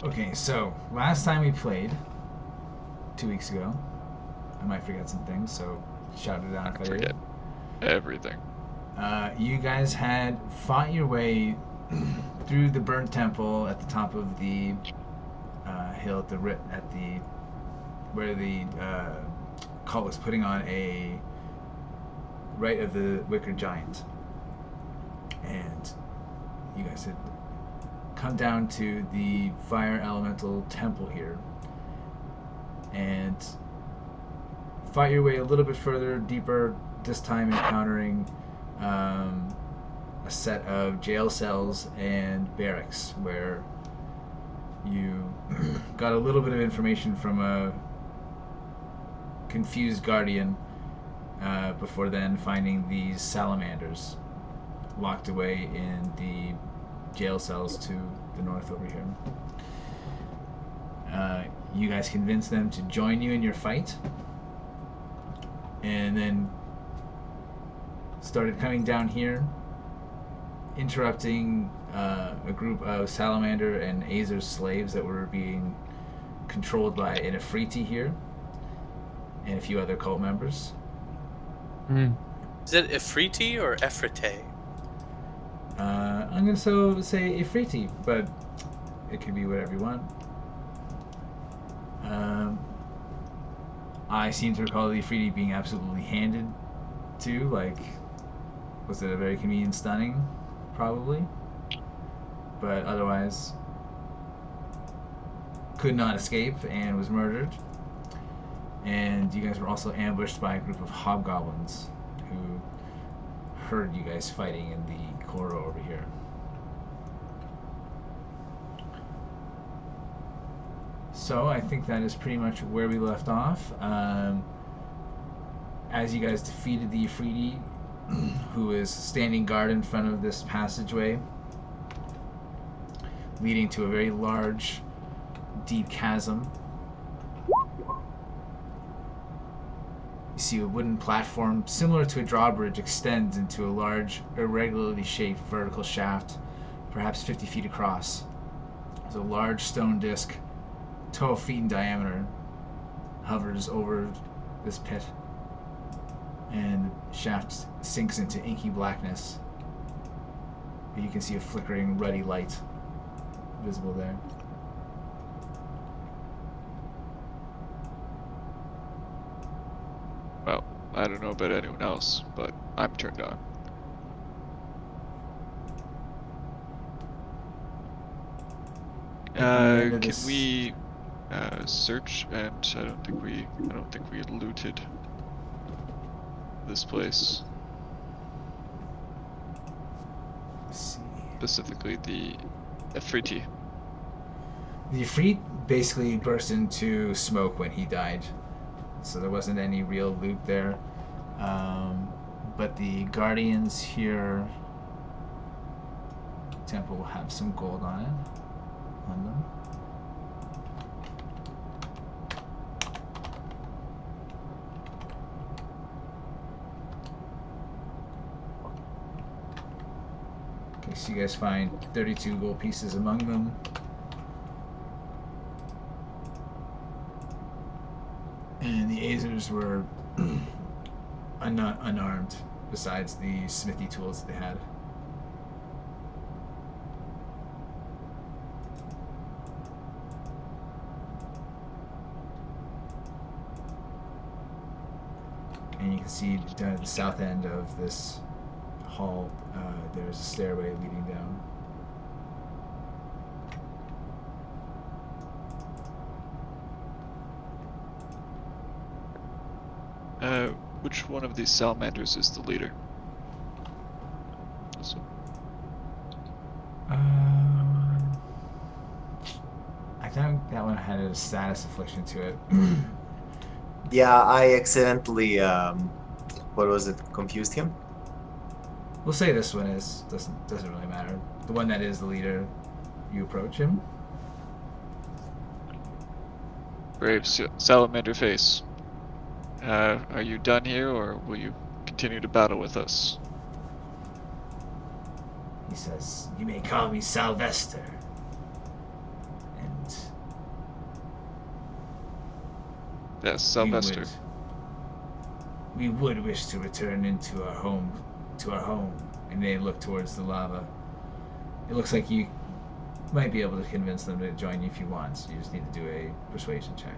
Okay, so last time we played, 2 weeks ago, I might forget some things, so shout it out I if I did. forget everything. You guys had fought your way through the burnt temple at the top of the hill at the where the cult was putting on a rite of the wicker giant, and you guys had come down to the fire elemental temple here, and fought your way a little bit further, deeper. This time encountering um, a set of jail cells and barracks where you got a little bit of information from a confused guardian before then finding these salamanders locked away in the jail cells to the north over here. You guys convinced them to join you in your fight, and then started coming down here, interrupting a group of salamander and Azer slaves that were being controlled by an Ifriti here and a few other cult members. Is it Ifriti or Efrite? I'm going to say Ifriti, but it could be whatever you want. Um, I seem to recall the Ifriti being absolutely handed to, like, was it a very convenient stunning? Probably. But otherwise, could not escape and was murdered. And you guys were also ambushed by a group of hobgoblins who heard you guys fighting in the corridor over here. So I think that is pretty much where we left off. As you guys defeated the Ifriti, who is standing guard in front of this passageway, leading to a very large, deep chasm. You see a wooden platform similar to a drawbridge extends into a large, irregularly shaped vertical shaft, perhaps 50 feet across. There's a large stone disc, 12 feet in diameter, hovers over this pit, and the shaft sinks into inky blackness. But you can see a flickering, ruddy light visible there. Well, I don't know about anyone else, but I'm turned on. Can we search? And I don't think we looted this place. Let's see. Specifically the Ifriti. The Ifrit basically burst into smoke when he died, so there wasn't any real loot there. But the guardians here, temple will have some gold on them. Okay, so you guys find 32 gold pieces among them. And the Azers were unarmed, besides the smithy tools that they had. And you can see down at the south end of this hall, there's a stairway leading down. Which one of these salamanders is the leader? This one. I think that one had a status affliction to it. Yeah, I accidentally, what was it, confused him? We'll say this one doesn't really matter. The one that is the leader, you approach him. Brave salamander face. Are you done here, or will you continue to battle with us? He says, "You may call me Sylvester." And Yes, Sylvester. We would wish to return into our home, and they look towards the lava. It looks like you might be able to convince them to join you if you want. So you just need to do a persuasion check.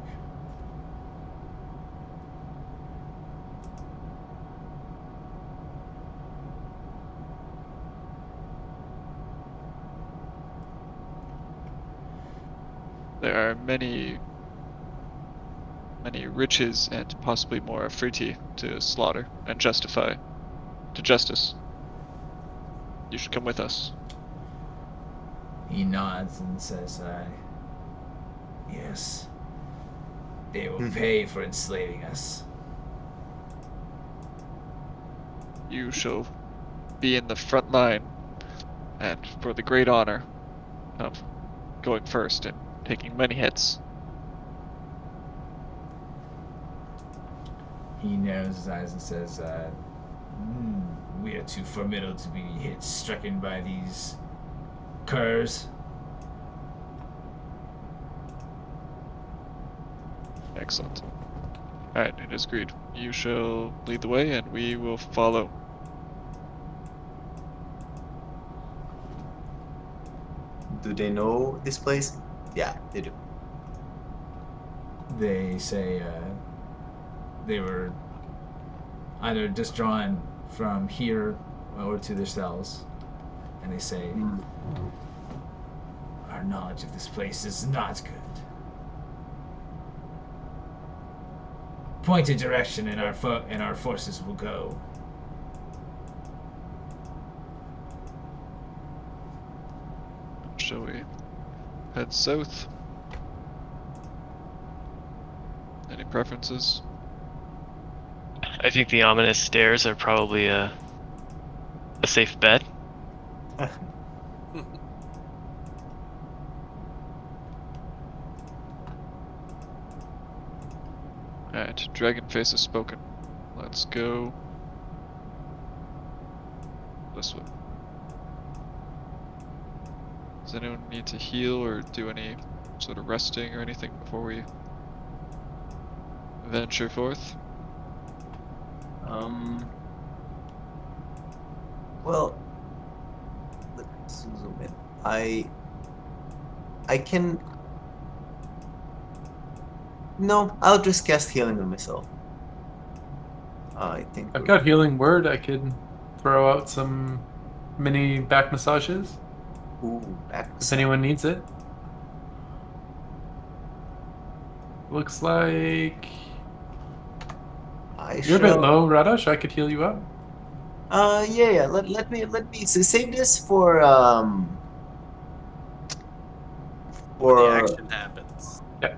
There are many riches and possibly more Afriti to slaughter and justify to justice. You should come with us. He nods and says, yes. They will pay for enslaving us. You shall be in the front line, and for the great honor of going first and taking many hits. He narrows his eyes and says, we are too formidable to be stricken by these curs. Excellent. Alright, it is agreed. You shall lead the way, and we will follow. Do they know this place? Yeah, they do. They say they were either just drawn from here or to their cells, and they say, our knowledge of this place is not good. Point a direction, and our forces will go. Shall we head south? Any preferences? I think the ominous stairs are probably a safe bet. Alright, Dragonface has spoken. Let's go this way. Does anyone need to heal or do any sort of resting or anything before we venture forth? Well, let's zoom in. I can. No, I'll just cast healing on myself. I think I've got healing word. I could throw out some mini back massages if anyone needs it. Looks like you're a bit low, Radosh. I could heal you up. Yeah. Let me save this for the action happens. Yeah.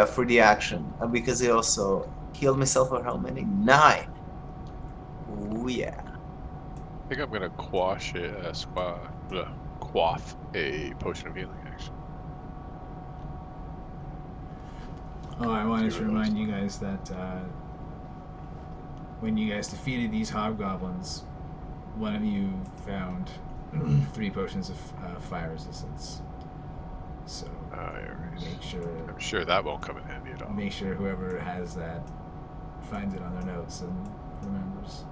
For the action, because I also healed myself for how many? 9. Oh yeah. I think I'm gonna quaff a potion of healing action. Oh, I wanted to remind you guys that when you guys defeated these hobgoblins, one of you found 3 potions of fire resistance. So make sure. I'm sure that won't come in handy at all. Make sure whoever has that finds it on their notes and remembers.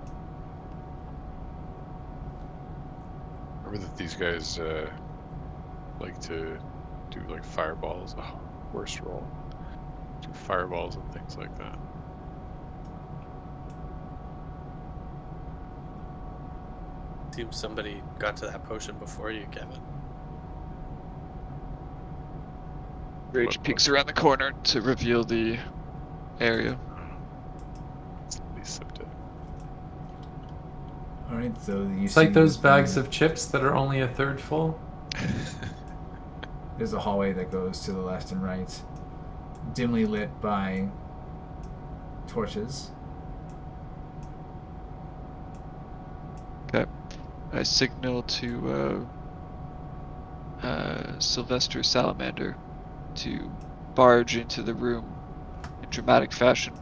Remember that these guys like to do like fireballs. Oh, worst roll. Do fireballs and things like that. Seems somebody got to that potion before you, Kevin. Grage peeks around the corner to reveal the area. At least sipped it. Alright, so you It's like those bags of chips that are only a third full. There's a hallway that goes to the left and right, dimly lit by torches. Okay. I signal to Sylvester Salamander to barge into the room in dramatic fashion,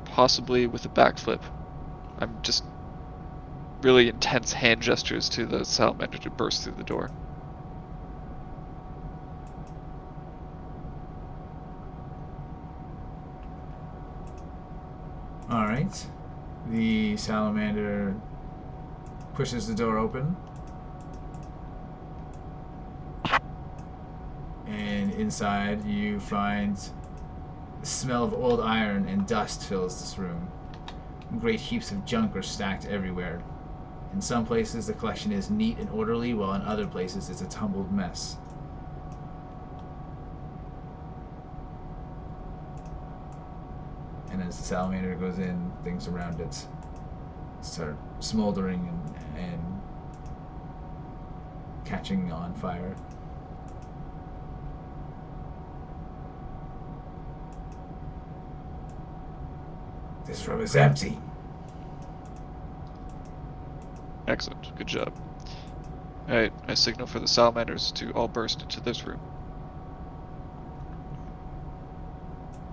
possibly with a backflip. I'm just really intense hand gestures to the Salamander to burst through the door. Alright. The salamander pushes the door open. And inside you find the smell of old iron and dust fills this room. Great heaps of junk are stacked everywhere. In some places the collection is neat and orderly, while in other places it's a tumbled mess. And as the salamander goes in, things around it start smoldering and catching on fire. This room is empty. Excellent. Good job. Alright, I signal for the salamanders to all burst into this room.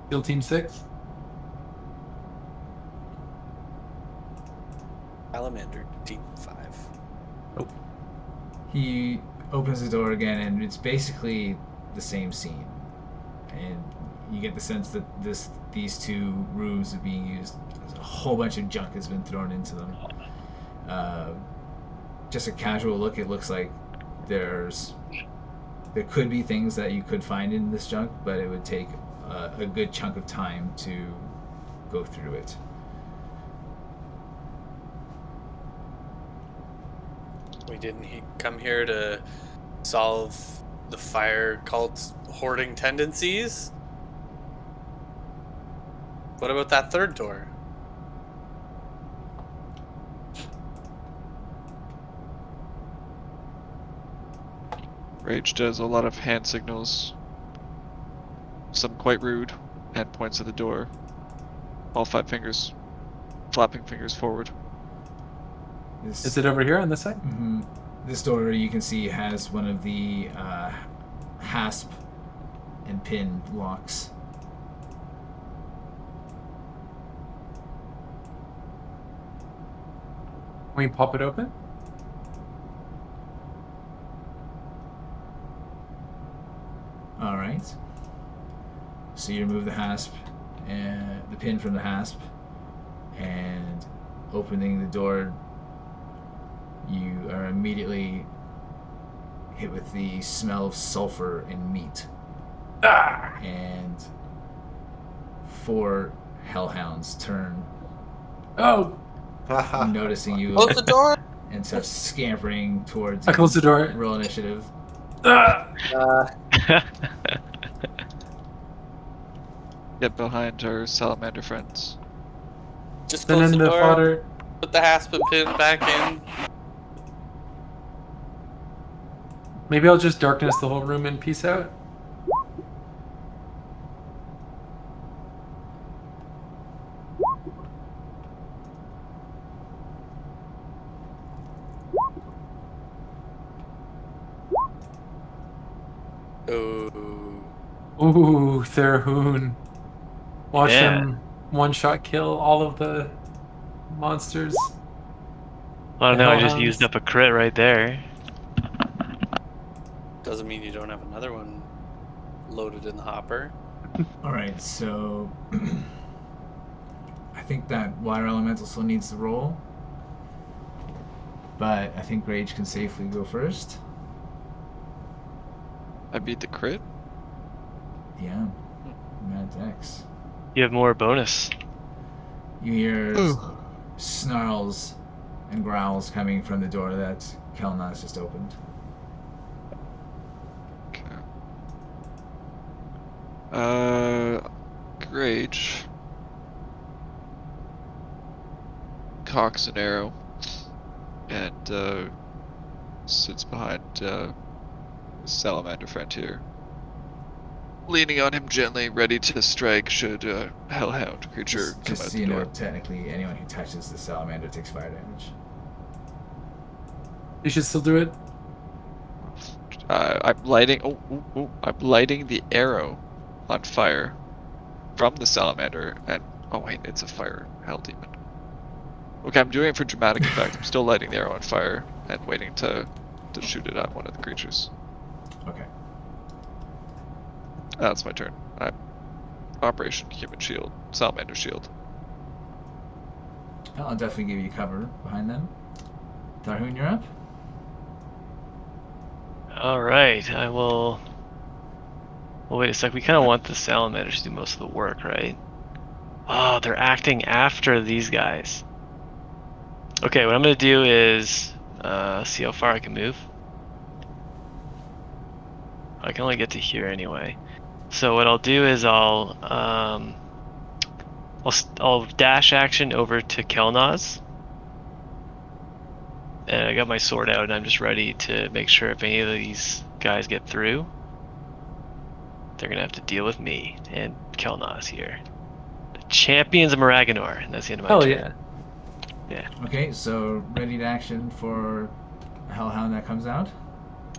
Kill Team 6. Salamander, Team 5. He opens the door again, and it's basically the same scene. And you get the sense that these two rooms are being used. A whole bunch of junk has been thrown into them. Just a casual look, it looks like there could be things that you could find in this junk, but it would take a good chunk of time to go through it. We didn't come here to solve the fire cult's hoarding tendencies? What about that third door? Grage does a lot of hand signals, some quite rude, and points at the door. All 5 fingers, flapping fingers forward. Is it over here on this side? Mm-hmm. This door, you can see, has one of the hasp and pin locks. Can we pop it open? Alright. So you remove the hasp and the pin from the hasp, and opening the door, you are immediately hit with the smell of sulfur and meat. Ah! And 4 hellhounds turn, Oh! noticing you, Close the door! and start scampering towards I you. close the door. Roll initiative. Ah! Get behind our salamander friends. Just Send close in the the door, fodder. put the hasp and pin back in. Maybe I'll just darkness the whole room and peace out. Ooh. Ooh, Tharhun. Watch Yeah. him one-shot kill all of the monsters. Oh no, I just Hellhounds. used up a crit right there. Doesn't mean you don't have another one loaded in the hopper. Alright, so I think that water elemental still needs to roll. But I think Grage can safely go first. I beat the crit? Yeah. Mad Dex. You have more bonus. You hear Ooh. snarls and growls coming from the door that Kelnozz just opened. Okay. Grage cocks an arrow and sits behind his salamander friend here, leaning on him gently, ready to strike should a hellhound creature come Just out so the you know, door. technically anyone who touches the salamander takes fire damage. You should still do it. I'm lighting. I'm lighting the arrow on fire from the salamander, and oh wait, it's a fire hell demon. Okay, I'm doing it for dramatic effect. I'm still lighting the arrow on fire and waiting to shoot it at one of the creatures. Okay. That's my turn. I'm Operation Human Shield, Salamander Shield. I'll definitely give you cover behind them. Tharhun, you're up. Alright, I will... Well, wait a sec, we kind of want the salamanders to do most of the work, right? Oh, they're acting after these guys. Okay, what I'm going to do is see how far I can move. I can only get to here anyway. So what I'll do is I'll dash action over to Kelnozz. And I got my sword out and I'm just ready to make sure if any of these guys get through, they're going to have to deal with me and Kelnozz here. The champions of Maraganor, and that's the end of my Hell turn. yeah. Yeah. Okay, so ready to action for a Hellhound that comes out.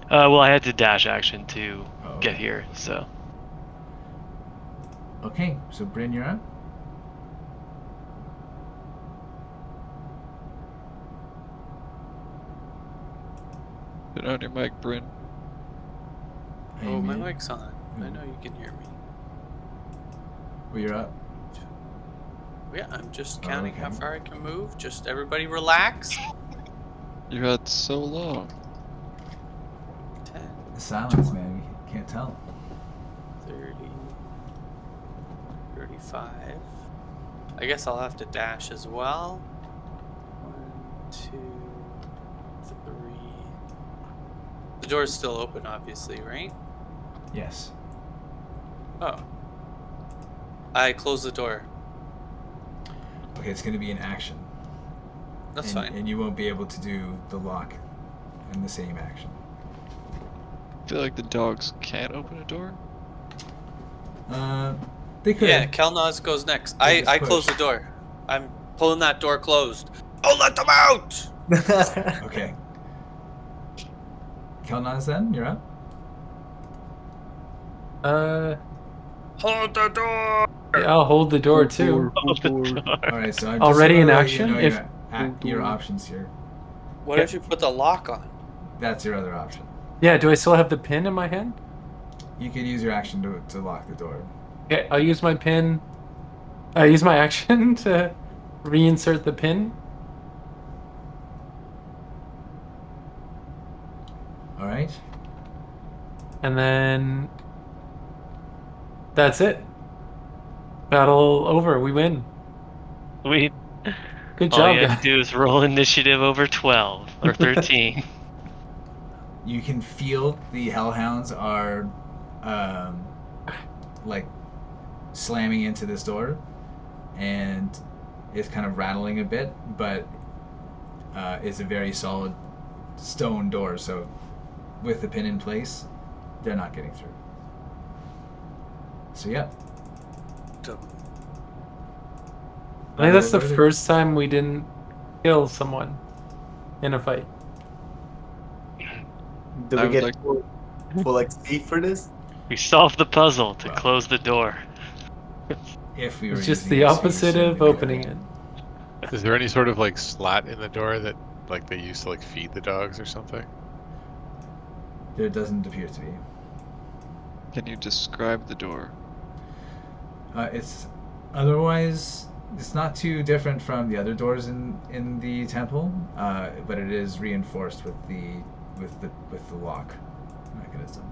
Well, I had to dash action to Oh, get okay. here, so. Okay, so Bryn, you're up. Turn on your mic, Bryn. Oh, my Amen. mic's on. I know you can hear me. Well, you're up. Yeah, I'm just Oh, counting how okay. far I can move. Just everybody relax. You had so long. 10, The silence, man. You can't tell. 30, 35. I guess I'll have to dash as well. 1, 2, 3. The door's still open, obviously, right? Yes. Oh. I close the door. Okay, it's going to be an action. That's and, fine. And you won't be able to do the lock in the same action. I feel like the dogs can't open a door. They could. Yeah, Kelnozz goes next. They just I push. close the door. I'm pulling that door closed. Don't let them out! Okay. Kelnozz, then you're up. Hold the door! Yeah, I'll hold the door too. Open the door. All right, so I'm Already just in gonna let action? You know If- your options here. What if you put the lock on? That's your other option. Yeah, do I still have the pin in my hand? You could use your action to lock the door. Okay, I'll use my pin. I use my action to reinsert the pin. All right. And then that's it. Battle over. We win. We. Good All job, you have guys. to do is roll initiative over 12 or 13. You can feel the hellhounds are, like, slamming into this door, and it's kind of rattling a bit, but it's a very solid stone door. So, with the pin in place, they're not getting through. So yeah. I think that's the What are first time we didn't kill someone in a fight. Do I we would get like- full XP for this? We solved the puzzle to Wow. close the door. If we were It's just using the XP, opposite shouldn't of we do opening that? it. Is there any sort of like slat in the door that like they used to like feed the dogs or something? There doesn't appear to be. Can you describe the door? It's otherwise it's not too different from the other doors in the temple, but it is reinforced with the lock mechanism.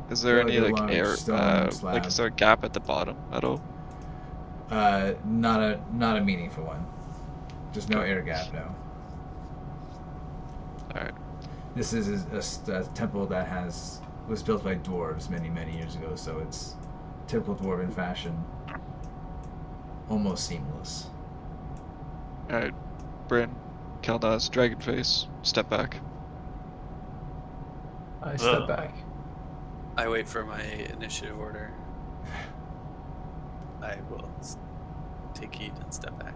Is there Like any a like large air, stone slab. like is there a gap at the bottom at all? Not a meaningful one. Just no air gap. No. All right. This is a temple that was built by dwarves many years ago, so it's typical dwarven fashion, almost seamless. All right. Bryn, Kelnozz, dragon face, step back. I step Ugh. back. I wait for my initiative order. I will take heed and step back.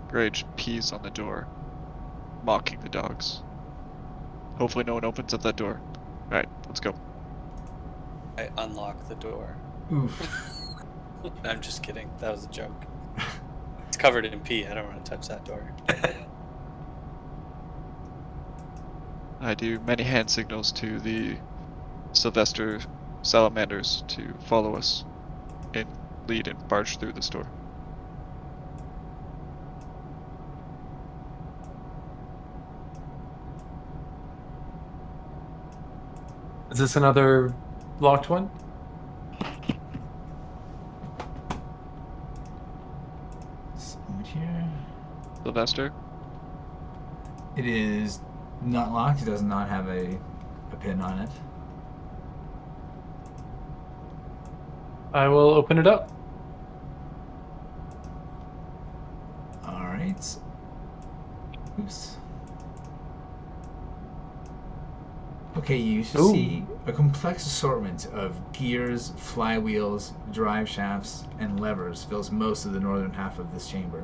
Grage pees on the door, mocking the dogs. Hopefully no one opens up that door. Alright, let's go. I unlock the door. Oof. I'm just kidding. That was a joke. It's covered in pee. I don't want to touch that door. I do many hand signals to the Sylvester salamanders to follow us and lead and barge through this door. Is this another locked one? Over here. Sylvester? It is not locked. It does not have a pin on it. I will open it up. All right. Oops. Okay, you see a complex assortment of gears, flywheels, drive shafts, and levers fills most of the northern half of this chamber.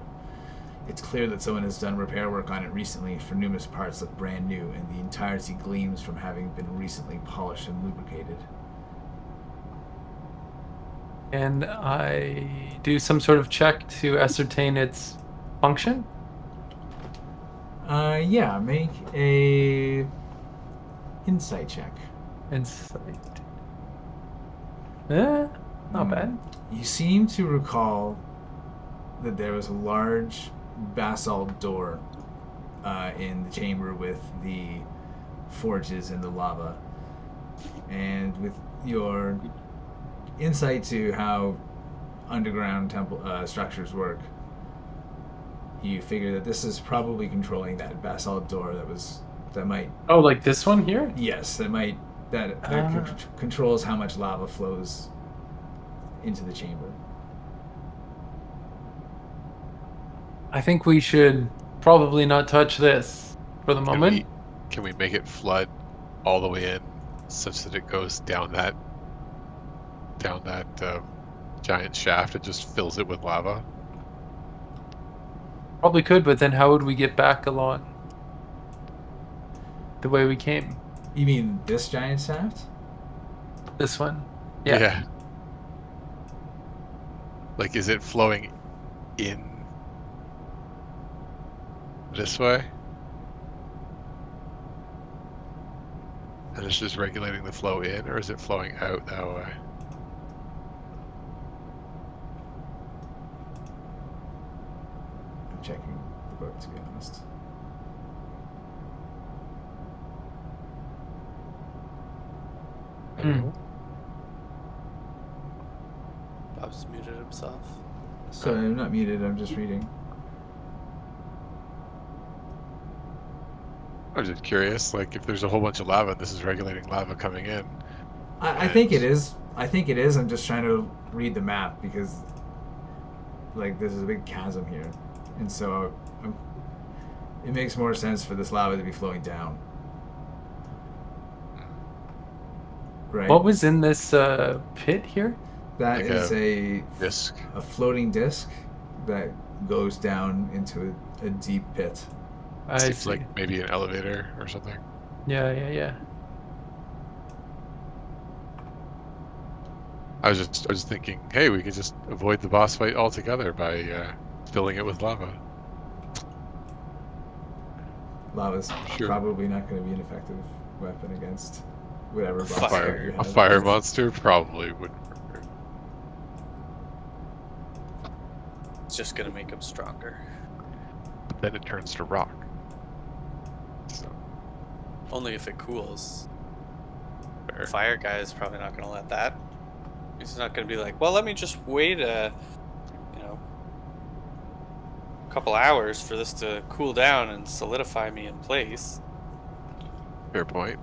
It's clear that someone has done repair work on it recently, for numerous parts look brand new, and the entirety gleams from having been recently polished and lubricated. And I do some sort of check to ascertain its function. Yeah, make a insight check. Insight. Not bad. You seem to recall that there was a large basalt door in the chamber with the forges and the lava. And with your insight to how underground temple structures work, you figure that this is probably controlling that basalt door that might. Oh, like this one here? Yes, that controls how much lava flows into the chamber. I think we should probably not touch this for the moment. Can we make it flood all the way in, such that it goes down that giant shaft and just fills it with lava? Probably could, but then how would we get back along the way we came? You mean this giant shaft? This one? Yeah. Like, is it flowing in this way? And it's just regulating the flow in, or is it flowing out that way? I'm checking the book, to be honest. I don't know. Bob's muted himself. Sorry, I'm not muted, I'm just reading. I was just curious, like, if there's a whole bunch of lava and this is regulating lava coming in. I think it is. I think it is. I'm just trying to read the map because, like, this is a big chasm here. And so it makes more sense for this lava to be flowing down. Right? What was in this pit here? That Like is a disc. A floating disc that goes down into a deep pit. I Seems see. like maybe an elevator or something. Yeah. I was just thinking, hey, we could just avoid the boss fight altogether by filling it with lava. Lava's Sure. probably not going to be an effective weapon against whatever boss Fire. fight you A have. fire monster probably would work. It's just gonna make him stronger. But then it turns to rock. So, Only if it cools. fair. Fire guy is probably not gonna let that. He's not gonna be like, well, let me just wait a couple hours for this to cool down and solidify me in place. Fair point.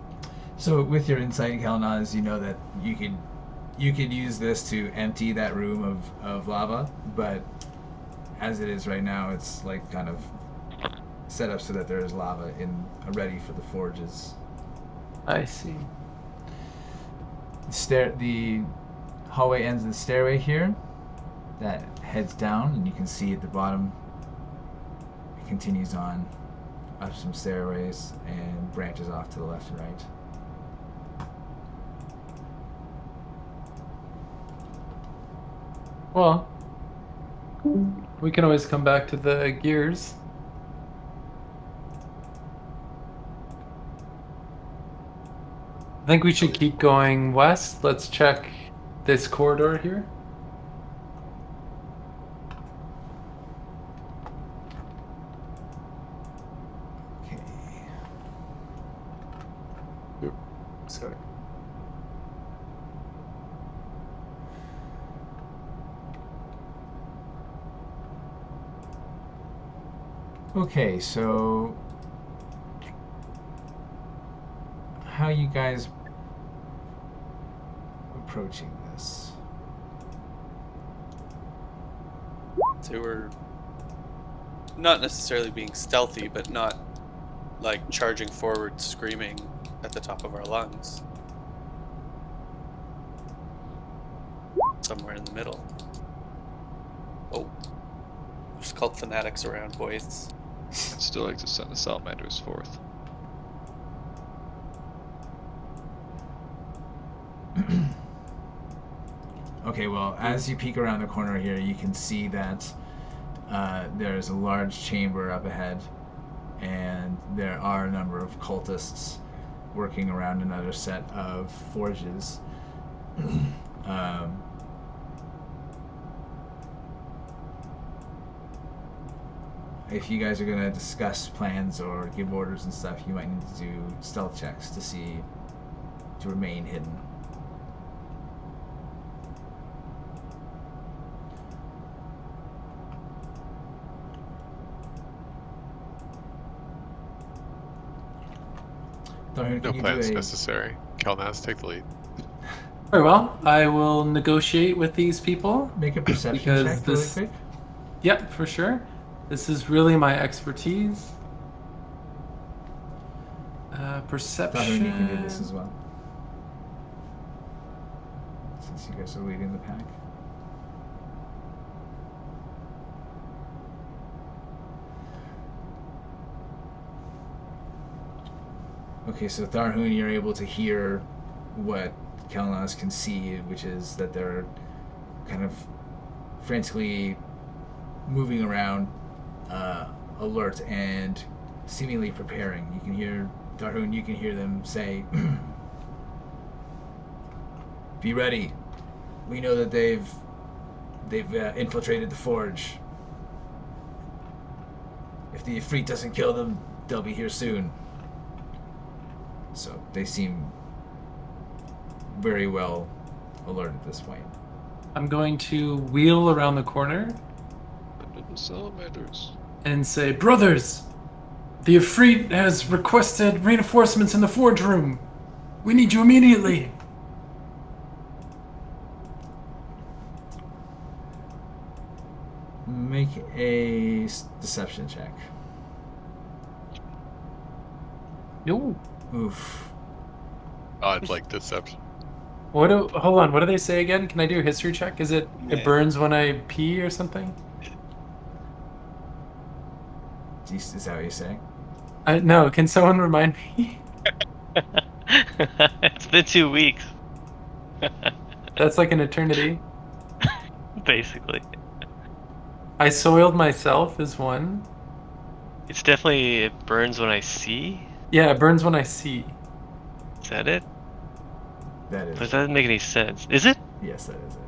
So with your insight, Kelnozz, you know that you could use this to empty that room of lava, but as it is right now, it's like kind of set up so that there is lava ready for the forges. I see. The hallway ends in the stairway here that heads down, and you can see at the bottom it continues on up some stairways and branches off to the left and right. Well, we can always come back to the gears. I think we should keep going west. Let's check this corridor here. Okay. Sorry. Okay, so how you guys approaching this? So we're not necessarily being stealthy, but not like charging forward, screaming at the top of our lungs. Somewhere in the middle. Oh, there's cult fanatics around, boys. I'd still like to send the salamanders forth. Okay, well, as you peek around the corner here, you can see that there's a large chamber up ahead, and there are a number of cultists working around another set of forges. If you guys are going to discuss plans or give orders and stuff, you might need to do stealth checks to remain hidden. Tharhun, No can you plans do necessary. Kelnozz, take the lead. Very well. I will negotiate with these people. make a perception Because check this- really quick? Yep, for sure. This is really my expertise. Perception. Tharhun, you can do this as well. Since you guys are leading the pack. Okay, so Tharhun, you're able to hear what Kelnozz can see, which is that they're kind of frantically moving around, alert and seemingly preparing. You can hear, Tharhun, you can hear them say, "Be ready. We know that they've infiltrated the forge. If the Ifrit doesn't kill them, they'll be here soon." So they seem very well alert at this point. I'm going to wheel around the corner Under the salamanders. and say, "Brothers, the Ifrit has requested reinforcements in the forge room. We need you immediately." Make a deception check. No. Oof. I'd like deception. Hold on, what do they say again? Can I do a history check? Is it Yeah. it burns when I pee or something? Is that what you say? No, can someone remind me? It's been 2 weeks, That's like an eternity. basically. I soiled myself is one. It's definitely it burns when I see. Yeah, it burns when I see. Is that it? That is. But that doesn't make any sense. Is it? Yes, that is it.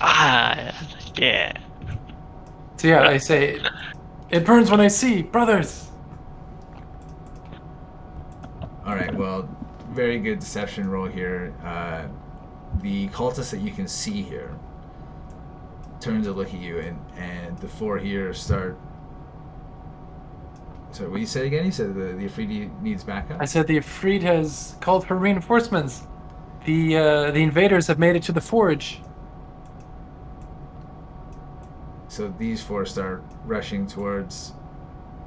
Ah, yeah. So yeah, I say, it burns when I see, brothers. All right. Well, very good deception roll here. The cultist that you can see here turns to look at you, and the four here start. So what you said again? You said the Ifrit needs backup. I said the Ifrit has called for reinforcements. The invaders have made it to the forge. So these four start rushing towards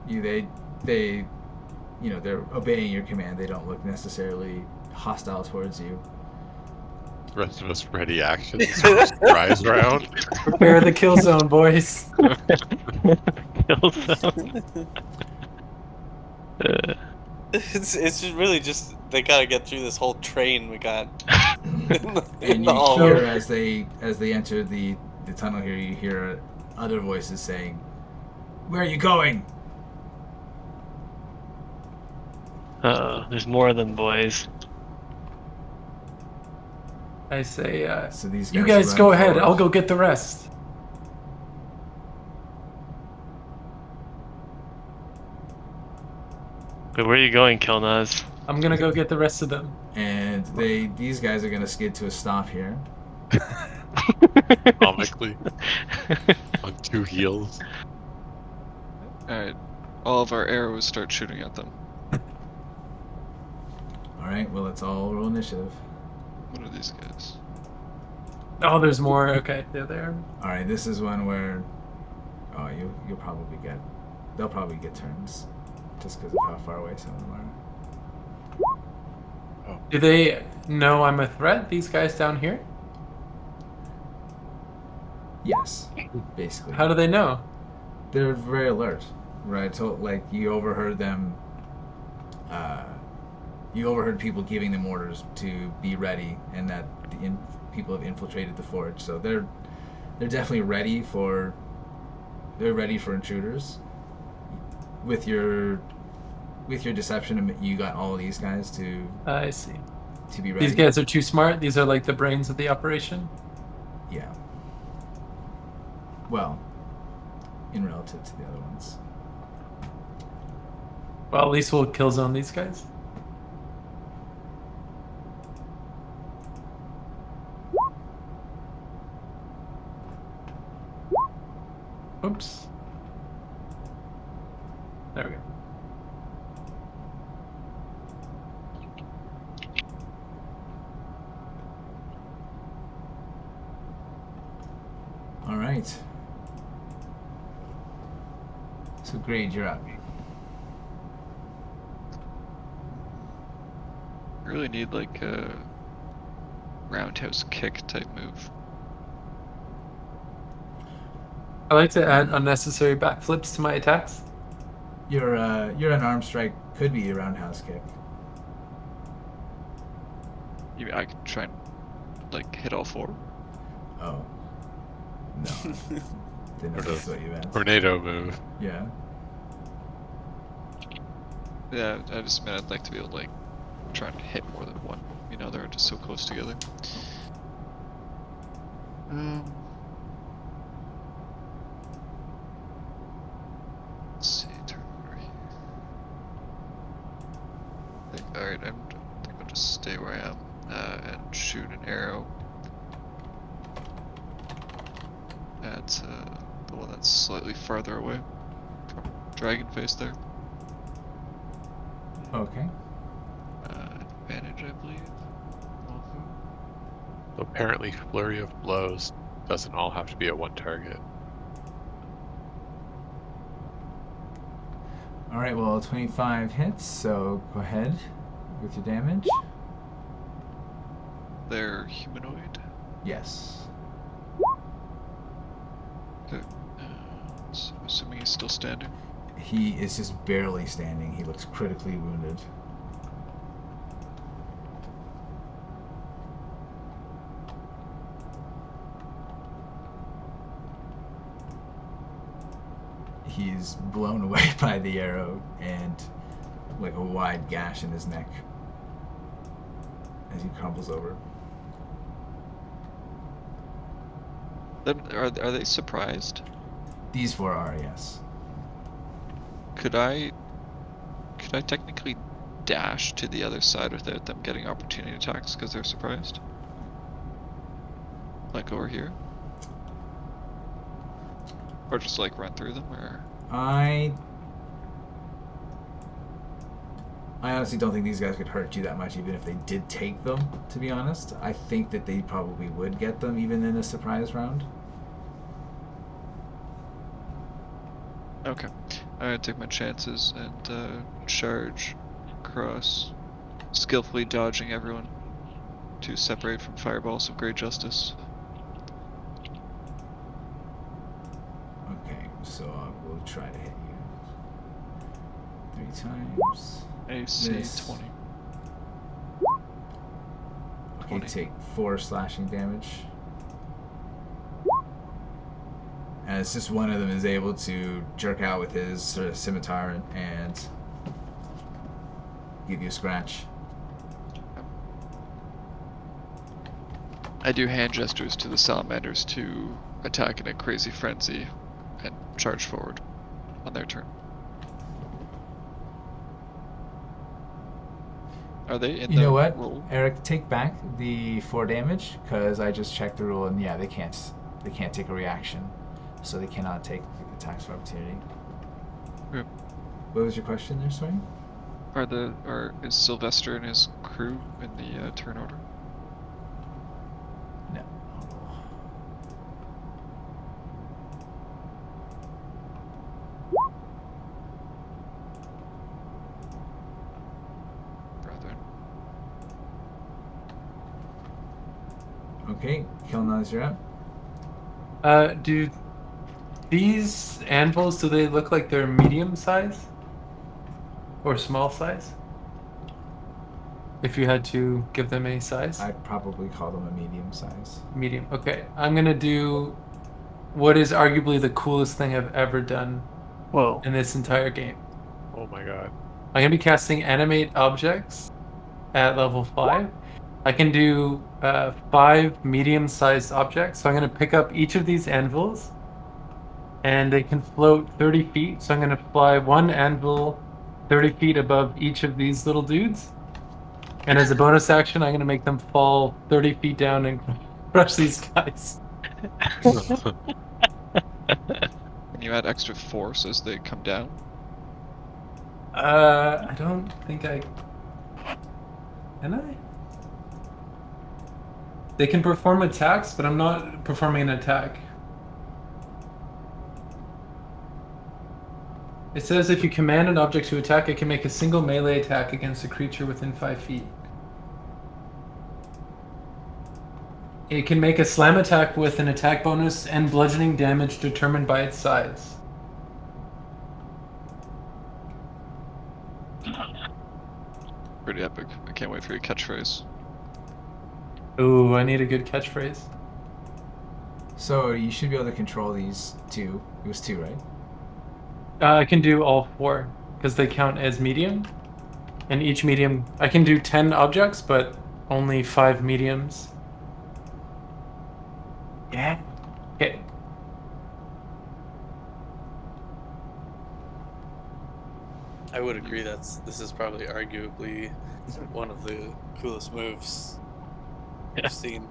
you. They, they're obeying your command. They don't look necessarily hostile towards you. The rest of us ready action. Just drives around. Prepare the kill zone, boys. Kill zone. It's just really just they gotta get through this whole train we got. And in you the hallway. hear as they enter the tunnel here, you hear other voices saying, "Where are you going?" There's more of them, boys. I say, So these you guys run go ahead. forward. I'll go get the rest. But where are you going, Kelnozz? I'm gonna go get the rest of them. And these guys are gonna skid to a stop here. Comically. On two heels. Alright. all of our arrows start shooting at them. All right. Well, let's all roll initiative. What are these guys? Oh, there's more. Okay, they're there. All right. This is one where, oh, you'll probably get, they'll probably get turns, just because of how far away some of them are. Do they know I'm a threat? These guys down here? Yes, basically. How do they know? They're very alert, right? So, like, you overheard them. You overheard people giving them orders to be ready, and that people have infiltrated the forge. So they're definitely ready for. They're ready for intruders. With your deception, you got all of these guys to. I see. To be ready. These guys are too smart. These are like the brains of the operation. Yeah. Well, in relative to the other ones. Well, at least we'll kill zone these guys. Oops. There we go. All right. So, Grage, you're up. I really need like a roundhouse kick type move. I like to add unnecessary backflips to my attacks. Your an arm strike could be a roundhouse kick. I could try and like hit all four. Oh. No. Didn't know that's what you meant. Tornado move. Yeah. Yeah, I just meant I'd like to be able to like try and hit more than one. You know, they're just so close together. Let's see, turn over here. Alright, I think I'll just stay where I am and shoot an arrow at the one that's slightly farther away from Dragon Face there. Okay. Advantage, I believe. So apparently, flurry of blows doesn't all have to be at one target. All right. Well, 25 hits. So go ahead with your damage. They're humanoid. Yes. Okay. So assuming he's still standing. He is just barely standing. He looks critically wounded. He's blown away by the arrow and like a wide gash in his neck as he crumbles over. Are they surprised? These four are, yes. Could I technically dash to the other side without them getting opportunity attacks because they're surprised? Like over here? Or just like run through them, or? I honestly don't think these guys could hurt you that much even if they did take them, to be honest. I think that they probably would get them even in a surprise round. Okay. I'm gonna take my chances and charge across, skillfully dodging everyone to separate from fireballs of great justice. Okay, so I will try to hit you 3 times. AC Miss. 20. Okay, 20. take 4 slashing damage. And it's just one of them is able to jerk out with his sort of scimitar and give you a scratch. I do hand gestures to the salamanders to attack in a crazy frenzy and charge forward on their turn. Are they in You know what, roll? Eric, take back the 4 damage because I just checked the rule and yeah, they can't take a reaction, so they cannot take attacks of opportunity. Yep. What was your question there, sorry? Is Sylvester and his crew in the turn order? No. Brethren. Okay, Kelnozz, you're up. Do these anvils, do they look like they're medium size? Or small size? If you had to give them a size? I'd probably call them a medium size. Medium. Okay. I'm gonna do what is arguably the coolest thing I've ever done Whoa. in this entire game. Oh my god. I'm gonna be casting animate objects at level 5. I can do 5 medium-sized objects. So I'm gonna pick up each of these anvils, and they can float 30 feet. So I'm gonna fly one anvil 30 feet above each of these little dudes. And as a bonus action, I'm gonna make them fall 30 feet down and crush these guys. Can you add extra force as they come down? I don't think I... Can I? They can perform attacks, but I'm not performing an attack. It says if you command an object to attack, it can make a single melee attack against a creature within 5 feet. It can make a slam attack with an attack bonus and bludgeoning damage determined by its size. Pretty epic. I can't wait for your catchphrase. Ooh, I need a good catchphrase. So you should be able to control these 2. It was 2, right? I can do all 4 because they count as medium. And each medium, I can do 10 objects, but only 5 mediums. Yeah. Okay. I would agree this is probably arguably one of the coolest moves I've seen.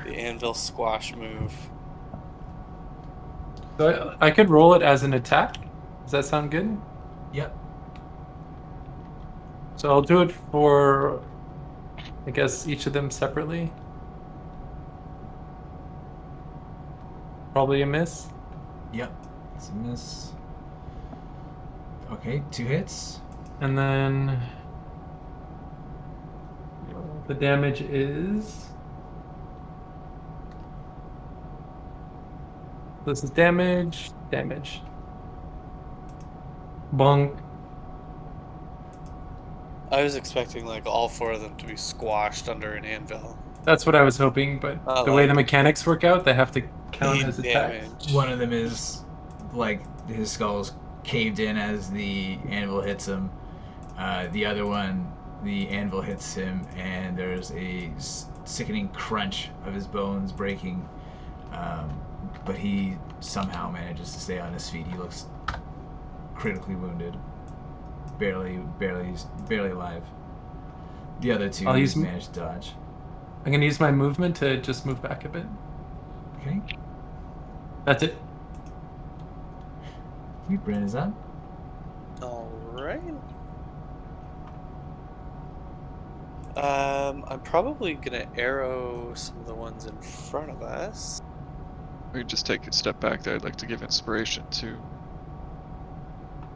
The anvil squash move. So I could roll it as an attack. Does that sound good? Yep. So I'll do it for, I guess, each of them separately. Probably a miss. Yep. It's a miss. Okay, 2 hits. And then the damage is... This is damage. Bonk. I was expecting like all 4 of them to be squashed under an anvil. That's what I was hoping, but the way the mechanics work out, they have to count as attacks. Damage. One of them is like his skull's caved in as the anvil hits him. The other one, the anvil hits him, and there's a sickening crunch of his bones breaking. But he somehow manages to stay on his feet. He looks critically wounded, barely alive. The other 2 managed to dodge. I'm gonna use my movement to just move back a bit. Okay. That's it. Bryn is up. Alright. I'm probably gonna arrow some of the ones in front of us. We just take a step back there. I'd like to give inspiration to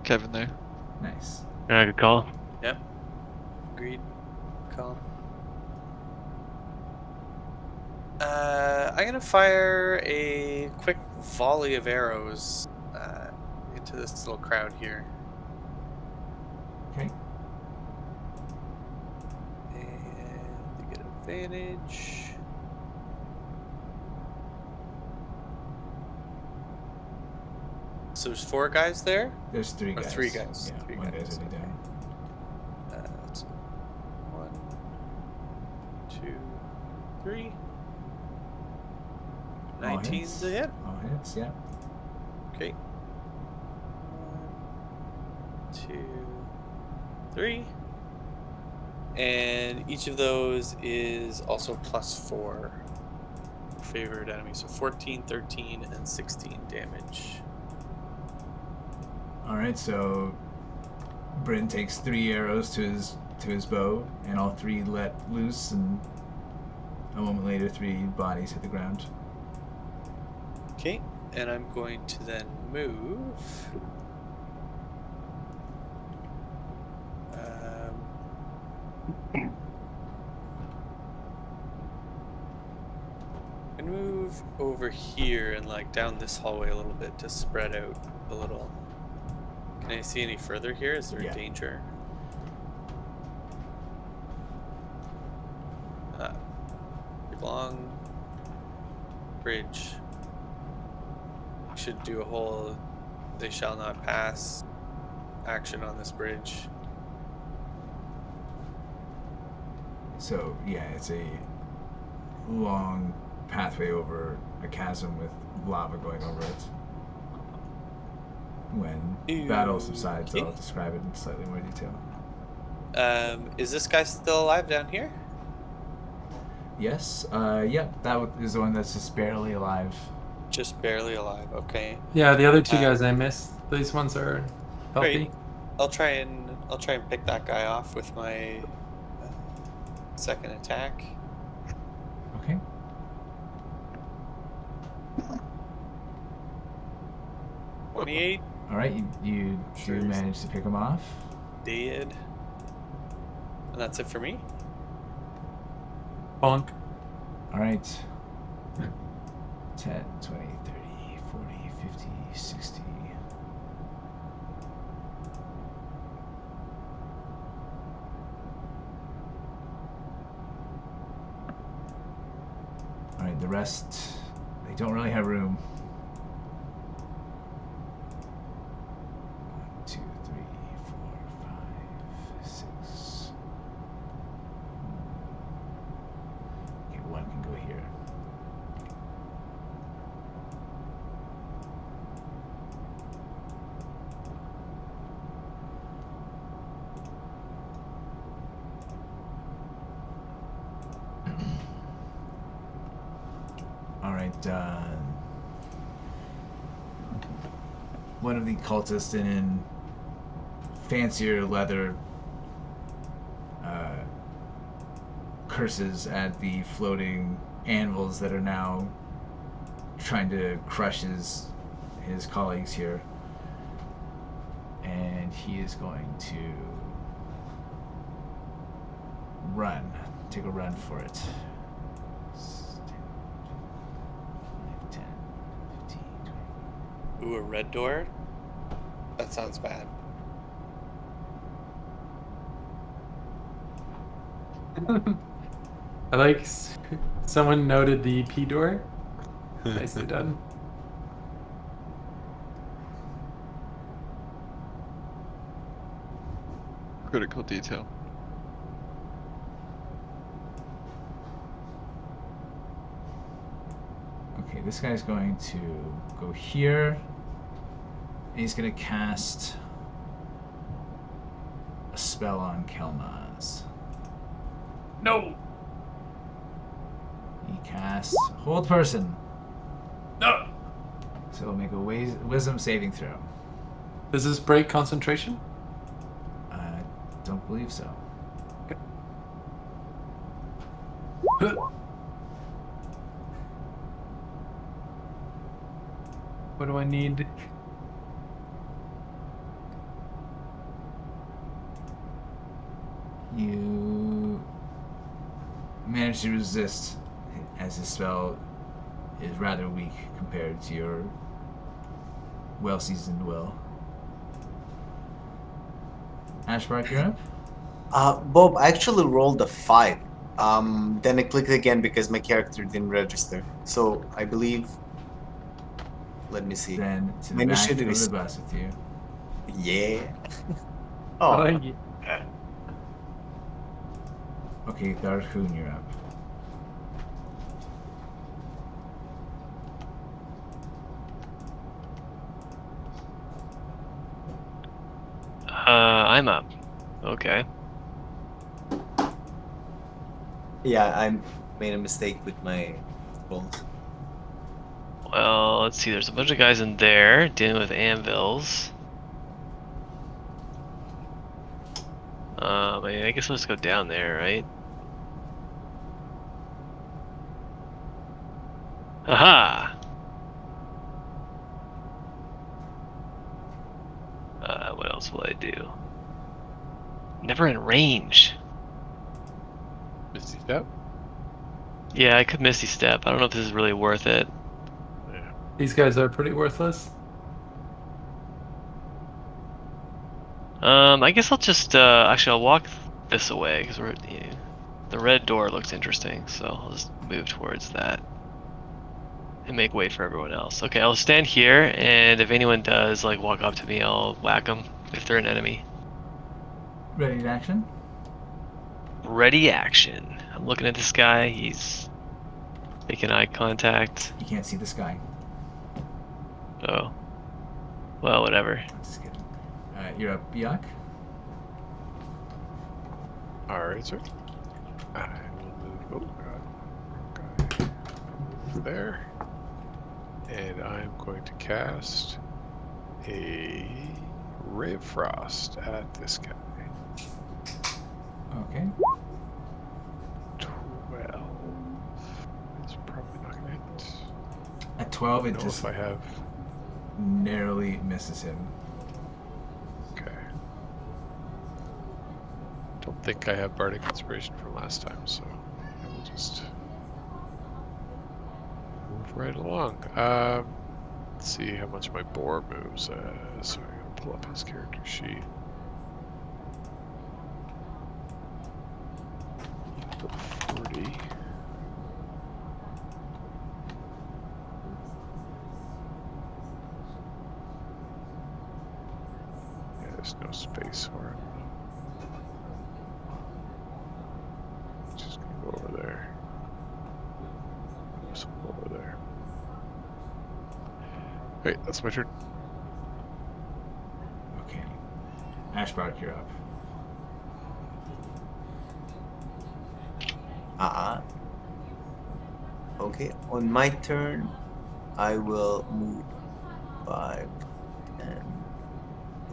Kevin there. Nice. Yeah, good call. Yep. Agreed. Call. I'm gonna fire a quick volley of arrows into this little crowd here. Okay. And to get advantage. So there's 4 guys there? There's 3 Or guys. 3 guys. Yeah, 3 one guys. guy's already down. So 1, 2, 3. All 19's hits. a hit. All hits, yeah. Okay. 1, 2, 3. And each of those is also +4 favored enemy. So 14, 13, and 16 damage. All right, so Bryn takes 3 arrows to his bow, and all 3 let loose, and a moment later, 3 bodies hit the ground. Okay, and I'm going to then move. And move over here and like down this hallway a little bit to spread out a little. Can I see any further here? Is there Yeah. danger? Long bridge. Should do a whole "they shall not pass" action on this bridge. So yeah, it's a long pathway over a chasm with lava going over it. When battle subsides, I'll describe it in slightly more detail. Is this guy still alive down here? Yes. Yep. That is the one that's just barely alive. Just barely alive. Okay. Yeah, the other 2 guys I missed. These ones are healthy. Great. I'll try and pick that guy off with my second attack. Okay. $28. All right. You Sure. do manage to pick him off. Dead. And that's it for me. Bonk. All right. 10, 20, 30, 40, 50, 60. All right, the rest, they don't really have room. 1, 2, 3, 4, 5, 6. Okay, 1 can go here. Alright, one of the cultists in fancier leather curses at the floating anvils that are now trying to crush his colleagues here. And he is going to take a run for it. 10, 15, 20. Ooh, a red door? That sounds bad. I like someone noted the P door. Nicely done. Critical detail. Okay, this guy's going to go here. And he's going to cast a spell on Kelnozz. No! He casts Hold Person. No! So we'll make a wisdom saving throw. Does this break concentration? I don't believe so. What do I need? You manage to resist, as his spell is rather weak compared to your well-seasoned will. Ashbark, you're up? Bob, I actually rolled a 5. Then I clicked again because my character didn't register. So I believe. Let me see. Then to My the back initiative of is- the bus with you. Yeah. I Oh, like it. Okay, Tharhun, you're up. I'm up. Okay. yeah. I made a mistake with my rolls. Well, let's see. There's a bunch of guys in there dealing with anvils. I mean, I guess let's go down there, right? Aha! What else will I do? Never in range. Misty Step? Yeah, I could Misty Step. I don't know if this is really worth it. Yeah. These guys are pretty worthless. I guess I'll just, actually I'll walk this away, because the red door looks interesting, so I'll just move towards that. And make way for everyone else. Okay, I'll stand here, and if anyone does, like, walk up to me, I'll whack them, if they're an enemy. Ready to action? Ready action. I'm looking at this guy, he's making eye contact. You can't see the sky. Oh. Well, whatever. Just kidding. You're up, Biak. Alright, sir. I will move. Oh, God. Okay. Move there. And I'm going to cast a Ray of Frost at this guy. Okay. 12. It's probably not going to hit. At 12, I it don't know just if I have. narrowly misses him. Okay. Don't think I have Bardic Inspiration from last time, so I will just move right along. Let's see how much my boar moves. So I'm gonna pull up his character sheet. Put 40. Yeah, there's no space for him. Just gonna go over there. This one over there. Wait, that's my turn. Okay. Ashbark, you're up. Okay, on my turn, I will move 5, 10,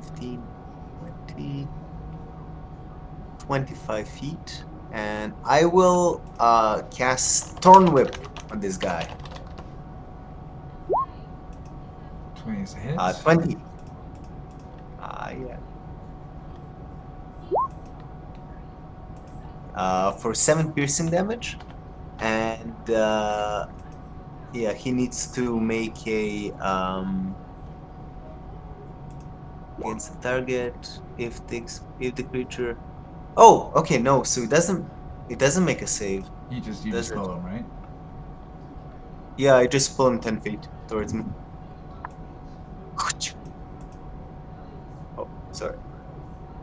15, 20, 25 feet, and I will cast Thorn Whip on this guy. 20 is a hit. 20. Yeah. For 7 piercing damage, and yeah, he needs to make a against the target if the creature. Oh, okay, no, so it doesn't make a save. You Does just it? pull him, right? Yeah, I just pull him 10 feet towards me. Oh, sorry.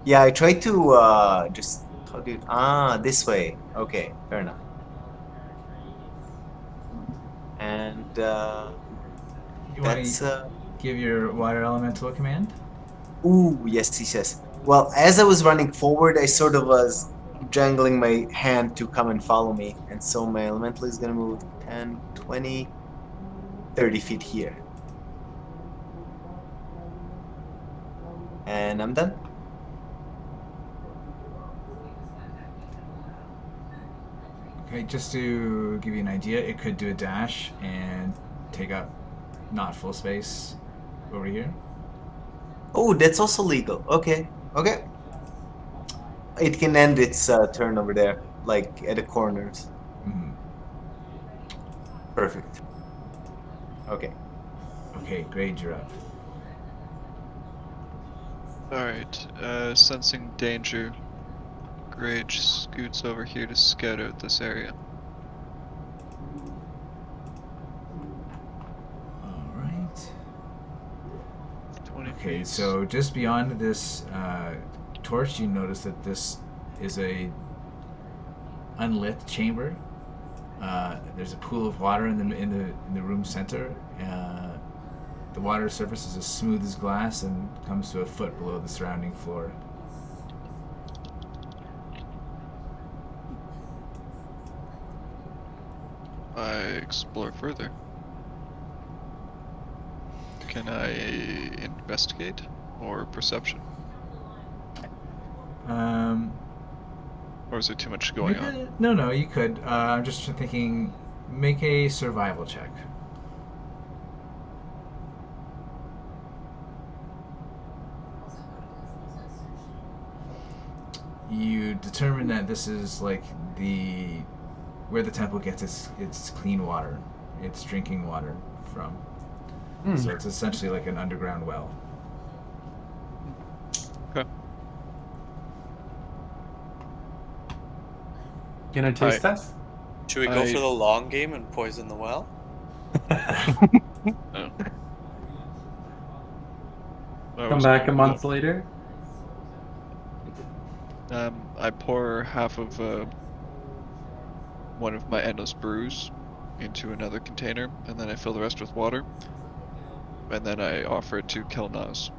Yeah, I tried to just how do you this way. Okay, fair enough. And You want that's to give your water elemental a command? ooh, yes. Well, as I was running forward, I sort of was jangling my hand to come and follow me, and so my elemental is gonna move 10, 20, 30 feet here. And I'm done. Okay, just to give you an idea, it could do a dash and take up not full space over here. Oh, that's also legal. Okay. It can end its turn over there, like at the corners. Mhm. Perfect. Okay. Okay, Grage, you're up. Alright, sensing danger, Grage scoots over here to scout out this area. Alright. 20 Okay, feet. so just beyond this torch, you notice that this is a unlit chamber. There's a pool of water in the room center. The water surface is as smooth as glass and comes to a foot below the surrounding floor. I explore further. Can I investigate or perception? Or is there too much going on? No, you could. I'm just thinking, make a survival check. You determine that this is like where the temple gets its clean water, its drinking water from. So it's essentially like an underground well. Okay. Gonna taste test? Should we go for the long game and poison the well? Oh. Come back a month later. I pour half of one of my endless brews into another container, and then I fill the rest with water, and then I offer it to Kelnozz.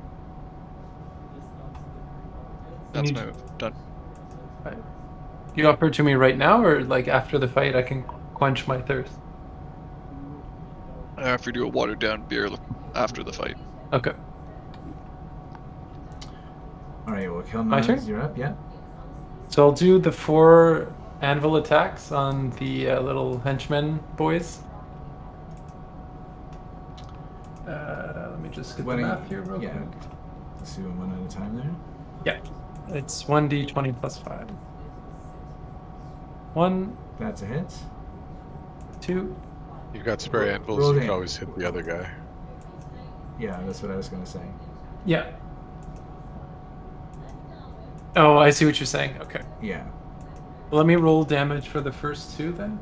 That's my done. Right. You offer it to me right now, or like after the fight I can quench my thirst? I offer you a watered down beer after the fight. Okay. Alright, well, My turn? Kelnozz, you're up, yeah? So I'll do the 4 anvil attacks on the little henchmen boys. Let me just get the math here real quick. Let's do them one at a time there. Yeah. It's 1d20 plus 5. 1. That's a hit. 2. You've got spare anvils, roll you can damage. always hit the other guy. Yeah, that's what I was going to say. Yeah. Oh, I see what you're saying. Okay. Yeah. Let me roll damage for the first 2 then.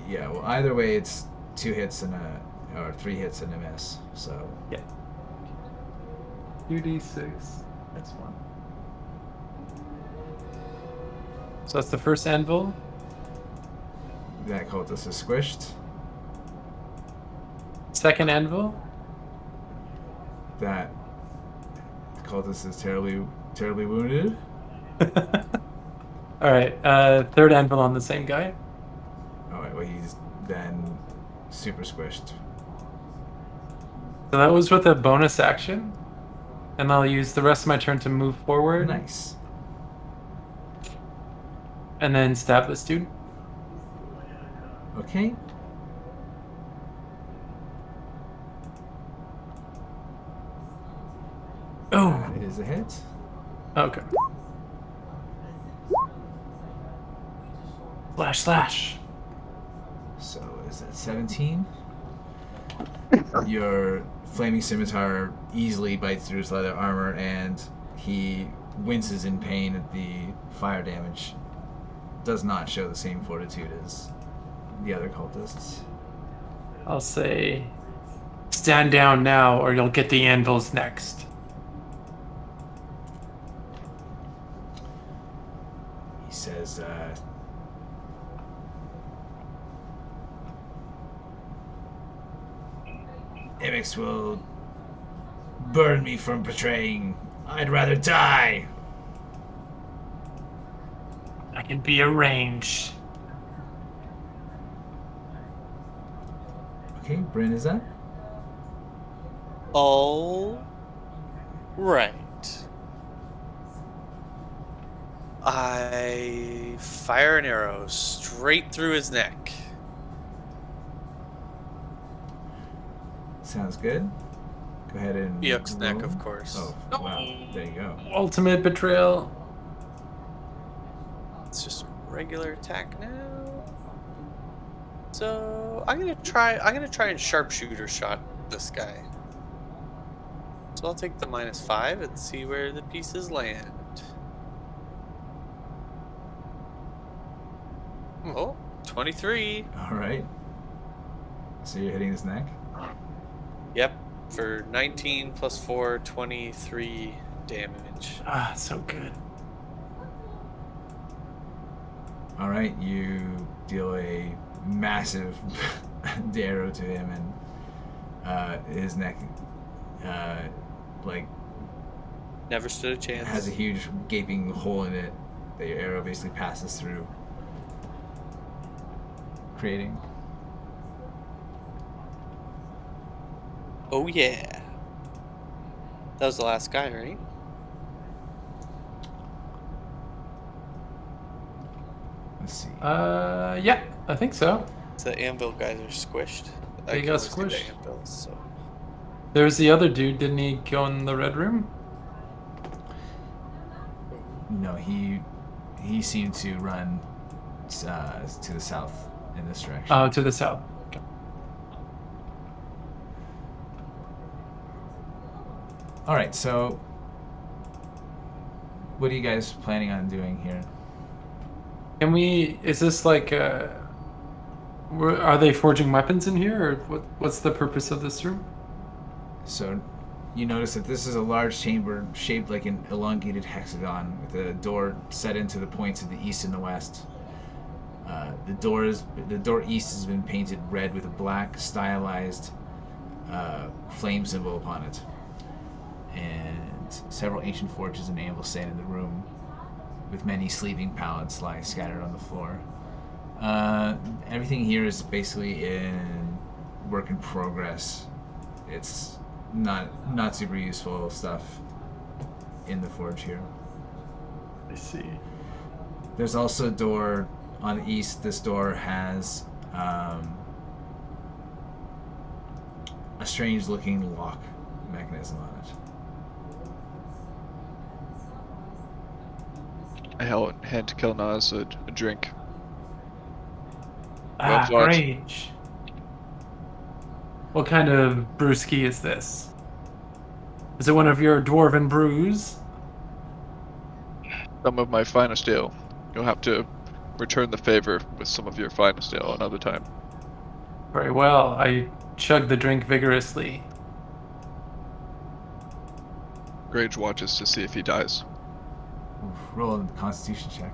Yeah, well, either way, it's 2 hits or 3 hits and a miss, so. Yeah. 2d6. That's 1. So that's the first anvil. That cultist is squished. Second anvil. That cultist is terribly wounded. All right. Third anvil on the same guy. Alright, well, he's then super squished. So that was with a bonus action, and I'll use the rest of my turn to move forward. Nice. And then stab this dude. Okay. Oh. That is a hit. Okay. Slash. So is that 17? Your flaming scimitar easily bites through his leather armor, and he winces in pain at the fire damage. Does not show the same fortitude as the other cultists. I'll say, stand down now, or you'll get the anvils next. He says, Imix will burn me from betraying. I'd rather die. I can be arranged. Okay, Bryn is up. All right. I fire an arrow straight through his neck. Sounds good. Go ahead and Eikooc neck, roll. of course. Oh, wow. There you go. Ultimate betrayal. It's just a regular attack now. So I'm gonna try and sharpshooter shot this guy. So I'll take the -5 and see where the pieces land. Oh, 23. All right. So you're hitting his neck? Yep, for 19 plus 4, 23 damage. Ah, so good. All right, you deal a massive arrow to him, and his neck, like, Never stood a chance. has a huge gaping hole in it that your arrow basically passes through, creating. Oh yeah. That was the last guy, right? Let's see. Yeah, I think so. The anvil guys are squished. They can got only see the squished. anvils, so. There's the other dude. Didn't he go in the red room? No, he seemed to run to the south in this direction. Oh, to the south. All right, so what are you guys planning on doing here? Can we? Is this like? Are they forging weapons in here, or what's the purpose of this room? So you notice that this is a large chamber shaped like an elongated hexagon with a door set into the points of the east and the west. The door east has been painted red with a black stylized flame symbol upon it. And several ancient forges and anvils stand in the room, with many sleeping pallets lying scattered on the floor. Everything here is basically in work in progress. It's not super useful stuff in the forge here. I see. There's also a door on the east. This door has a strange looking lock mechanism on it. I hand to Kelnozz a drink. Ah, Well, Grage. What kind of brewski is this? Is it one of your dwarven brews? Some of my finest ale. You'll have to return the favor with some of your finest ale another time. Very well. I chug the drink vigorously. Grage watches to see if he dies. Oof, roll a Constitution check.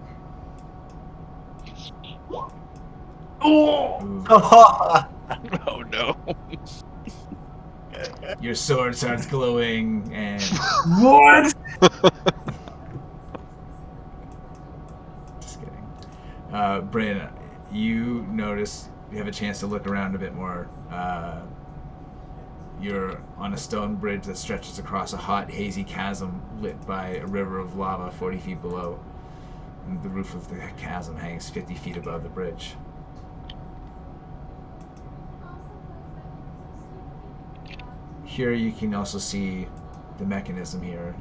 Oh! Ooh. Oh no. Your sword starts glowing and What? just kidding. Bryn, you notice you have a chance to look around a bit more. You're on a stone bridge that stretches across a hot, hazy chasm lit by a river of lava 40 feet below. And the roof of the chasm hangs 50 feet above the bridge. Here you can also see the mechanism here,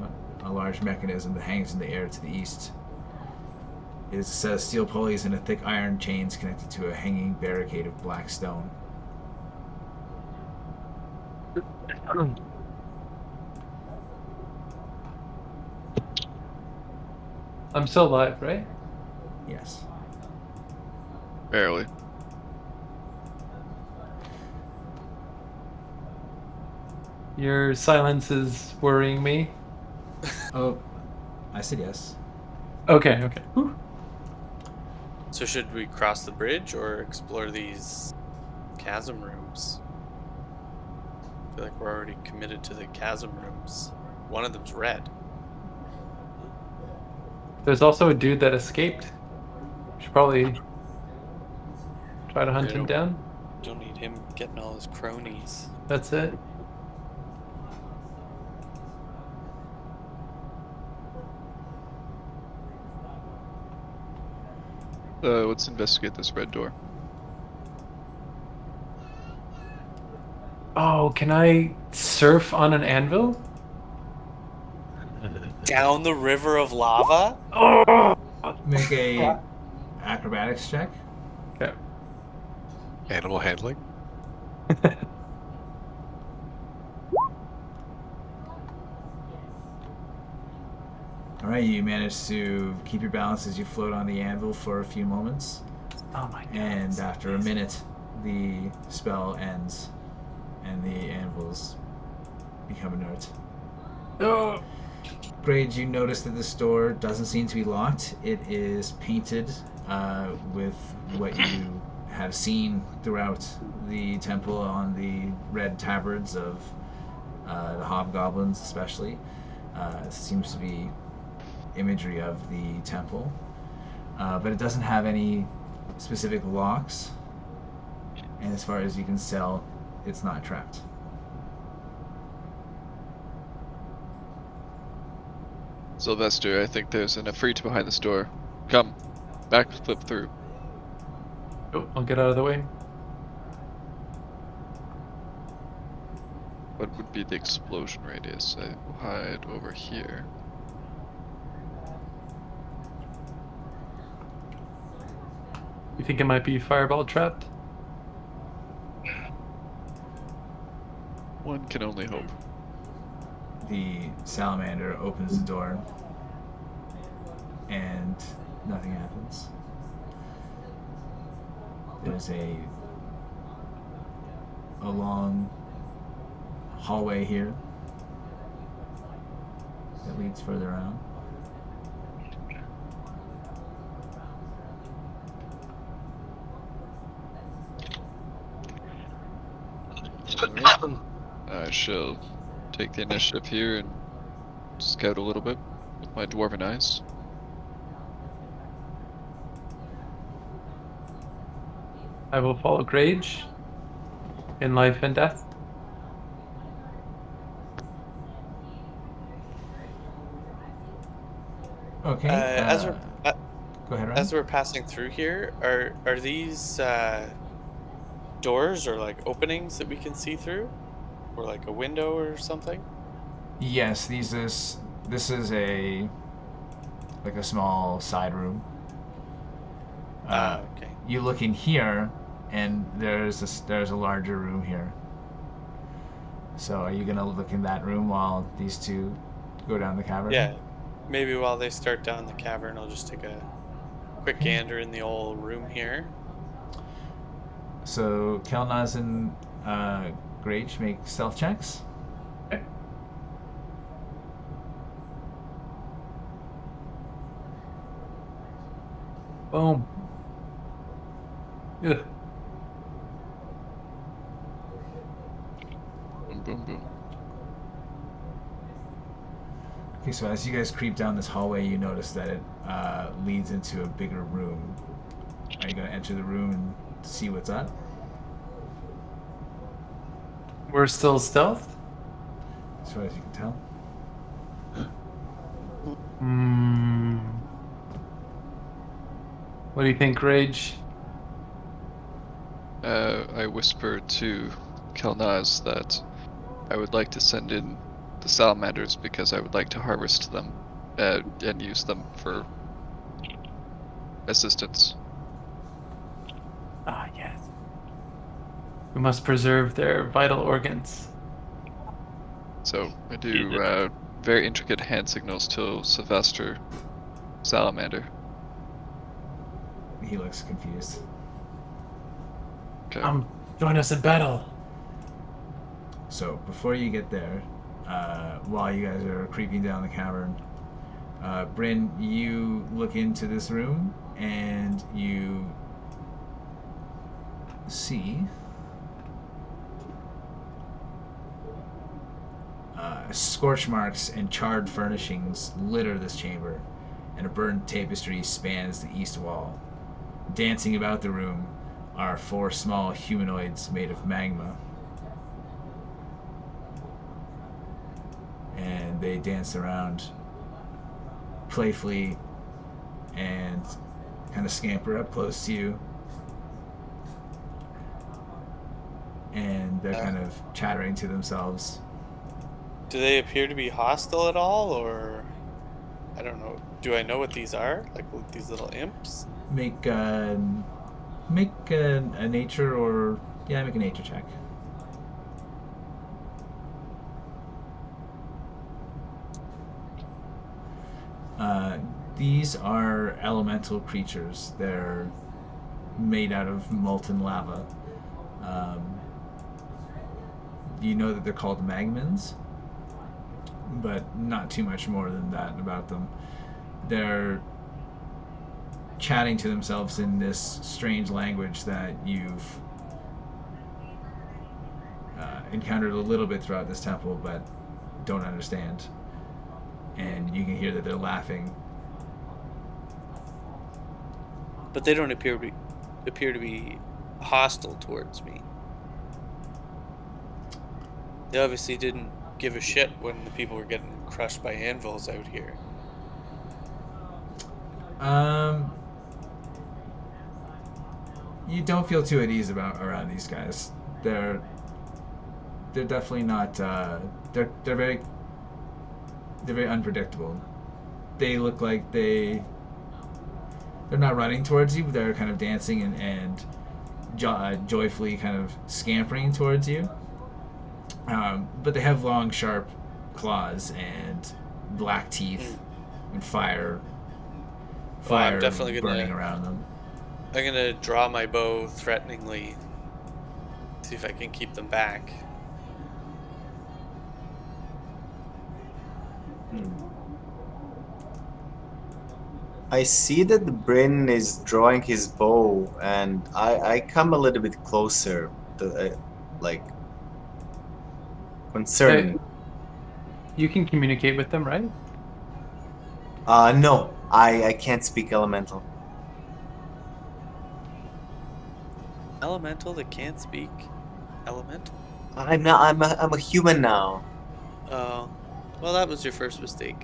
a large mechanism that hangs in the air to the east. It says steel pulleys and a thick iron chains connected to a hanging barricade of black stone. I'm still alive, right? Yes. Barely. Your silence is worrying me. Oh, I said yes. Okay. Whew. So should we cross the bridge or explore these chasm rooms? I feel like we're already committed to the chasm rooms. One of them's red. There's also a dude that escaped. We should probably try to hunt Yeah, him down. Don't need him getting all his cronies. That's it. Let's investigate this red door. Oh, can I surf on an anvil? Down the river of lava? Oh! Make a acrobatics check. Okay. Animal handling. All right, you manage to keep your balance as you float on the anvil for a few moments, Oh my god. and after a minute, the spell ends, and the anvils become inert. Oh. Grage, you notice that this door doesn't seem to be locked. It is painted with what you have seen throughout the temple on the red tabards of the hobgoblins, especially. It seems to be imagery of the temple, but it doesn't have any specific locks, and as far as you can tell, it's not trapped. Sylvester, I think there's an Efreet behind this door. Come, backflip through. Oh, I'll get out of the way. What would be the explosion radius? I will hide over here. You think it might be fireball trapped? One can only hope. The salamander opens the door, and nothing happens. There's a long hallway here that leads further out. Alright. I shall take the initiative here and scout a little bit with my dwarven eyes. I will follow Grage in life and death. Okay. As we're go ahead, Ryan. as we're passing through here, are these doors or like openings that we can see through, or like a window or something? Yes, this is a small side room. Okay. You look in here, and there's a larger room here. So are you gonna look in that room while these two go down the cavern? Yeah. Maybe while they start down the cavern, I'll just take a quick gander in the old room here. So Kelnozz and Grage make stealth checks. Okay. Boom. Ugh. Boom, boom, boom. Okay, so as you guys creep down this hallway, you notice that it leads into a bigger room. Are you gonna enter the room and see what's up? We're still stealth? As far as you can tell. What do you think, Grage? I whisper to Kelnozz that I would like to send in the salamanders because I would like to harvest them and use them for assistance. Ah, yes. We must preserve their vital organs. So I do very intricate hand signals to Sylvester Salamander. He looks confused. Okay. Join us in battle. So before you get there, while you guys are creeping down the cavern, Bryn, you look into this room and you see scorch marks and charred furnishings litter this chamber, and a burned tapestry spans the east wall. Dancing about the room are 4 small humanoids made of magma. And they dance around playfully and kind of scamper up close to you. And they're kind of chattering to themselves. Do they appear to be hostile at all, or I don't know? Do I know what these are? Like these little imps? Make a nature or make a nature check. These are elemental creatures. They're made out of molten lava. You know that they're called magmans, but not too much more than that about them. They're chatting to themselves in this strange language that you've encountered a little bit throughout this temple, but don't understand. And you can hear that they're laughing. But they don't appear to be hostile towards me. They obviously didn't give a shit when the people were getting crushed by anvils out here. you don't feel too at ease around these guys. They're definitely not. They're very unpredictable. They look like they're not running towards you, but they're kind of dancing and joyfully kind of scampering towards you. But they have long, sharp claws and black teeth and fire I'm definitely burning around them. I'm gonna draw my bow threateningly. See if I can keep them back. I see that Bryn is drawing his bow, and I come a little bit closer, to, like, concerned. Hey, you can communicate with them, right? No, I can't speak elemental. Elemental that can't speak? Elemental? I'm not. I'm a human now. Oh. Well, that was your first mistake.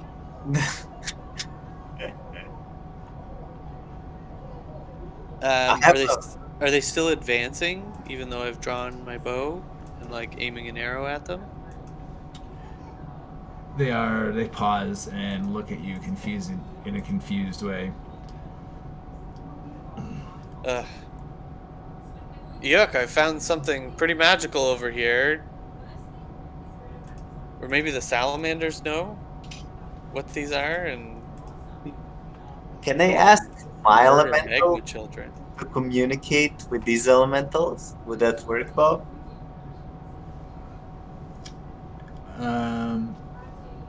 Are they still advancing, even though I've drawn my bow and like aiming an arrow at them? They pause and look at you in a confused way. Yuck, I found something pretty magical over here. Or maybe the salamanders know what these are and Can I ask my murder elemental magma children. to communicate with these elementals? Would that work, Bob?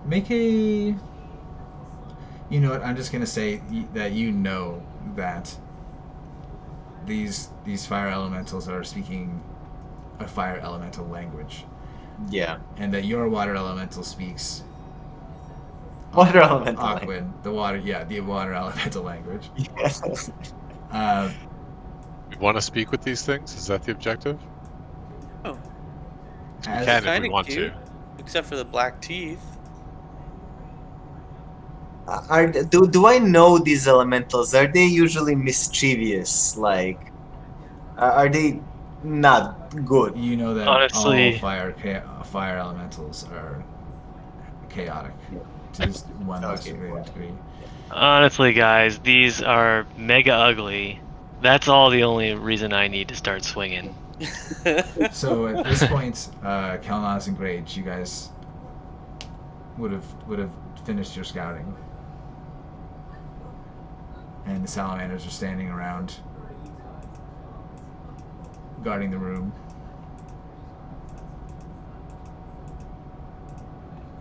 Make a. You know what? I'm just gonna say that you know that these fire elementals are speaking a fire elemental language, Yeah. and that your water elemental speaks Water elemental. Aquid, the water elemental language. Yes. We want to speak with these things? Is that the objective? Oh. We As- can if Kinda we want cute. to. Except for the black teeth. Do I know these elementals? Are they usually mischievous? Like, are they not good? You know that Honestly- all fire elementals are chaotic to just one less Okay. greater degree. Honestly, guys, these are mega ugly. That's all the only reason I need to start swinging. So at this point, Kelnozz and Grage, you guys would have finished your scouting, and the salamanders are standing around, guarding the room.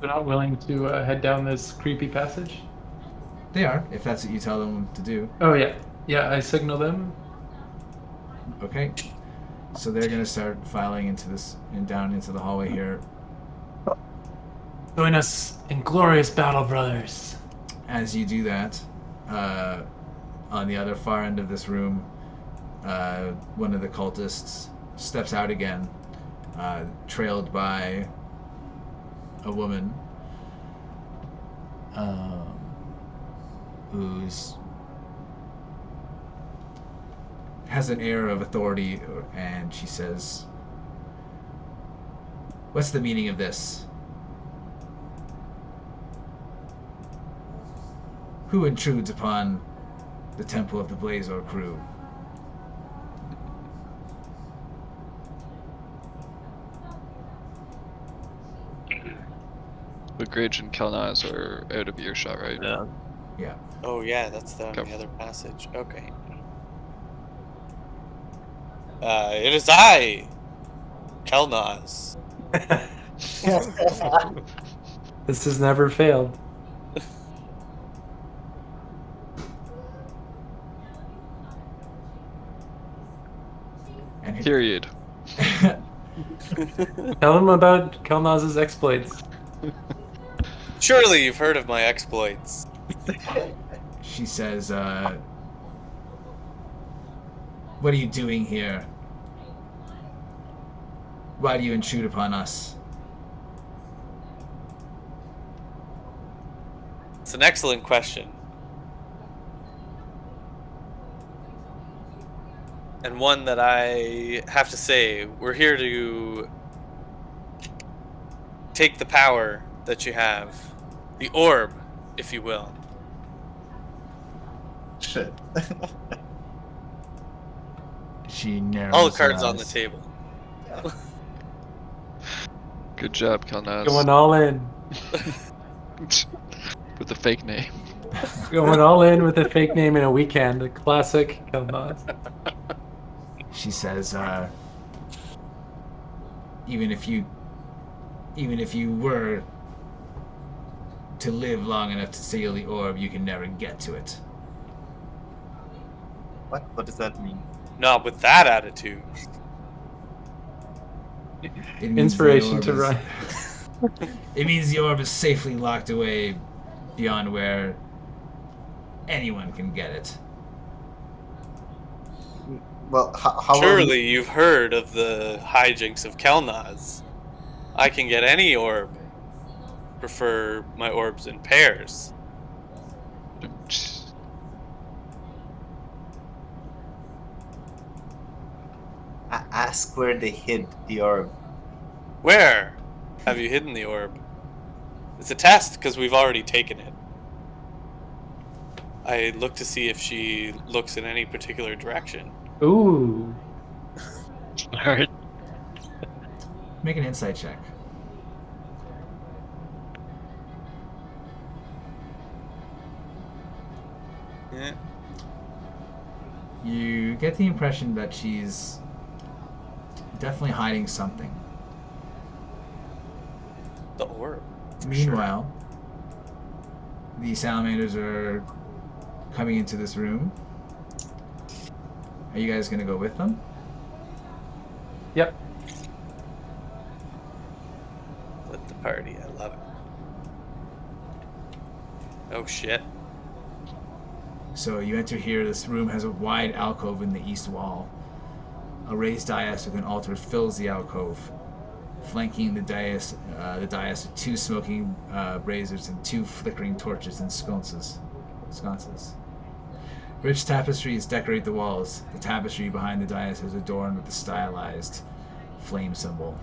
They're not willing to head down this creepy passage. They are, if that's what you tell them to do. Oh yeah, yeah. I signal them. Okay. So they're gonna start filing into this and down into the hallway here. Join us in glorious battle, brothers. As you do that, on the other far end of this room, one of the cultists steps out again, trailed by a woman who's has an air of authority, and she says, "What's the meaning of this? Who intrudes upon the temple of the Blazor crew?" But Grage and Kelnozz are out of earshot, right? Yeah. Yeah. Oh yeah, that's the Okay. other passage. Okay. It is I, Kelnozz. This has never failed. And Period. Tell them about Kelnozz's exploits. Surely you've heard of my exploits. she says, "What are you doing here? Why do you intrude upon us?" It's an excellent question. and one that I have to say, we're here to take the power that you have, the orb, if you will. Shit. She narrows All the her cards on the eyes. table. Good job, Kelnozz. Going all in. With a fake name. Going all in with a fake name in a weekend. A classic Kelnozz. She says, even if you were to live long enough to steal the orb, you can never get to it. What? What does that mean? Not with that attitude. It means Inspiration the to orb run. It means the orb is safely locked away beyond where anyone can get it. Well, how Surely you've heard of the hijinks of Kelnozz. I can get any orb. Prefer my orbs in pairs. ask where they hid the orb. Where have you hidden the orb? It's a test because we've already taken it. I look to see if she looks in any particular direction. Ooh. Alright. Make an insight check. Yeah. You get the impression that she's definitely hiding something. The orb. Meanwhile, the salamanders are coming into this room. Are you guys going to go with them? Yep. With the party, I love it. Oh shit. So you enter here. This room has a wide alcove in the east wall. A raised dais with an altar fills the alcove. Flanking the dais are two smoking braziers and two flickering torches and sconces. Rich tapestries decorate the walls. The tapestry behind the dais is adorned with a stylized flame symbol.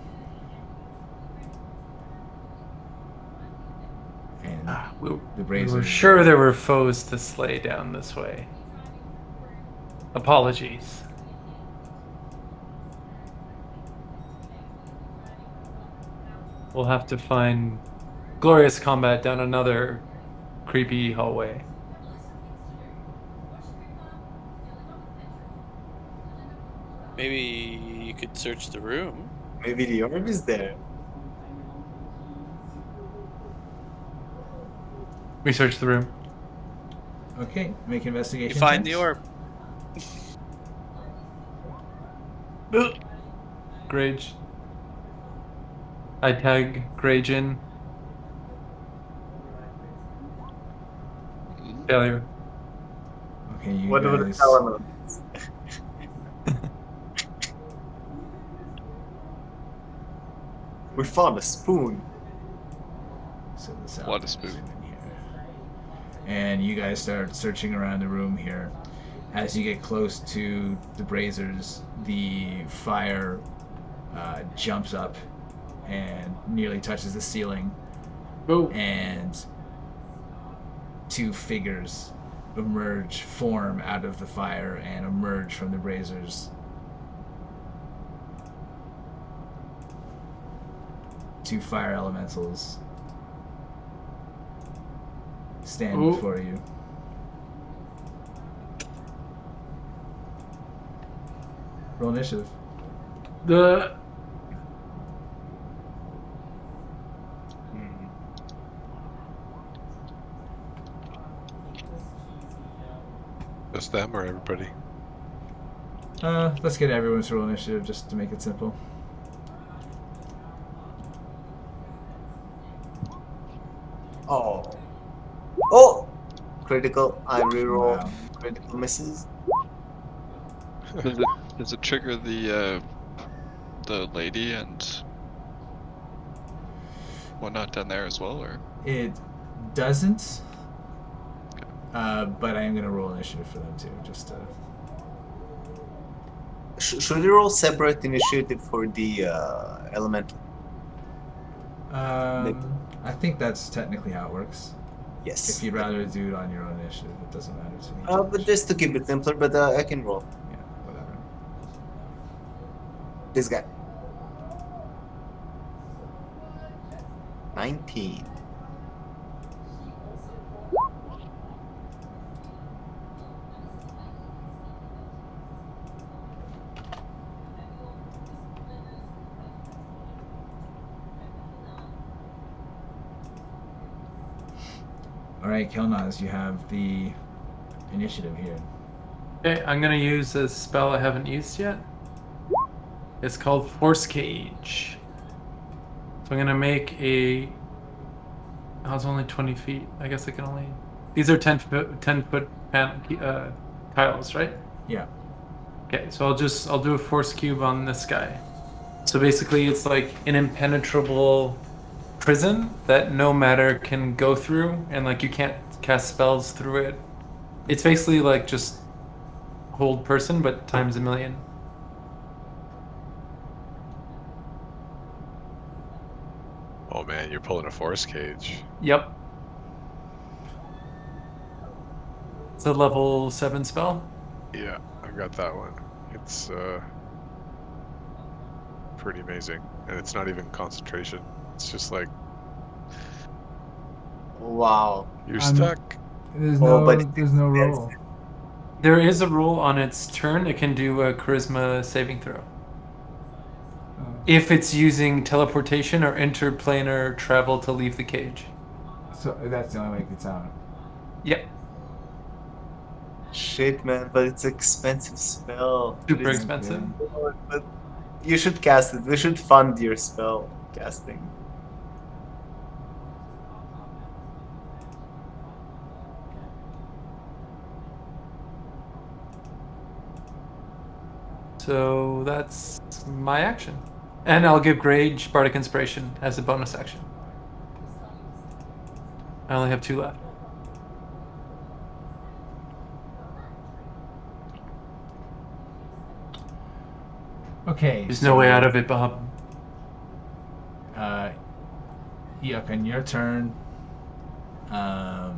And We the were braziers. sure there were foes to slay down this way. Apologies. We'll have to find glorious combat down another creepy hallway. Maybe you could search the room. Maybe the orb is there. We search the room. Okay, make investigation. You find the checks. orb. Grage. I tag Grage in. Failure. Okay, you What would guys. the element? We found a spoon. So the What a salamanders spoon. are in here. And you guys start searching around the room here. As you get close to the braziers, the fire jumps up and nearly touches the ceiling. Ooh. And two figures form out of the fire and emerge from the braziers. Two fire elementals stand Ooh. before you. Roll initiative. The Just them or everybody? Let's get everyone to roll initiative just to make it simple. Oh. Oh! Critical. I reroll. Wow. Critical misses. Does it trigger the lady and whatnot down there as well, or? It doesn't, but I am going to roll initiative for them too, just to... should we roll separate initiative for the elemental? I think that's technically how it works. Yes. If you'd rather do it on your own initiative, it doesn't matter to me. But just to keep it simpler, but I can roll. Yeah, whatever. This guy. 19. Alright, Kelnozz, you have the initiative here. Okay, I'm gonna use a spell I haven't used yet. It's called Force Cage. So I'm gonna make a. Oh, it's only 20 feet. I guess I can only. These are 10 foot tiles, right? Yeah. Okay, so I'll do a force cube on this guy. So basically, it's like an impenetrable prison that no matter can go through, and like you can't cast spells through it. It's basically like just hold person, but times a million. Oh man, you're pulling a force cage. Yep. It's a level 7 spell. Yeah, I've got that one. It's pretty amazing, and it's not even concentration. It's just like Wow. you're I'm- stuck. There's Oh, no, but there's no roll. There is a roll on its turn. It can do a charisma saving throw. If it's using teleportation or interplanar travel to leave the cage. So that's the only way it gets out. Yep. Shit, man, but it's expensive spell. Super It's expensive. good, but you should cast it. We should fund your spell casting. So that's my action. And I'll give Grage Bardic Inspiration as a bonus action. I only have 2 left. Okay. There's no way out of it, Bob. Yuck, on your turn. How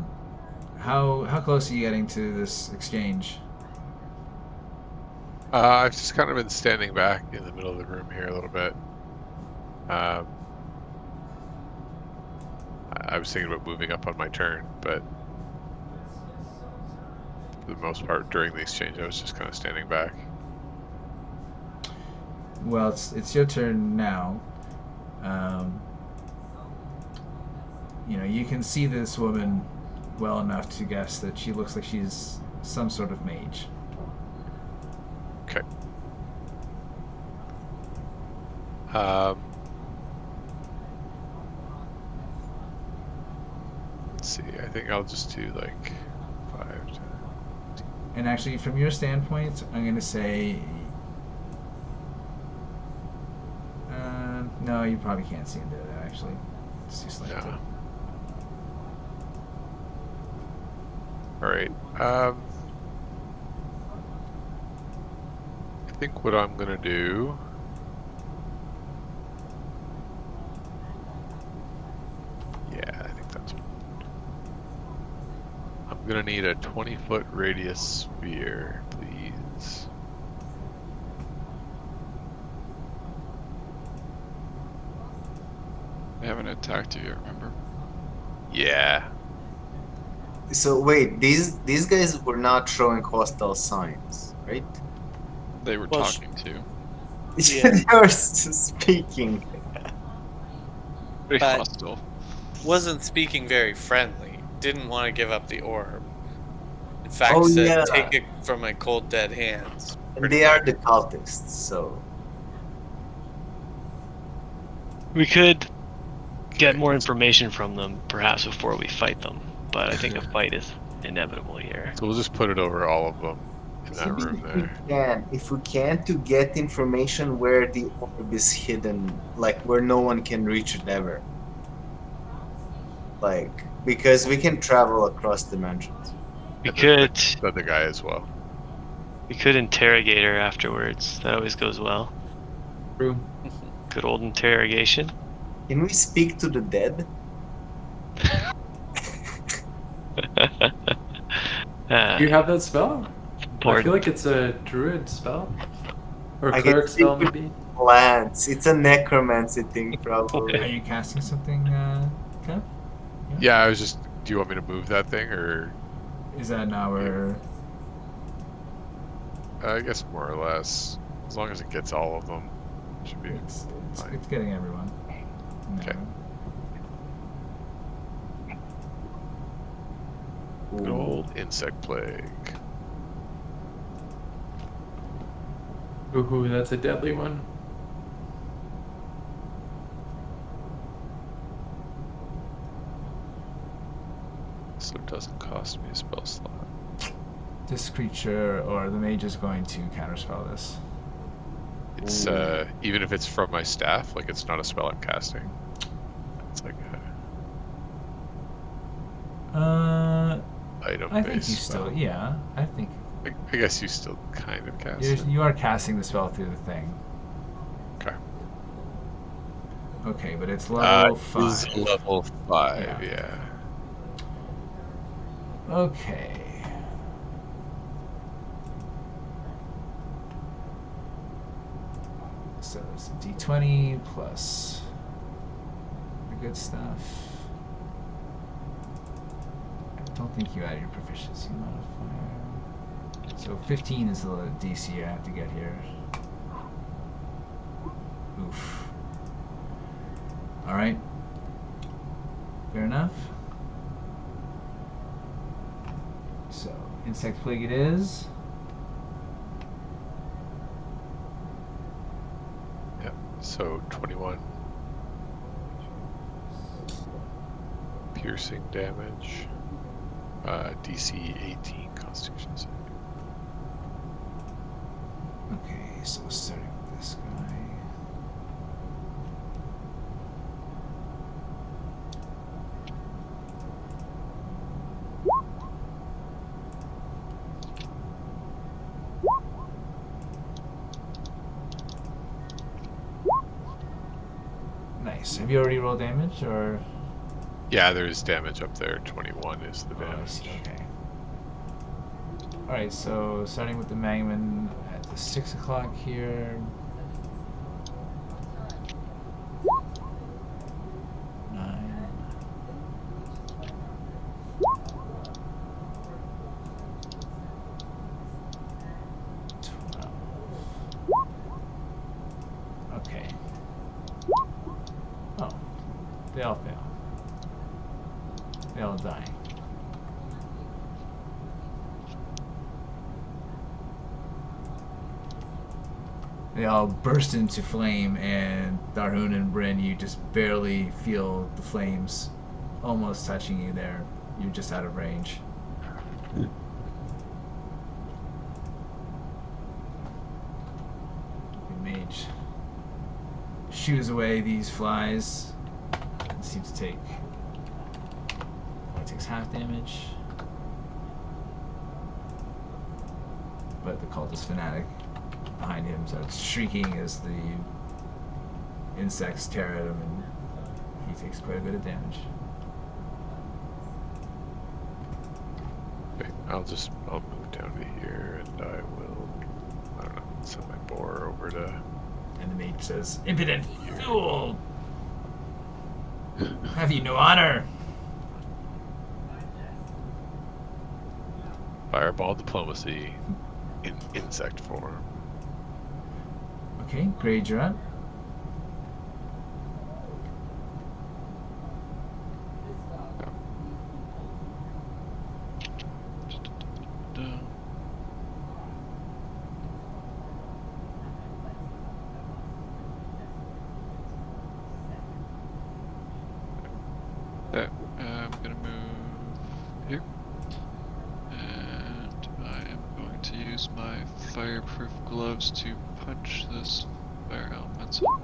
close are you getting to this exchange? I've just kind of been standing back in the middle of the room here a little bit. I was thinking about moving up on my turn, but for the most part during the exchange, I was just kind of standing back. Well, it's your turn now. You know, you can see this woman well enough to guess that she looks like she's some sort of mage. Okay. Let's see. I think I'll just do like 5 to... And actually, from your standpoint, I'm going to say... no, you probably can't see into that, actually. It's too slanted. No. Alright. I think what I'm gonna do... Yeah, I think that's... I'm gonna need a 20-foot radius sphere, please. They haven't attacked you yet, remember? Yeah. So wait, these guys were not showing hostile signs, right? They were Well, talking to. Yeah. They were speaking. Pretty But- hostile. Wasn't speaking very friendly. Didn't want to give up the orb. In fact, Oh, said, yeah. take it from my cold dead hands. And they are the cultists, so We could get more information from them, perhaps, before we fight them. But I think a fight is inevitable here. So we'll just put it over all of them in that maybe room there. if we can to get information where the orb is hidden, like where no one can reach it ever. Like, because we can travel across dimensions. We could. The other guy as well. We could interrogate her afterwards. That always goes well. True. Good old interrogation. Can we speak to the dead? Do you have that spell? I Important. feel like it's a druid spell. Or I cleric can speak spell, with maybe. plants. It's a necromancy thing, Are probably. you casting something, Kev? Yeah, I was just. Do you want me to move that thing, or Is that not where? I guess more or less, as long as it gets all of them, should be. fine. It's getting everyone. No. Okay. Good old insect plague. Ooh, that's a deadly one. So it doesn't cost me a spell slot. This creature or the mage is going to counterspell this. It's even if it's from my staff, like it's not a spell I'm casting. It's like a item I based think you spell. still, yeah. I think I guess you still kind of cast it. you are casting the spell through the thing. Okay. Okay, but it's level Is 5. level 5, yeah. Okay. So it's a d20 plus the good stuff. I don't think you add your proficiency modifier. So 15 is the DC I have to get here. Oof. Alright. Fair enough. So, insect plague it is. Yep. So 21 piercing damage. DC 18 Constitution save. Okay, so starting with this guy. Nice. Have you already rolled damage, or? Yeah, there is damage up there. 21 is the Oh, I damage. see. Okay. Alright, so starting with the Magman at the 6 o'clock here. 9. 12. Okay. Oh. They all fail. They all die. They all burst into flame, and Tharhun and Bryn, you just barely feel the flames almost touching you there. You're just out of range. The mage shoos away these flies and seems to take... He takes half damage. But the cultist fanatic behind him starts shrieking as the insects tear at him, and he takes quite a bit of damage. Okay, I'll move down to here, and I will, I don't know, send my boar over to. And the mage says, "Impudent fool! Have you no honor?" Fireball diplomacy in insect form. Okay, Grage, you're up. Okay, I'm gonna move here. And I am going to use my fireproof gloves to punch this fire elemental.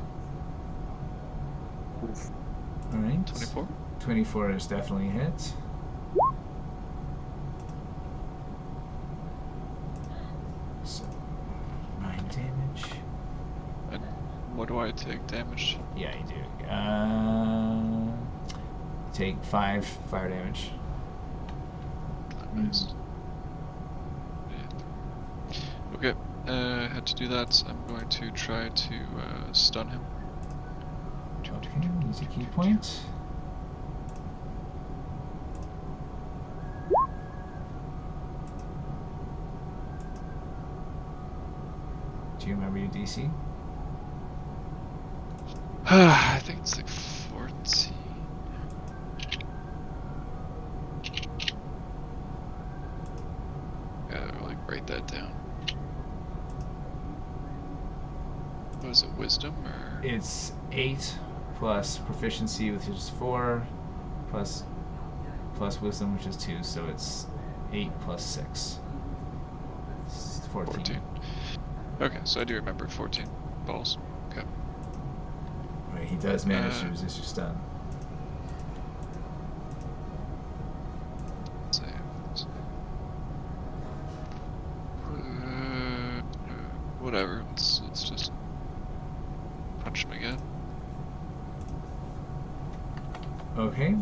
Alright. 24. 24 is definitely a hit. what do I take damage? Yeah, you do. Take 5 fire damage. Nice. Okay, I had to do that. I'm going to try to stun him. Okay, use a key point. Do you remember your DC? I think it's like 14. Gotta like write that down. What is it, wisdom or? It's 8 plus proficiency, which is 4, plus wisdom, which is 2, so it's 8 plus 6. It's 14. Okay, so I do remember 14 balls. Okay. Right, he does manage to resist your stun. Save. Whatever. Let's just punch him again. Okay,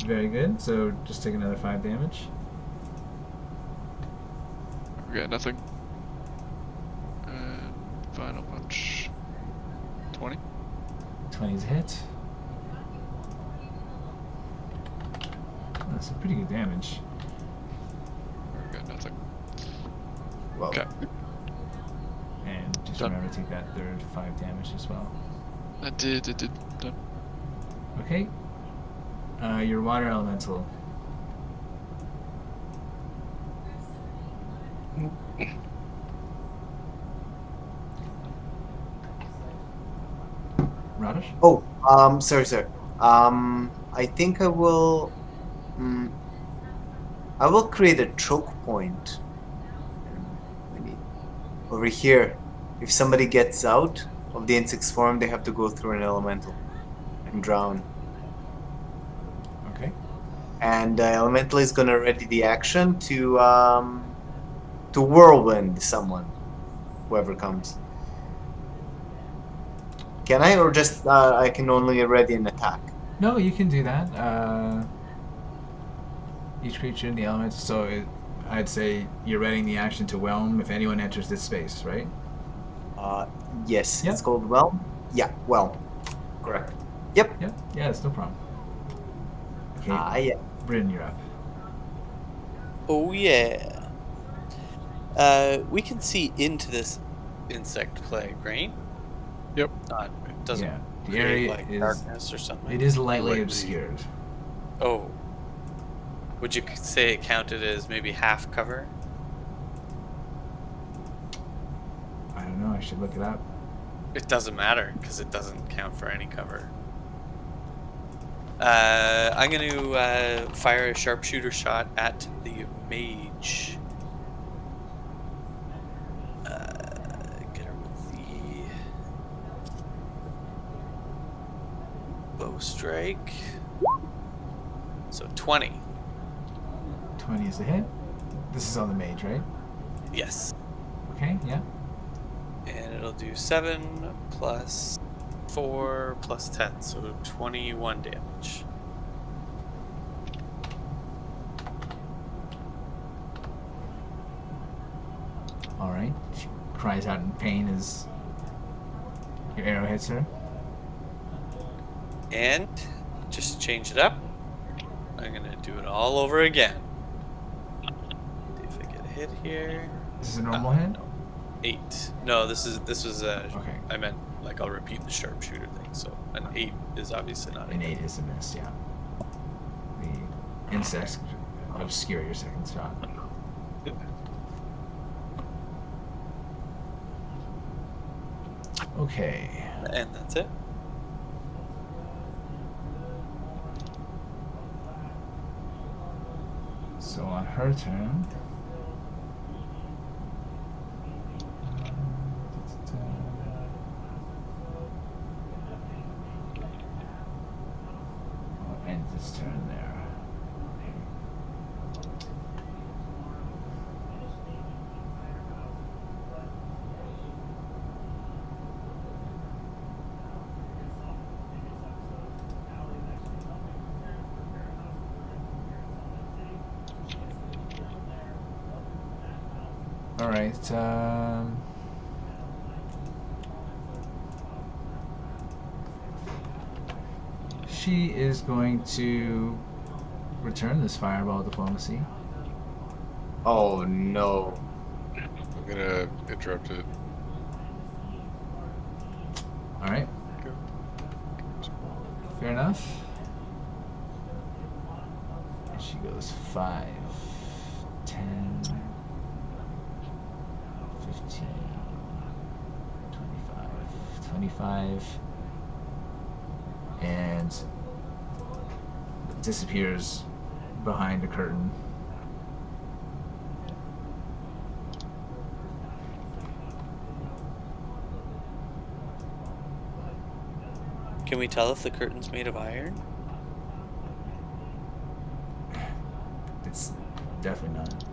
very good. So just take another 5 damage. Okay, nothing. And final punch. 20. 20's a hit. That's a pretty good damage. Okay, nothing. Well, Okay. And just Done. remember to take that third 5 damage as well. I did. Done. Okay. Your water elemental. Radish? Oh, sorry, sir. I think I will. I will create a choke point. We need over here. If somebody gets out of the insect's form, they have to go through an elemental and drown. Okay. And elemental is gonna ready the action to whirlwind someone, whoever comes. Can I, or just I can only ready an attack? No, you can do that. Each creature in the element, so I'd say you're readying the action to whelm if anyone enters this space, right? Yes, Yep. it's called whelm. Yeah, whelm. Correct. Yep. Yep. Yeah, that's no problem. Okay. Yeah. Bryn, you're up. Oh yeah. We can see into this insect plague, right? Yep. It doesn't Yeah. The create area like is darkness or something. it is lightly Lightly. obscured. Oh. Would you say it counted as maybe half cover? I don't know. I should look it up. It doesn't matter because it doesn't count for any cover. I'm going to fire a sharpshooter shot at the mage. Get her with the bow strike. So 20. 20 is the hit. This is on the mage, right? Yes. Okay. Yeah. And it'll do 7 plus 4 plus 10, so 21 damage. All right. She cries out in pain as your arrow hits her. And just change it up. I'm gonna do it all over again. See if I get a hit here. This is a normal hit. No. 8. No, this was Okay. I meant like I'll repeat the sharpshooter thing. So an 8 is obviously not An a hit. 8 is a miss. Yeah. The insects obscure your second shot. Okay. And that's it. So on her turn. I'll end this turn there. All right. She is going to return this fireball diplomacy. Oh no. I'm gonna interrupt it. All right. Go. Fair enough. And she goes 5, 10, 15, 25, and disappears behind a curtain. Can we tell if the curtain's made of iron? It's definitely not.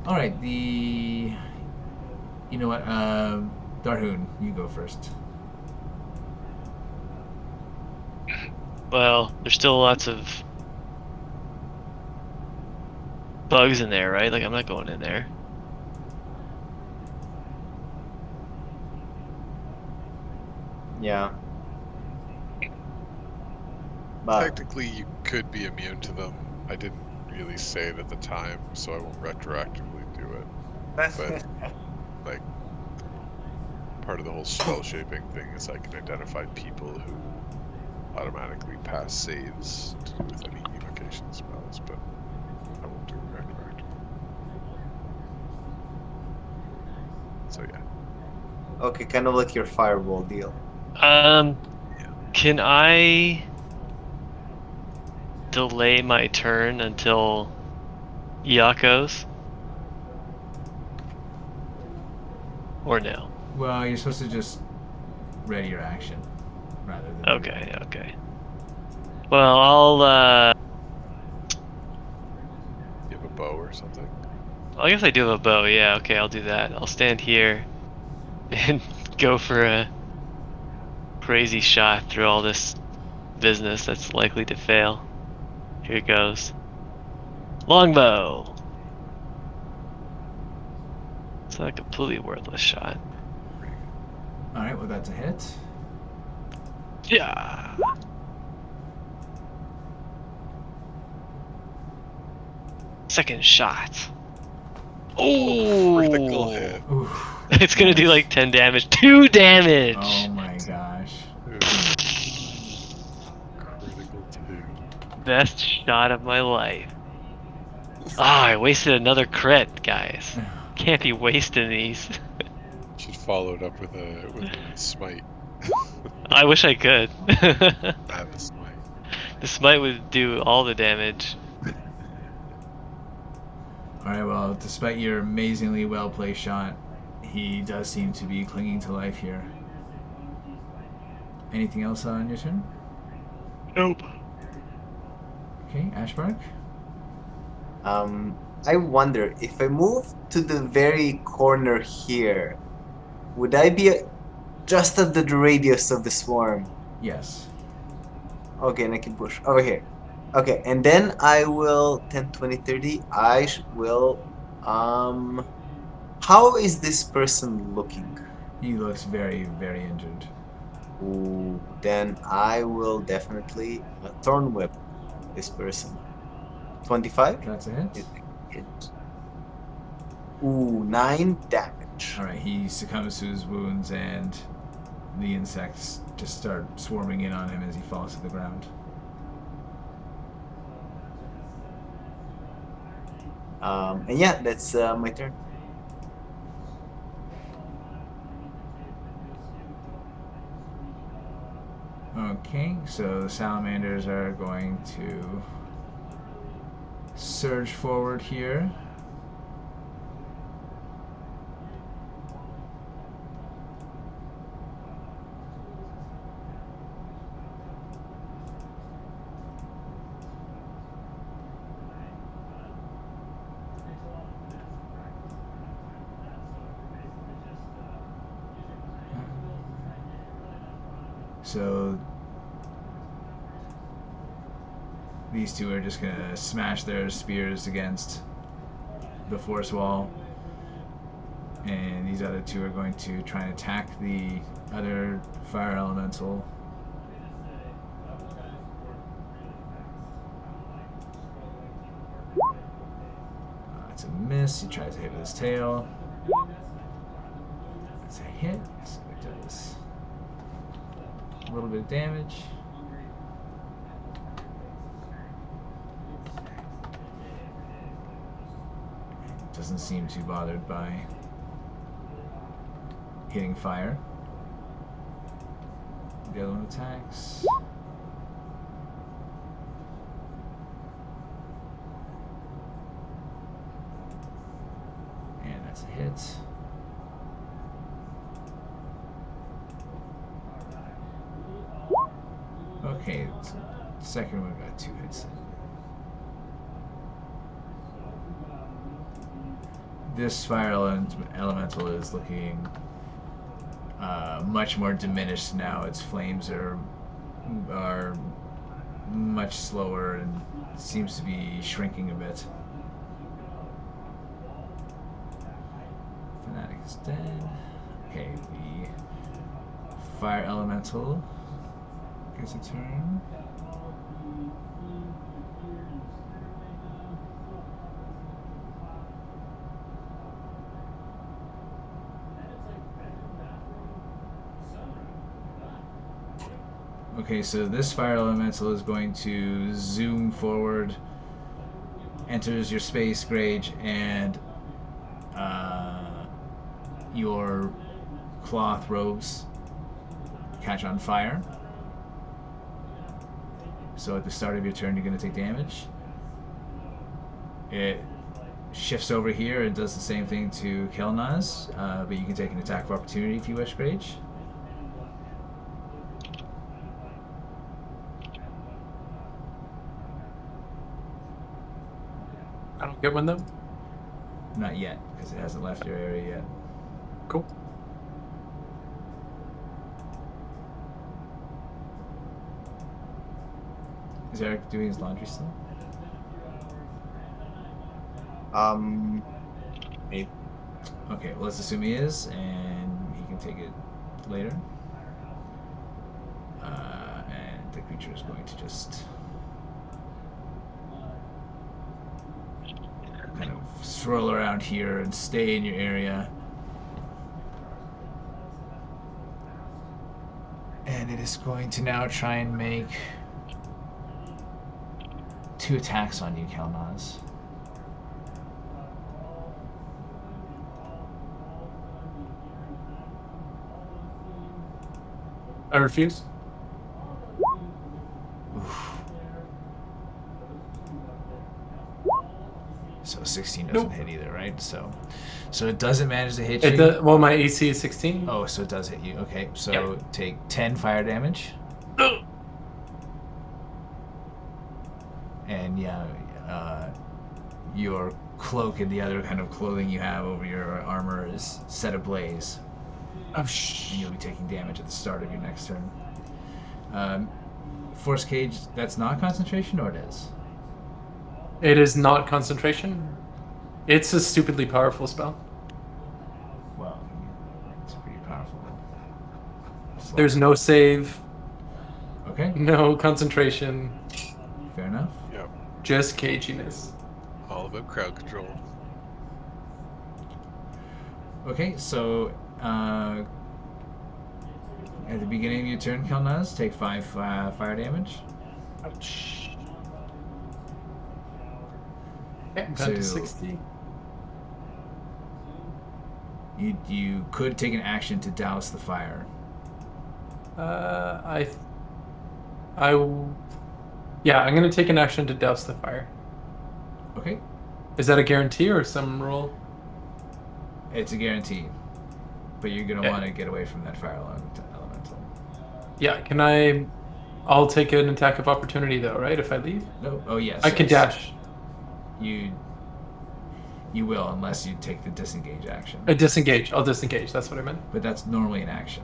All right, you know what? Tharhun, you go first. Well, there's still lots of bugs in there, right? Like, I'm not going in there. Yeah. But Technically, you could be immune to them. I didn't really say it at the time, so I won't retroactively do it. But, like, part of the whole spell shaping thing is I can identify people who automatically pass saves to do with any evocation spells, but I won't do it retroactively. So yeah. okay, kind of like your fireball deal. Can I delay my turn until Yakos? Or no? Well, you're supposed to just ready your action rather than. Okay, okay. Well, I'll You have a bow or something? I guess I do have a bow, yeah, okay, I'll do that. I'll stand here and go for a crazy shot through all this business that's likely to fail. Here it goes. Longbow! It's not a completely worthless shot. All right, well that's a hit. Yeah. Second shot. Oh! Critical hit. Oof, It's gonna do like 10 damage. 2 damage! oh my gosh. Ooh. Critical 2. Best shot of my life. Ah, I wasted another crit, guys. Can't be wasting these. Should follow it up with a smite. I wish I could. Have a smite. The smite would do all the damage. All right, well, despite your amazingly well-placed shot, he does seem to be clinging to life here. Anything else on your turn? Nope. Okay, Ashbark. I wonder if I move to the very corner here, would I be just at the radius of the swarm? Yes. Okay, and I can push over here. Okay, and then I will 10, 20, 30. Will how is this person looking? He looks very, very injured. Ooh, then I will definitely thorn whip this person. 25? That's a hit. Ooh, 9 damage. All right, he succumbs to his wounds, and the insects just start swarming in on him as he falls to the ground. And yeah, that's my turn. Okay, so the salamanders are going to surge forward here. So these two are just gonna smash their spears against the force wall, and these other two are going to try and attack the other fire elemental. It's a miss. He tries to hit with his tail. It's a hit, so it does a little bit of damage. Doesn't seem too bothered by hitting fire. The other one attacks. And that's a hit. Okay, second one got 2 hits. This fire elemental is looking much more diminished now. Its flames are much slower and seems to be shrinking a bit. Fanatic is dead. Okay, the fire elemental gets a turn. Okay, so this fire elemental is going to zoom forward, enters your space, Grage, and your cloth robes catch on fire. So at the start of your turn, you're going to take damage. It shifts over here and does the same thing to Kelnozz, but you can take an attack of opportunity if you wish, Grage. I don't get one though. Not yet, because it hasn't left your area yet. Cool. Is Eric doing his laundry still? Maybe. Okay, well, let's assume he is, and he can take it later. And the creature is going to just kind of swirl around here and stay in your area. And it is going to now try and make 2 attacks on you, Kelnozz. I refuse. Oof. So 16 doesn't Nope. hit either, right? So it doesn't manage to hit It you. does, well, my AC is 16. Oh, so it does hit you. Okay, so Yep. take 10 fire damage. And yeah, your cloak and the other kind of clothing you have over your armor is set ablaze. Oh, And you'll be taking damage at the start of your next turn. Force Cage, that's not concentration, or it is? It is not concentration. It's a stupidly powerful spell. Well, it's pretty powerful. There's no save, Okay, no concentration, fair enough. Yep. just caginess. All about crowd control. Okay, so at the beginning of your turn, Kelnozz, take 5 fire damage. Ouch. Okay, I'm down So- to 60. You could take an action to douse the fire. Yeah, I'm gonna take an action to douse the fire. Okay, Is that a guarantee or some roll? it's a guarantee, but you're gonna Okay. want to get away from that fire elemental. Yeah, I'll take an attack of opportunity though, right? If I leave? No, oh yes. I can yes. dash. You will, unless you take the disengage action. Disengage. I'll disengage. That's what I meant. But that's normally an action.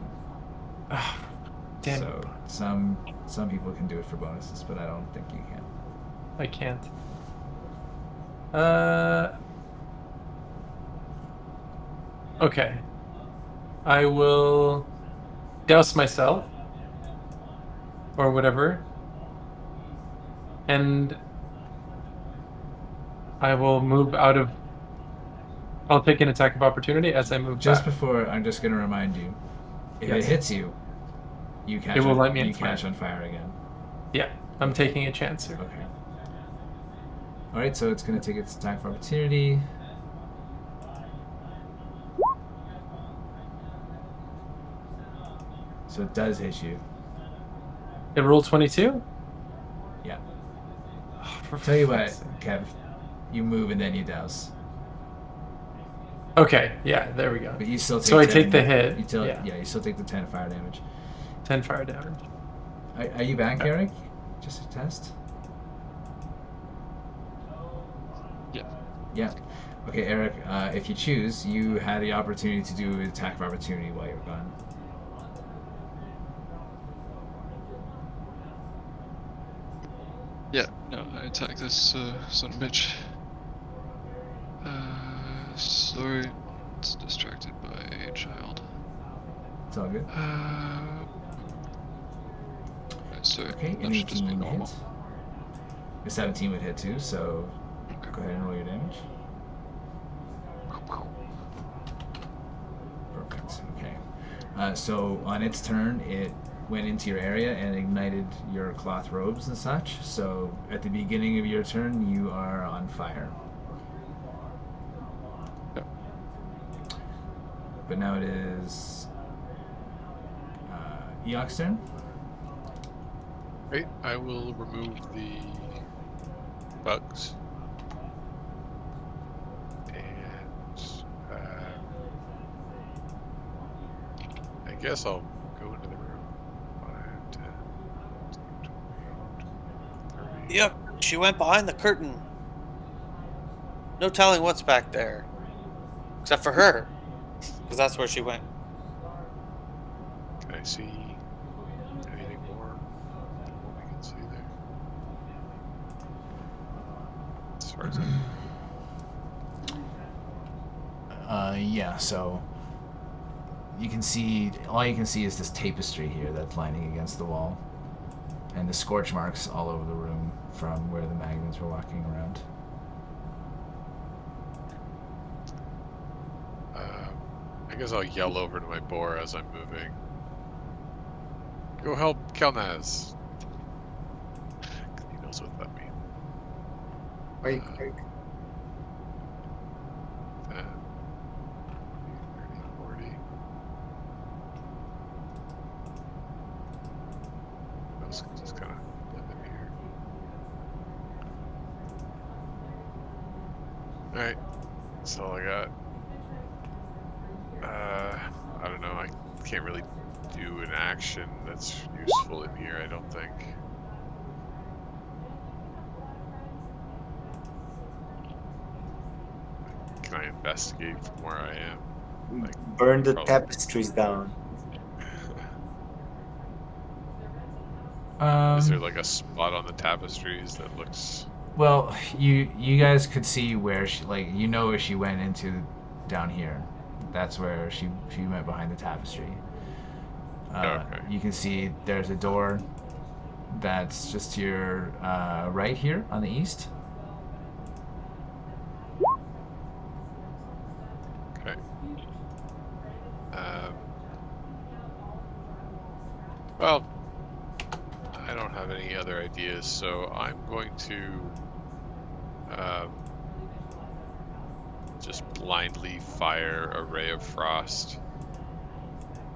Ah, damn So it. some people can do it for bonuses, but I don't think you can. I can't. Okay. I will douse myself or whatever, and I will move out of. I'll take an attack of opportunity as I move Just back. before, I'm just going to remind you, if it Yes. hits you, you catch It will on, light me on you catch fire. on fire again. Yeah, I'm taking a chance here. Okay. All right, so it's going to take its attack of opportunity. So it does hit you. It rolled 22? Yeah. Oh, for Tell you what, fuck's sake. Kev, you move and then you douse. Okay, yeah, there we go. But you still take So I 10, take the hit. You still, Yeah. you still take the 10 fire damage. 10 fire damage. Are you back, Okay. Eric? Just a test? Yeah. Yeah. Okay, Eric, if you choose, you had the opportunity to do an attack of opportunity while you were gone. Yeah, no, I attack this son of a bitch. Sorry, it's distracted by a child. It's all good. Sorry, Okay, that an should just be 18 normal. hit. A 17 would hit too, so go ahead and roll your damage. Perfect. Okay. So on its turn, it went into your area and ignited your cloth robes and such. So at the beginning of your turn, you are on fire. Yep. But now it is Eok's turn. Right, I will remove the bugs. And I guess I'll go into the room. 5, 10, 20, 30. Yep, she went behind the curtain. No telling what's back there. Except for her. Because that's where she went. Can I see anything more than what we can see there? As far as Yeah, so you can see, all you can see is this tapestry here that's lining against the wall. And the scorch marks all over the room from where the magnets were walking around. I guess I'll yell over to my boar as I'm moving. Go help Kelnozz. He knows what that means. Wait. 10, 20, 30, 40. What else can just kind of live in here? Alright, that's all I got. I don't know, I can't really do an action that's useful in here, I don't think. Can I investigate from where I am? Like, Burn the probably. tapestries down. Is there like a spot on the tapestries that looks... Well, you guys could see where she, like, you know where she went into down here. That's where she went behind the tapestry. Okay. You can see there's a door that's just to your right here on the east. Okay. Well, I don't have any other ideas, so I'm going to just blindly fire a ray of frost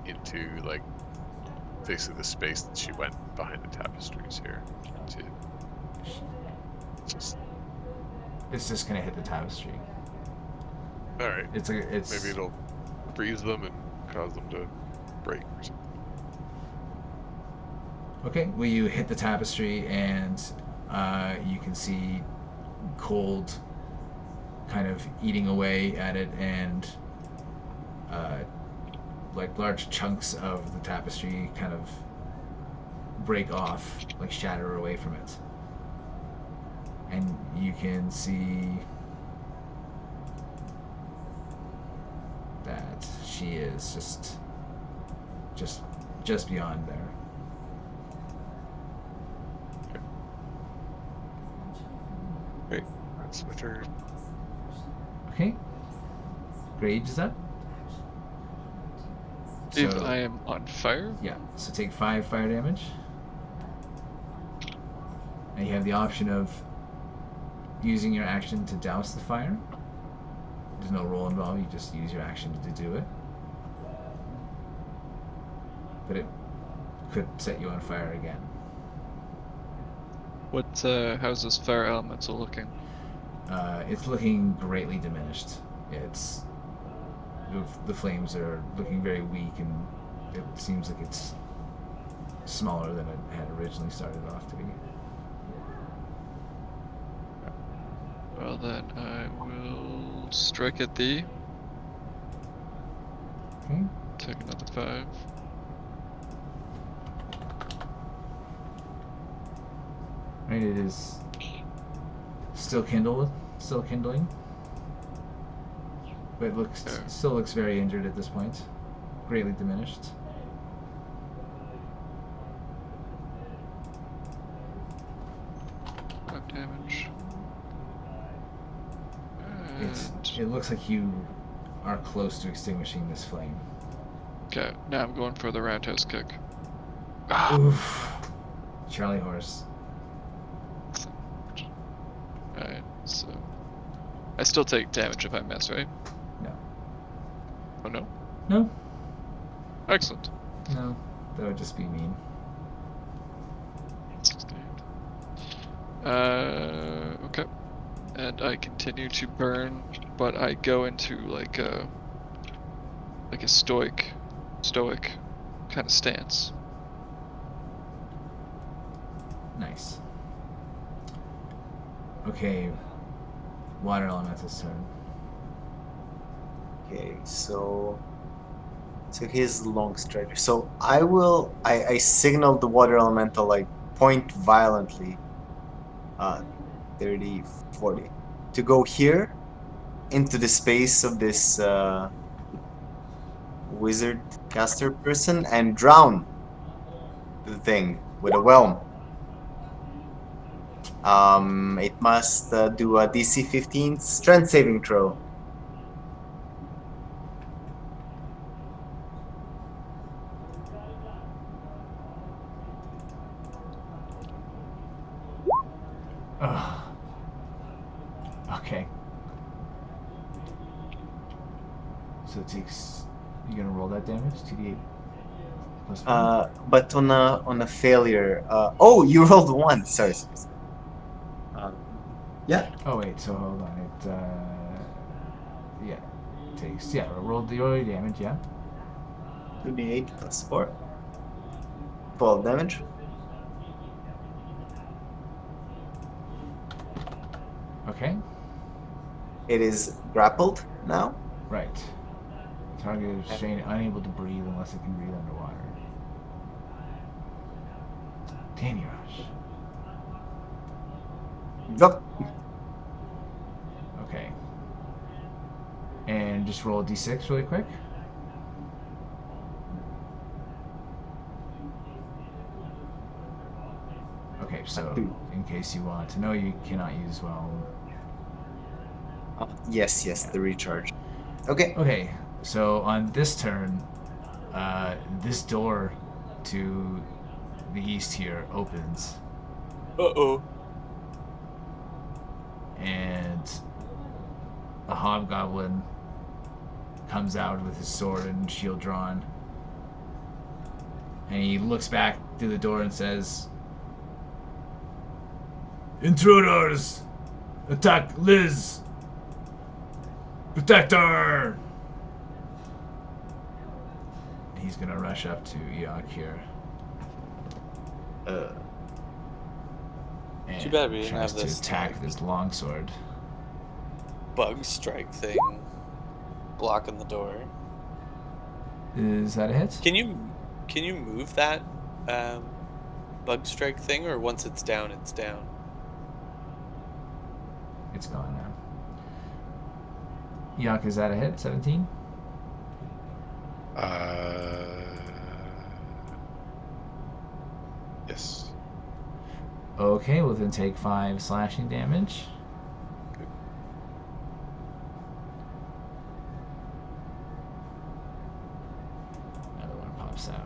into, like, basically the space that she went behind the tapestries here. To just... It's just gonna hit the tapestry. Alright. It's Maybe it'll freeze them and cause them to break or something. Okay. Well, you hit the tapestry and you can see cold kind of eating away at it, and like large chunks of the tapestry kind of break off, like shatter away from it. And you can see that she is just beyond there. Great. That's my turn. Okay. Grage is up. If So, I am on fire, yeah, so take 5 fire damage. And you have the option of using your action to douse the fire. There's no roll involved, you just use your action to do it. But it could set you on fire again. how's this fire elemental looking? It's looking greatly diminished. It's the flames are looking very weak, and it seems like it's smaller than it had originally started off to be. Well then, I will strike at thee. Okay. Take another 5. Right, it is still kindling. But it still looks very injured at this point. Greatly diminished. Damage. It looks like you are close to extinguishing this flame. Okay, now I'm going for the roundhouse kick. Oof. Charlie horse. Alright, so I still take damage if I miss, right? No. Oh no? No. Excellent. No. That would just be mean. 16. Okay. And I continue to burn, but I go into like a stoic kind of stance. Nice. Okay. Water elemental's turn. Okay, so here's long stretch. So I signal the water elemental, like point violently, 30, 40, to go here into the space of this wizard caster person and drown the thing with a whelm. It must do a DC 15 strength saving throw. Ugh. Okay. So it takes. You gonna roll that damage? 2d8 plus 1? But on a failure. Oh, you rolled 1. Sorry. Yeah. Oh wait, so hold on. It takes roll the early damage. Yeah. 2d8 plus 4. 12 damage. Okay. It is grappled now. Right. Target is strained, unable to breathe unless it can breathe underwater. Danny Rush. Yup. Okay. And just roll a d6 really quick. Okay, so in case you want to know, you cannot use Yes, the recharge. Okay. Okay, so on this turn, this door to the east here opens. Uh-oh. And a hobgoblin comes out with his sword and shield drawn. And he looks back through the door and says, "Intruders! Attack Liz! Protect her!" He's gonna rush up to Eikooc here. And Too bad we didn't tries have this to attack with his longsword. bug strike thing blocking the door. Is that a hit? Can you move that bug strike thing, or once it's down, it's down? It's gone now. Eikooc, is that a hit? 17? Okay, we'll then take 5 slashing damage. Another one pops out.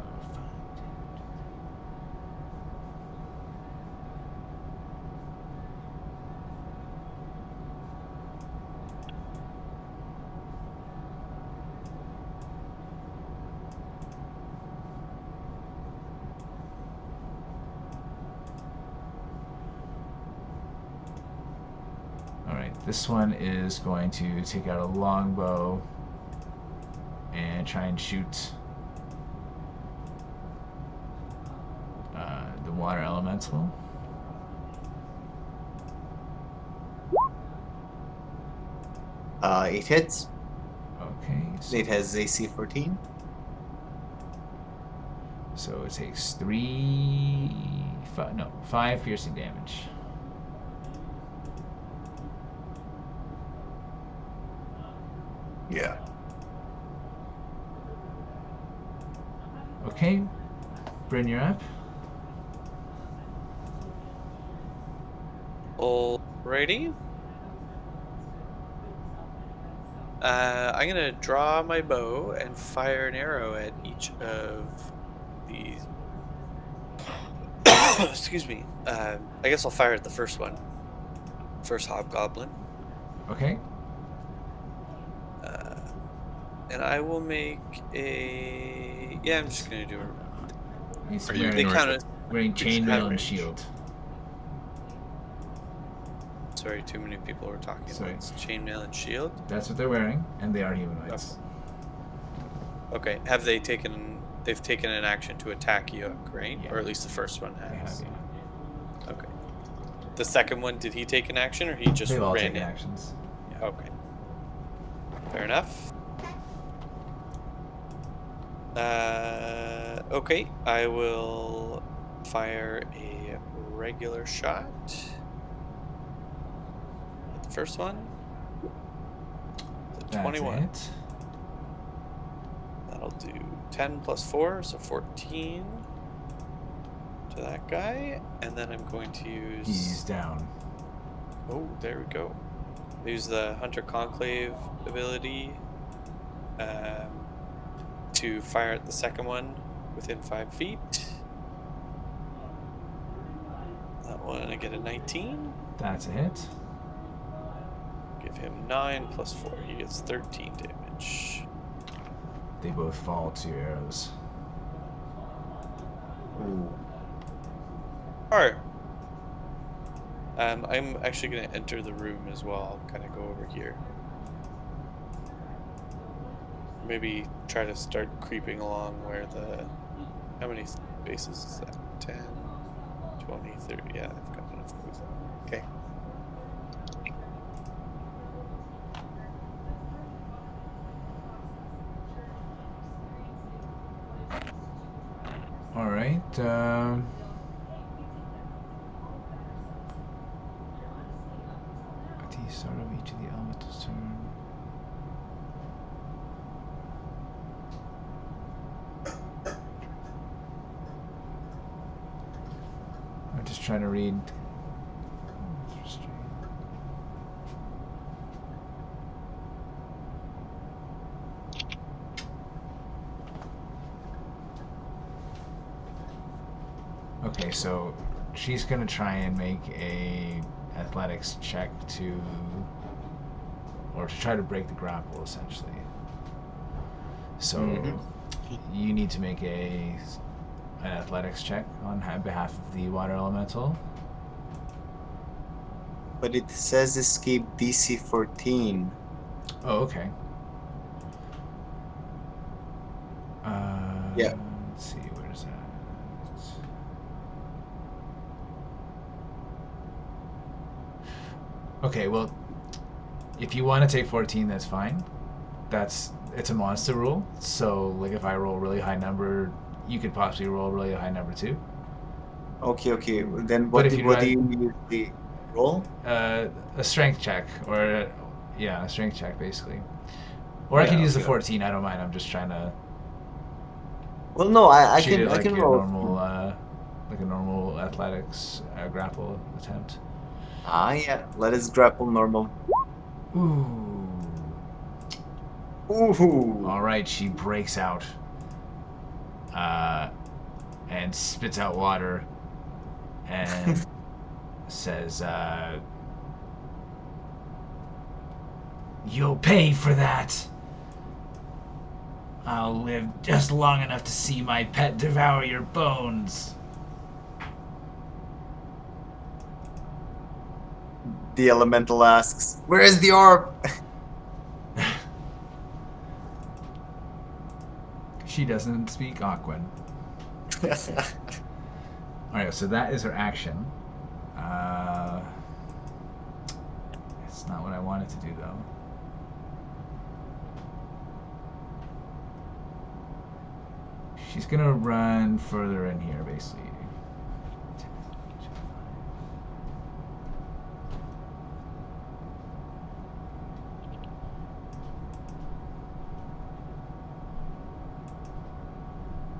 This one is going to take out a longbow and try and shoot the water elemental. It hits. Okay. So, It has AC 14. so it takes 5 piercing damage. Yeah. Okay, Bryn, you're up. Alrighty. I'm gonna draw my bow and fire an arrow at each of these. Excuse me. I guess I'll fire at the first one. First hobgoblin. Okay. And I will make a. Yeah, I'm just gonna do it. He's Are you They ignoring count the- as. wearing chainmail and average. shield. Sorry, too many people were talking. Sorry. It's chainmail and shield. That's what they're wearing, and they are humanoids. Okay. Have they taken? They've taken an action to attack Eikooc, right? Yeah. Or at least the first one They have, has. yeah. Okay. The second one, did he take an action or he just They've all ran taken in? actions. Yeah. Okay. Fair enough. Okay, I will fire a regular shot at the first one. The That's 21. it. That'll do 10 plus 4, so 14 to that guy. And then I'm going to use... He's down. Oh, there we go. Use the Hunter Conclave ability to fire at the second one within 5 feet. That one, I get a 19. That's a hit. Give him 9 plus 4. He gets 13 damage. They both fall to your arrows. Ooh. Alright. I'm actually going to enter the room as well. I'll kind of go over here. Maybe try to start creeping along where the... How many spaces is that? 10, 20, 30. Yeah, I've got enough space. Okay. Alright, at the start of each of the elementals' turn. I'm just trying to read. Okay, so she's gonna try and make a athletics check to try to break the grapple, essentially. So you need to make an athletics check on behalf of the water elemental. But it says escape DC 14. Oh, okay. Yeah. Let's see, where's that? Okay, well, if you want to take 14, that's fine. It's a monster rule, so like if I roll a really high number, you could possibly roll a really high number too. Okay. Then But what if do, you'd what do you usually roll? A strength check, or a strength check basically. Or I Yeah, could use the okay. 14. I don't mind. I'm just trying to Well, no, I treat can it like I can a roll. normal, like a normal normal athletics grapple attempt. Ah, yeah. Let us grapple normal. Ooh. Ooh. All right, she breaks out and spits out water and says, "You'll pay for that. I'll live just long enough to see my pet devour your bones." The elemental asks, "Where is the orb?" She doesn't speak Aquan. Alright, so that is her action. It's not what I wanted to do, though. She's gonna run further in here, basically.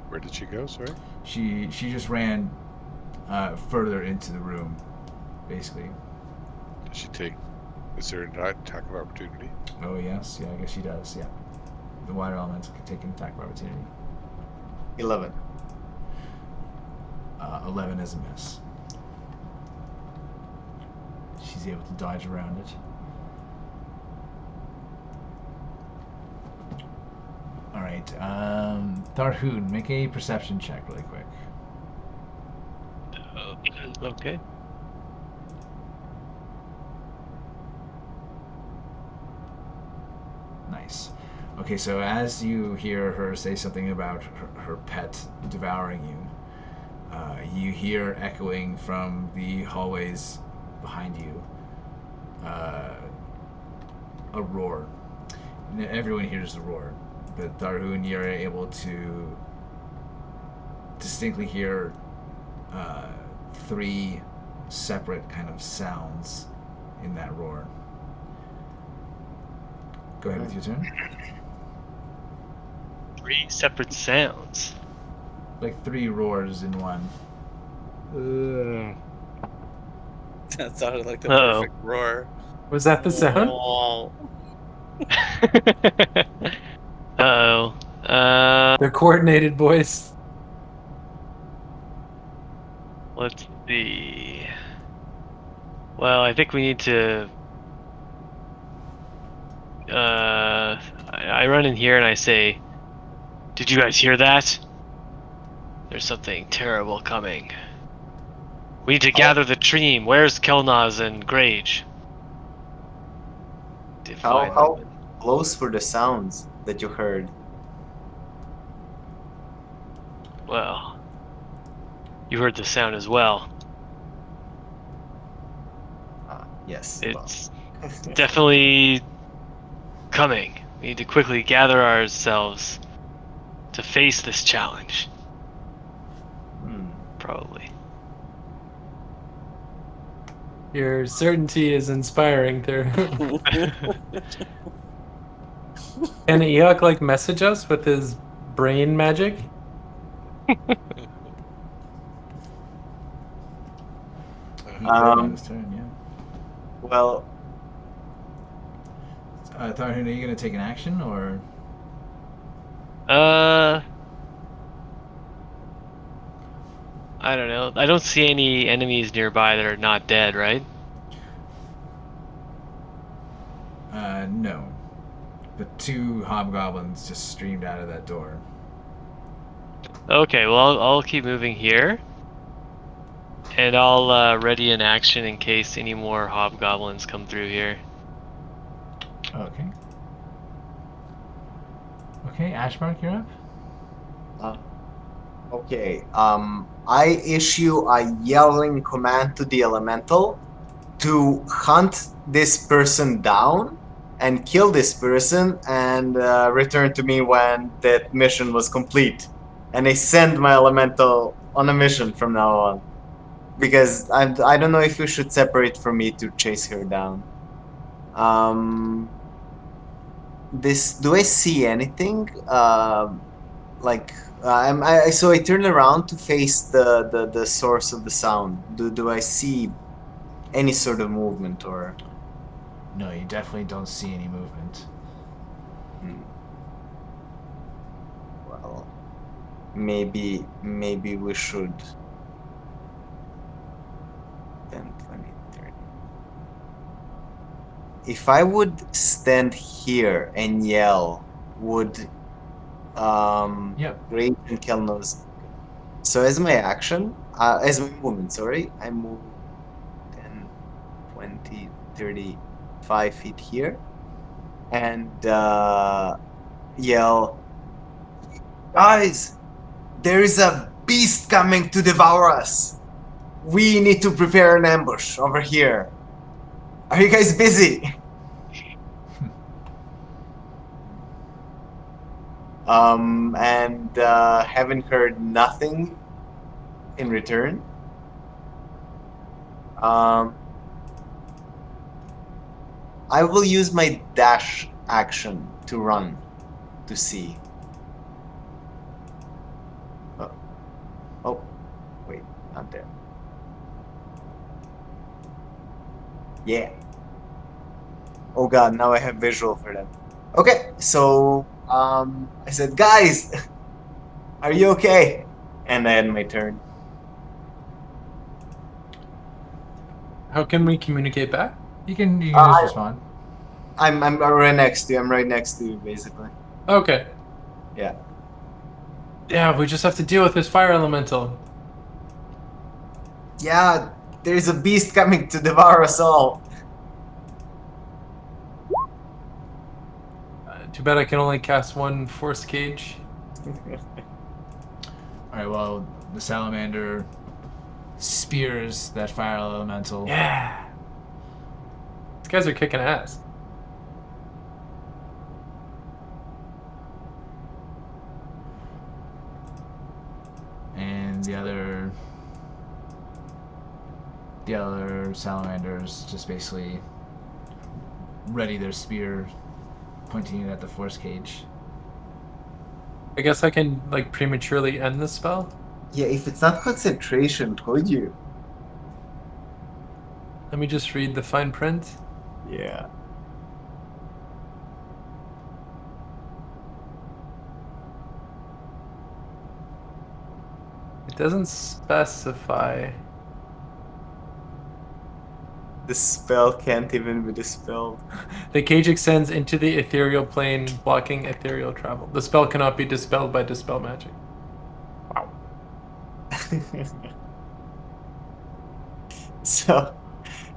Where did she go? Sorry. She just ran further into the room, basically. Does she take? Is there an attack of opportunity? Oh yes, yeah, I guess she does. Yeah, the water elements can take an attack of opportunity. 11. 11 is a miss. She's able to dodge around it. All right, Tharhun, make a perception check really quick. Okay. Nice. Okay, so as you hear her say something about her pet devouring you, you hear echoing from the hallways behind you a roar. Everyone hears the roar, but Tharhun, you're able to distinctly hear 3 separate kind of sounds in that roar. Go ahead with your turn. 3 separate sounds. Like 3 roars in one. That sounded like the Uh-oh. perfect roar. Was that the sound? Oh. Uh-oh. The coordinated voice. Let's see. Well, I think we need to... I run in here and I say, "Did you guys hear that? There's something terrible coming. We need to gather the team. Where's Kelnozz and Grage?" How close were the sounds that you heard? Well, you heard the sound as well. Yes. It's definitely coming. We need to quickly gather ourselves to face this challenge. Probably. Your certainty is inspiring there. Can Eikooc like message us with his brain magic? His turn, yeah. Well, Tharhun, are you going to take an action, or? I don't know. I don't see any enemies nearby that are not dead, right? No. But 2 hobgoblins just streamed out of that door. Okay, well, I'll keep moving here. And I'll ready an action in case any more hobgoblins come through here. Okay. Okay, Ashbark, you're up. okay. I issue a yelling command to the elemental to hunt this person down and kill this person and return to me when that mission was complete. And I send my elemental on a mission from now on. Because I don't know if you should separate from me to chase her down. Do I see anything like so I turn around to face the source of the sound. Do I see any sort of movement or? No, you definitely don't see any movement. Well, maybe we should. 10, 20, 30. If I would stand here and yell, would Yep. Grage and Kelnozz. So as my action, as my movement, sorry, I move 10, 20, 30, 5 feet here and yell, guys, there is a beast coming to devour us. We need to prepare an ambush over here. Are you guys busy? And haven't heard nothing in return. I will use my dash action to run to see. Oh, wait, not there. Yeah. Oh god, now I have visual for them. Okay, so I said, guys, are you okay? And I had my turn. How can we communicate back? You can just respond. I'm right next to you. I'm right next to you, basically. Okay. Yeah. Yeah, we just have to deal with this fire elemental. Yeah, there's a beast coming to devour us all. Too bad I can only cast one force cage. Alright, well, the salamander spears that fire elemental. Yeah. These guys are kicking ass. And the other salamanders just basically ready their spear, pointing it at the force cage. I guess I can like prematurely end the spell. Yeah, if it's not concentration, could you? Let me just read the fine print. Yeah. It doesn't specify. The spell can't even be dispelled. The cage extends into the ethereal plane, blocking ethereal travel. The spell cannot be dispelled by dispel magic. Wow. So,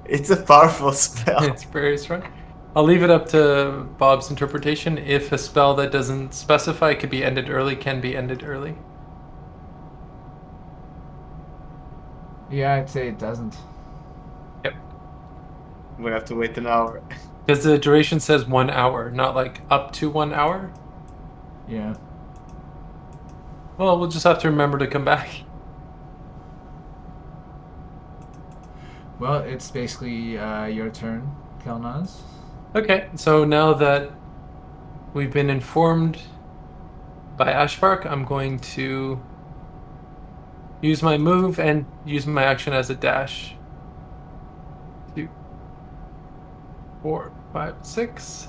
it's a powerful spell. It's very strong. I'll leave it up to Bob's interpretation. If a spell that doesn't specify could be ended early, can be ended early. Yeah, I'd say it doesn't. Yep. We have to wait an hour. Because the duration says 1 hour, not like up to 1 hour. Yeah. Well, we'll just have to remember to come back. Well, it's basically your turn, Kelnozz. Okay, so now that we've been informed by Ashbark, I'm going to use my move and use my action as a dash. 2, 4, 5, 6.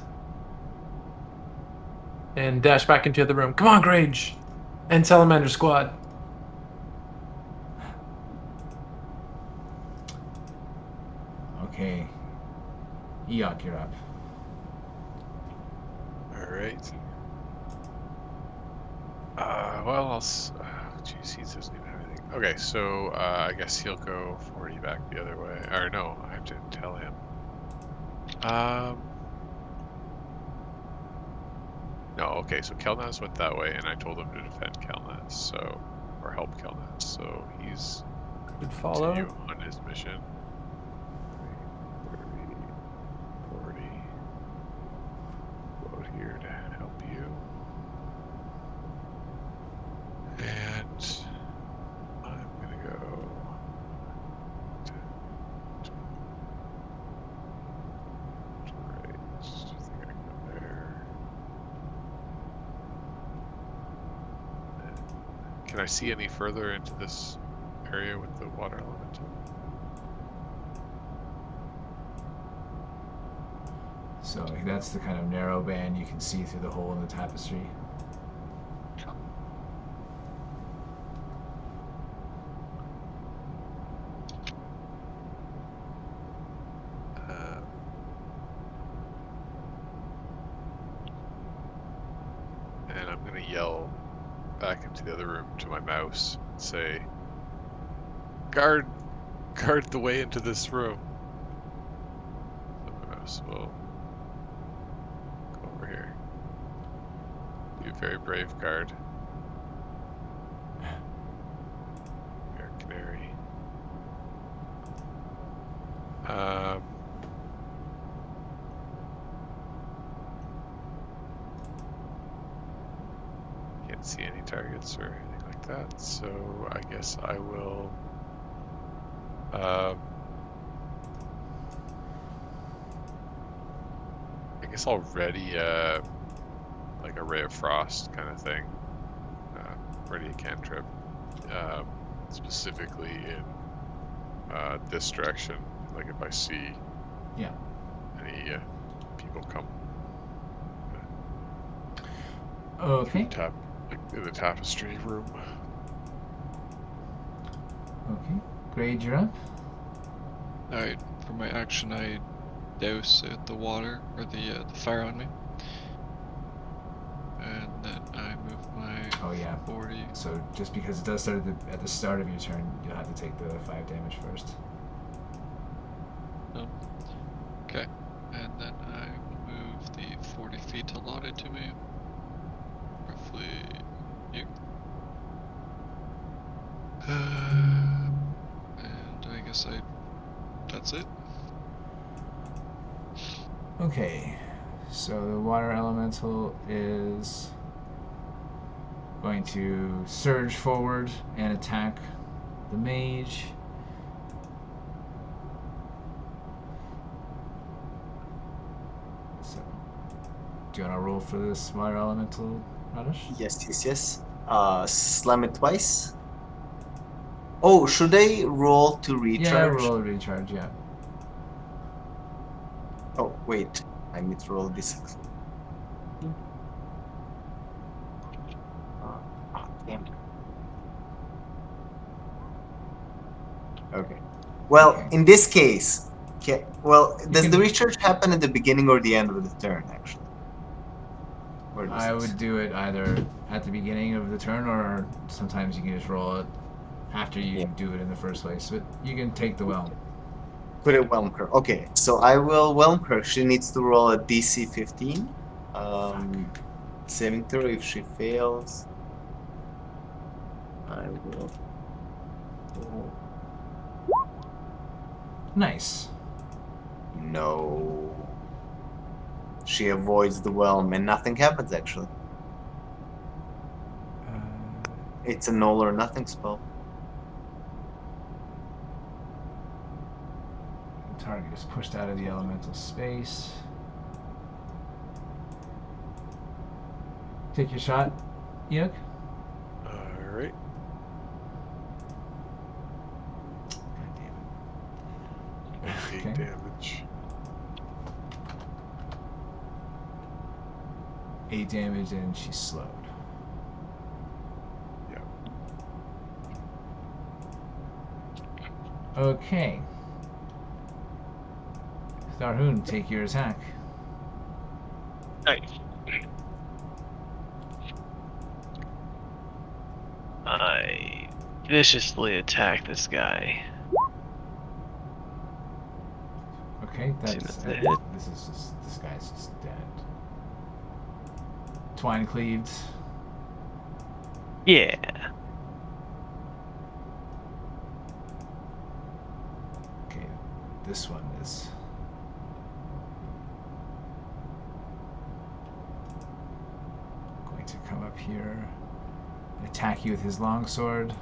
And dash back into the room. Come on, Grage! And Salamander Squad. Okay. Eikooc, you're up. Alright. Well, geez, he doesn't even have anything. Okay, so I guess he'll go 40 back the other way. Or no, I have to tell him. No, okay, so Kelnozz went that way, and I told him to defend Kelnozz, so, or help Kelnozz, so he's Good follow. continue on his mission. 30, 40. Go out here to help you. And I'm gonna go to right. I think I can go there. Can I see any further into this area with the water elemental? So that's the kind of narrow band you can see through the hole in the tapestry. And I'm gonna yell back into the other room to my mouse and say, guard the way into this room. So my mouse will go over here. Be a very brave guard. Here, canary. Can't see any targets or anything like that, so I guess I will I guess I'll ready like a ray of frost kind of thing. Ready a cantrip. Specifically in this direction, like if I see Yeah. any people come Okay. like in the tapestry room. Okay. Grage, you're up. Alright, for my action, I douse the water, or the fire on me. And then I move my Oh yeah. 40. So just because it does start at the start of your turn, you'll have to take the 5 damage first. Okay, and then I will move the 40 feet allotted to me. Roughly here. And I guess that's it. Okay. So the water elemental is going to surge forward and attack the mage. So, do you want to roll for this water elemental, Radish? Yes. Slam it twice. Oh, should I roll to recharge? Yeah, roll a recharge, yeah. Oh, wait. I need to roll d6. Damn it. Okay. Well, Okay. in this case, does can- the recharge happen at the beginning or the end of the turn, actually? Or does I this- would do it either at the beginning of the turn, or sometimes you can just roll it after you Yeah. do it in the first place. But you can take the whelm. Put it Whelm her. Okay, so I will Whelm her. She needs to roll a DC 15. Saving throw. If she fails, I will. roll. Nice. No. She avoids the Whelm and nothing happens, actually. It's a null or nothing spell. The target is pushed out of the elemental space. Take your shot, Eikooc. Alright. God damn it. 8 Okay. damage. 8 damage, and she's slowed. Yeah. Okay. Tharhun, take your attack. Nice. I viciously attack this guy. Okay, See, that's that's a hit. this guy's just dead. Twine cleaved. Yeah. Okay, this one is going to come up here and attack you with his longsword.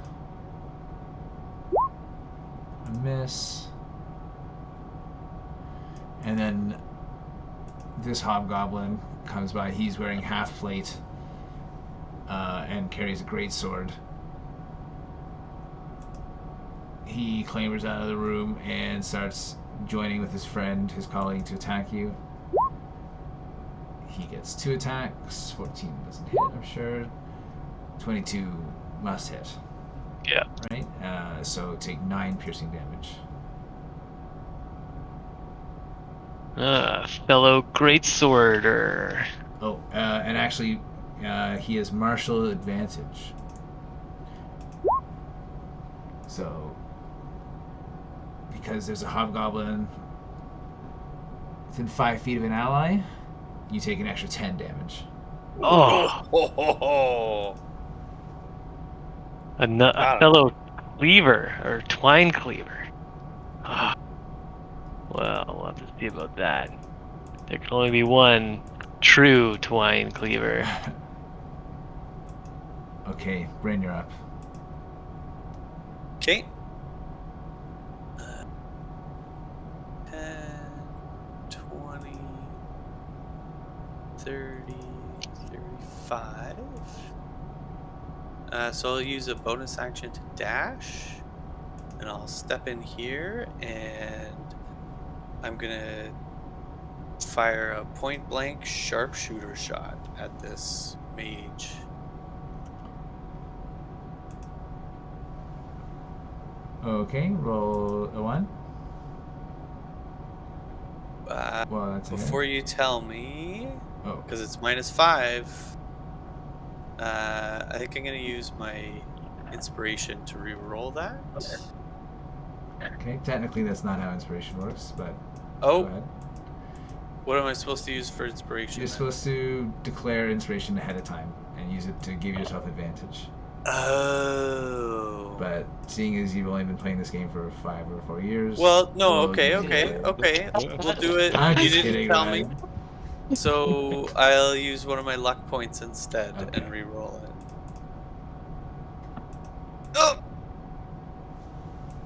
A miss. And then this hobgoblin comes by. He's wearing half plate and carries a great sword. he clambers out of the room and starts joining with his friend, his colleague, to attack you. He gets 2 attacks. 14 doesn't hit, I'm sure. 22 must hit. Yeah. Right? So take 9 piercing damage. Fellow greatsworder. Oh, and actually, he has martial advantage. So, because there's a hobgoblin within 5 feet of an ally, you take an extra 10 damage. Oh, a fellow cleaver or twine cleaver. Ah. Well, we'll have to see about that. There can only be one true twine cleaver. Okay, Bryn, you're up. Okay. 10, 20, 30, 35. So I'll use a bonus action to dash. And I'll step in here and I'm gonna fire a point blank sharpshooter shot at this mage. Okay, roll a 1. Well, that's a hit. Before you tell me, Oh, because it's -5, I think I'm gonna use my inspiration to re-roll that. okay. Technically, that's not how inspiration works, but Oh, go ahead. what am I supposed to use for inspiration? You're then? supposed to declare inspiration ahead of time and use it to give yourself advantage. Oh. But seeing as you've only been playing this game for 5 or 4 years, Well, no, we'll okay. We'll do it. I'm You just didn't kidding, tell me, man. so I'll use one of my luck points instead Okay. and re-roll it. Oh.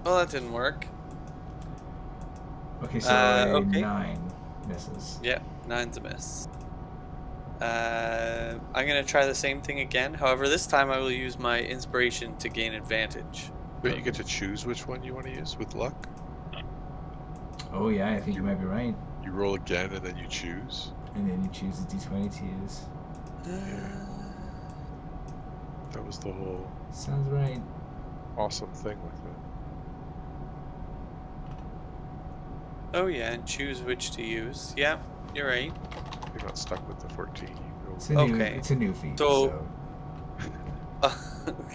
Well, that didn't work. Okay, so okay. 9 misses. Yeah, 9's a miss. I'm gonna try the same thing again. However, this time I will use my inspiration to gain advantage. But you get to choose which one you want to use with luck. Oh yeah, I think you might be right. You roll again and then you choose. And then you choose a d20 to use. That was the whole Sounds right. awesome thing with it. Oh yeah, and choose which to use. Yeah, you're right. You're not stuck with the 14. You go It's a new, Okay. it's a new feat. So-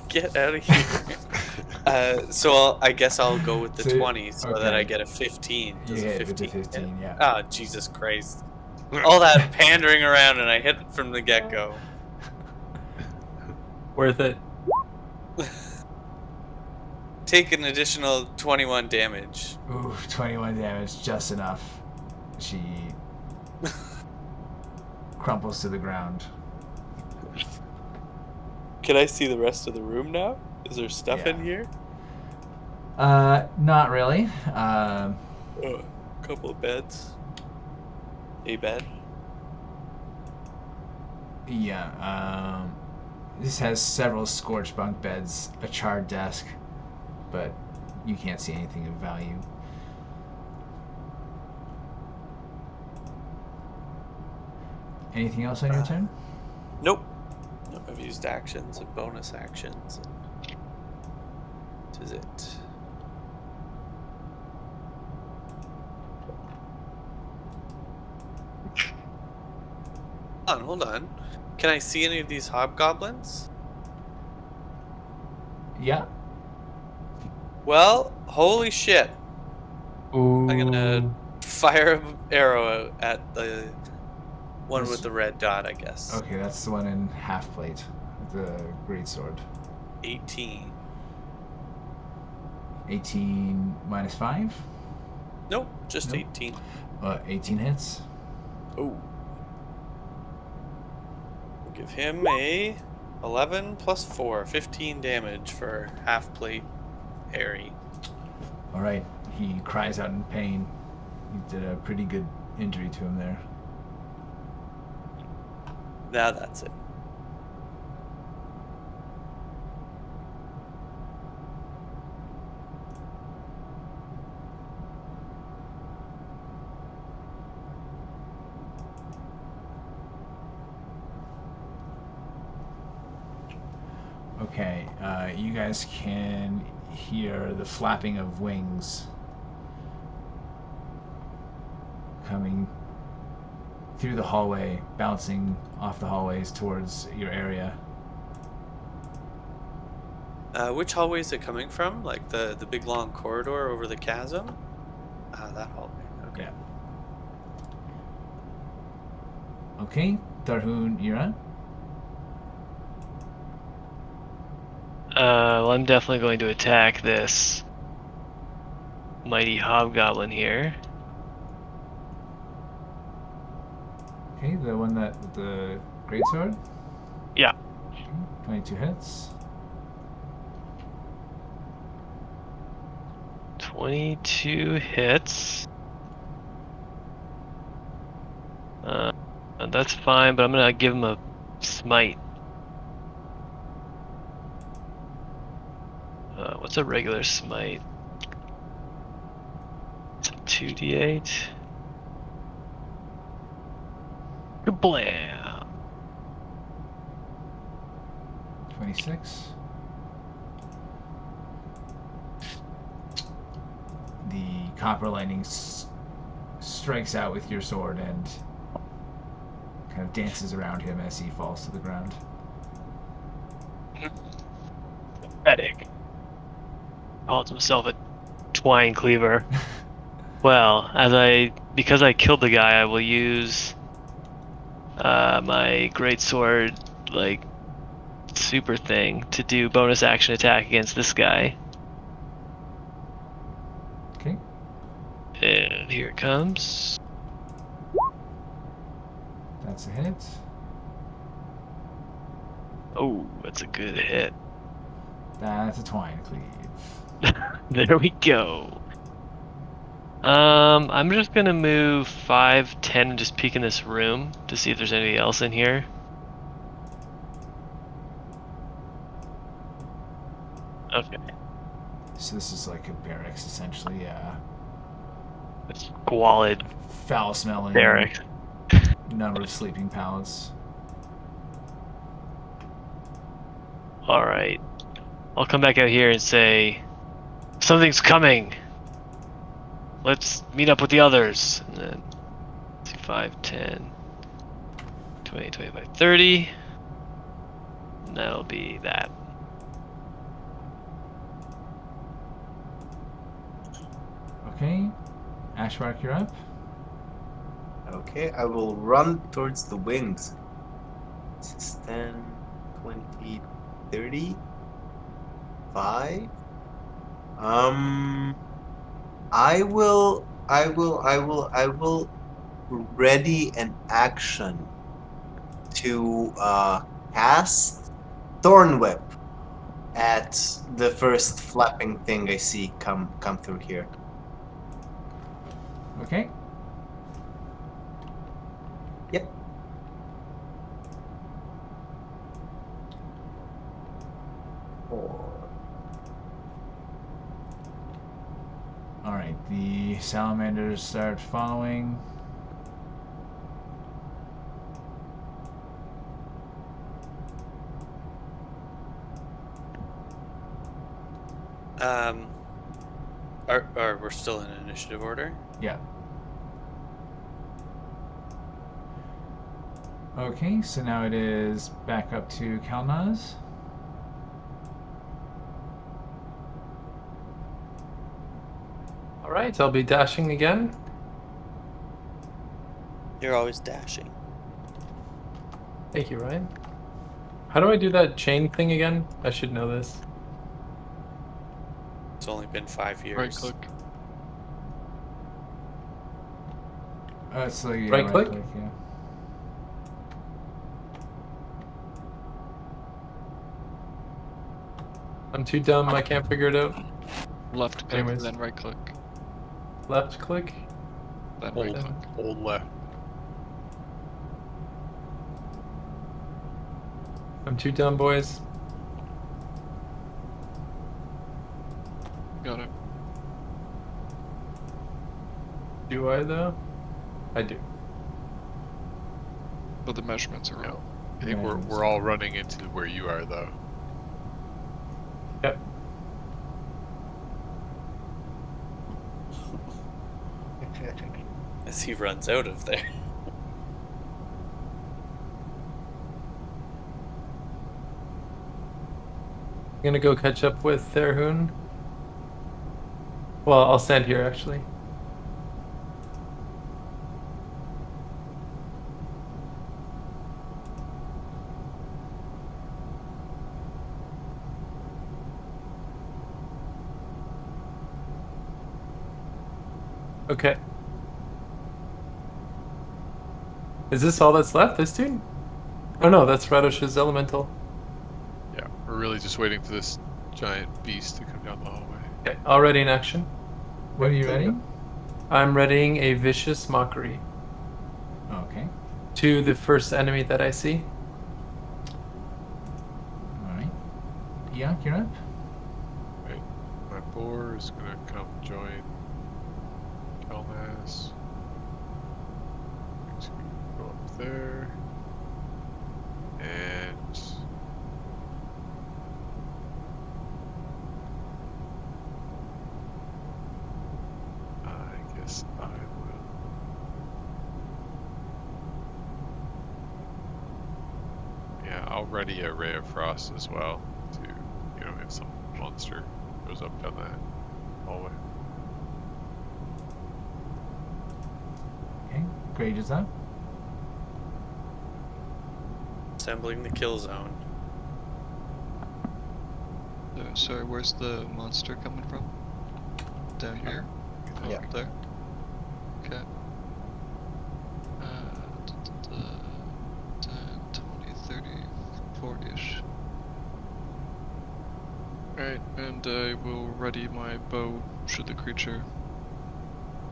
Get out of here. So I guess I'll go with the So- 20 so that I okay. get a 15. You Does a hit with the 15 hit? 15, yeah. Oh, Jesus Christ. All that pandering around and I hit from the get-go. Worth it. Take an additional 21 damage. Ooh, 21 damage, just enough. She crumples to the ground. Can I see the rest of the room now? Is there stuff in Yeah. here? Not really. A couple of beds. A bed. Yeah, this has several scorched bunk beds, a charred desk, but you can't see anything of value. Anything else on your turn? Nope. Nope. I've used actions and bonus actions. And this is it. Hold on. Can I see any of these hobgoblins? Yeah. Well, holy shit. Ooh. I'm gonna fire an arrow at the one Yes. with the red dot, I guess. Okay, that's the one in half plate, the greatsword. 18. 18 minus 5? Nope, just Nope. 18. 18 hits. Oh. We'll give him a 11 plus 4, 15 damage for half plate Harry. Alright, he cries out in pain. You did a pretty good injury to him there. Now that's it. Okay, you guys can hear the flapping of wings coming through the hallway, bouncing off the hallways towards your area. Which hallway is it coming from? Like the big long corridor over the chasm? That hallway. Okay. Yeah. Okay, Tharhun, you're on. Well, I'm definitely going to attack this mighty hobgoblin here. Okay, the one that with the greatsword. Yeah. 22 hits. 22 hits. That's fine, but I'm gonna give him a smite. What's a regular smite? It's a 2d8. Kablam! 26. The copper lightning strikes out with your sword and kind of dances around him as he falls to the ground. Pathetic. Calls himself a twine cleaver. Well, because I killed the guy, I will use my greatsword like super thing to do bonus action attack against this guy. Okay. And here it comes. That's a hit. Oh, that's a good hit. That's a twine cleave. There we go. I'm just gonna move 5, 10 and just peek in this room to see if there's anybody else in here. Okay. So this is like a barracks, essentially. A squalid Foul-smelling barracks. number of sleeping pallets. Alright. I'll come back out here and say, something's coming! Let's meet up with the others. And then, let's see, 5, 10, 20, 25, 30. And that'll be that. Okay. Ashbark, you're up. Okay, I will run towards the wings. This is 10, 20, 30, 5. I will ready an action to cast Thorn Whip at the first flapping thing I see come through here. Okay. Yep. Alright, the salamanders start following. We're still in initiative order? Yeah. Okay, so now it is back up to Kelnozz. Alright, I'll be dashing again. You're always dashing. Thank you, Ryan. How do I do that chain thing again? I should know this. It's only been 5 years. Right click. So yeah, Right click? yeah. I'm too dumb, I can't figure it out. Left click, Anyways. then right click, Left click? then right click. Hold left. I'm too dumb, boys. Got it. Do I, though? I do. But the measurements are No. wrong. I think we're all running into where you are though. as he runs out of there. I'm gonna go catch up with Tharhun. Well, I'll stand here actually. Okay. Is this all that's left? This dude? Oh no, that's Radosh's elemental. Yeah, we're really just waiting for this giant beast to come down the hallway. Okay, already in action. What are you ready? I'm readying a vicious mockery Okay. to the first enemy that I see. Alright. Eikooc, you're up. Right. My boar is gonna come join Kelnozz. Going to go up there. And I guess I will. Yeah, I'll ready a Ray of Frost as well to, if some monster goes up down that hallway. Okay. Grage is up. Assembling the kill zone. Sorry, where's the monster coming from? Down here? Oh, Yeah. there? Okay. 10, 20, 30, 40-ish. Alright, and I will ready my bow should the creature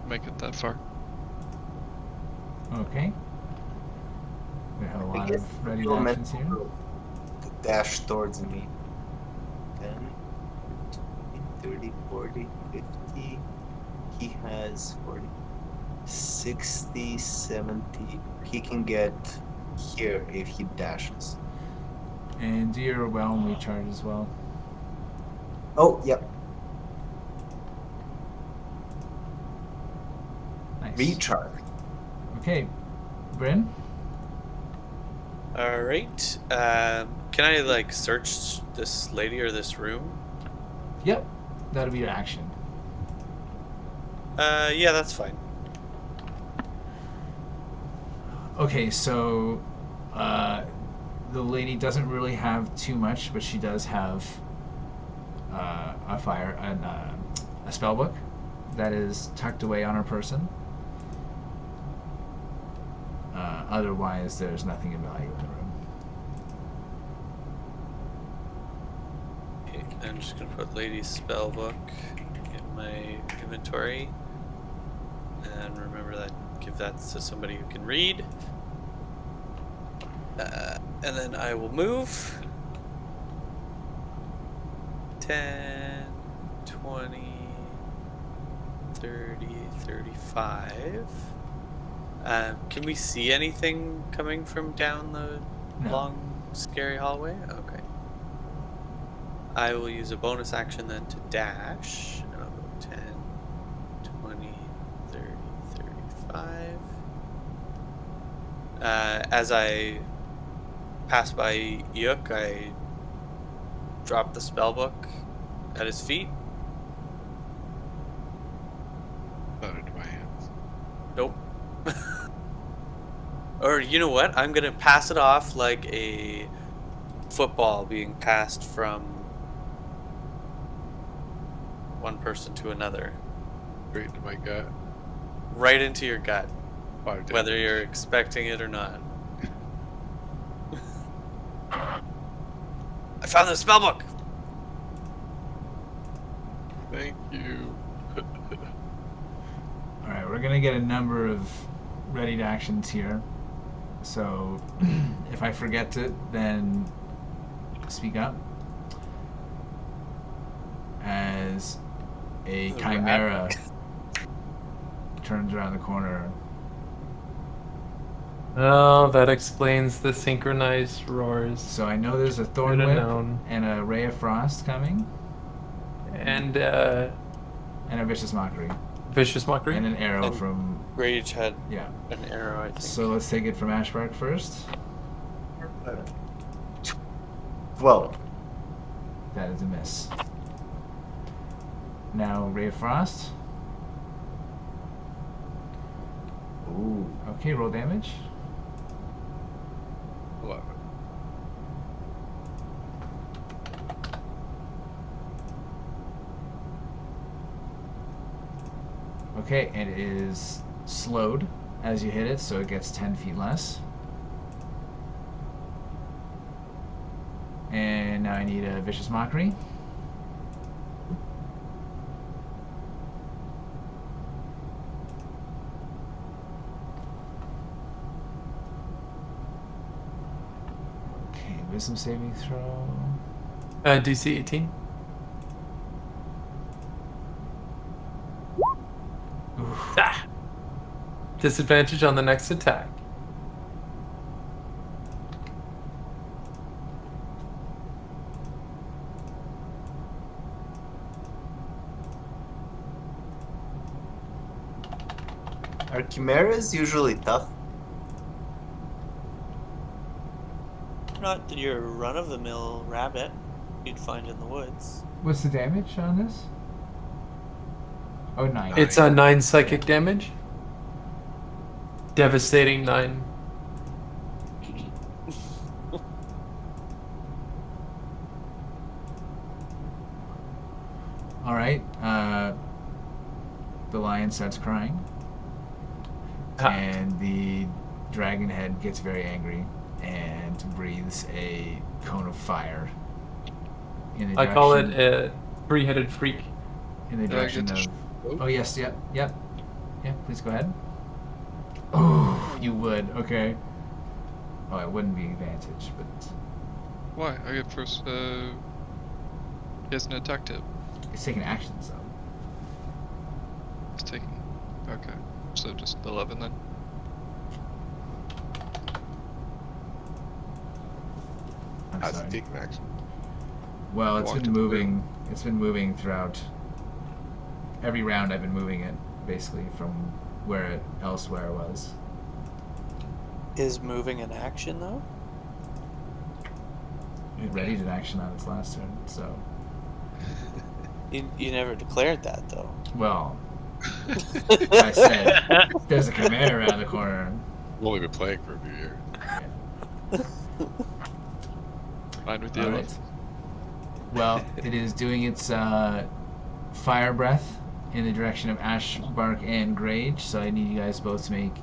make it that far. Okay. We have a I lot guess of ready the actions here. elemental to dash towards me. 10, 20, 30, 40, 50. He has 40. 60, 70. He can get here if he dashes. And do your realm recharge as well. Oh, yep. Nice. Recharge. Okay. Bryn? Alright. Can I, search this lady or this room? Yep. That'll be your action. Yeah, that's fine. Okay, so the lady doesn't really have too much, but she does have a spell book that is tucked away on her person. Otherwise, there's nothing of value in the room. Okay, I'm just gonna put lady's spellbook in my inventory. And remember that, give that to somebody who can read. And then I will move. 10, 20, 30, 35. Can we see anything coming from down the No. long, scary hallway? Okay. I will use a bonus action then to dash. And I'll go 10, 20, 30, 35. As I pass by Eikooc, I drop the spellbook at his feet. Not into my hands. Nope. Or you know what? I'm gonna pass it off like a football being passed from one person to another. Straight into my gut. Right into your gut. 5 Whether damage. you're expecting it or not. I found the spellbook! Thank you. Alright, we're gonna get a number of ready actions here. So if I forget it, then speak up. As a The chimera turns around the corner. Oh, that explains the synchronized roars. So I know there's a thorn Should've whip known. and a ray of frost coming, And and a vicious mockery, vicious mockery. and an arrow And- from Grage had Yeah. an arrow, I think. So let's take it from Ashbark first. 12. That is a miss. Now Ray of Frost. Ooh. Okay, roll damage. 11. Okay, and it is slowed as you hit it, so it gets 10 feet less. And now I need a Vicious Mockery. Okay, Wisdom saving throw. DC 18. Oof. Ah. Disadvantage on the next attack. Are chimeras usually tough? Not your run-of-the-mill rabbit you'd find in the woods. What's the damage on this? Oh, 9. It's a 9 psychic damage. Devastating 9. Alright, the lion starts crying. Ah. And the dragon head gets very angry and breathes a cone of fire in the I call it direction- a three-headed freak. in the Did I direction get to of. Oh yes, yep. Yeah. Please go ahead. Oh, you would. Okay. Oh, it wouldn't be advantage, but Why? I get first. He has an attack tip. it's taking actions though. He's taking. Okay. So just 11 then. I'm How's sorry. it taking action? Well, it's Walked been in the moving. It's been moving throughout. Every round, I've been moving it basically from where it elsewhere was. Is moving an action, though? It readied an action on its last turn, so You never declared that, though. well. I said there's a chimera around the corner. We've only been playing for a few years. Fine with you. All right. Well, it is doing its fire breath in the direction of Ashbark and Grage, so I need you guys both to make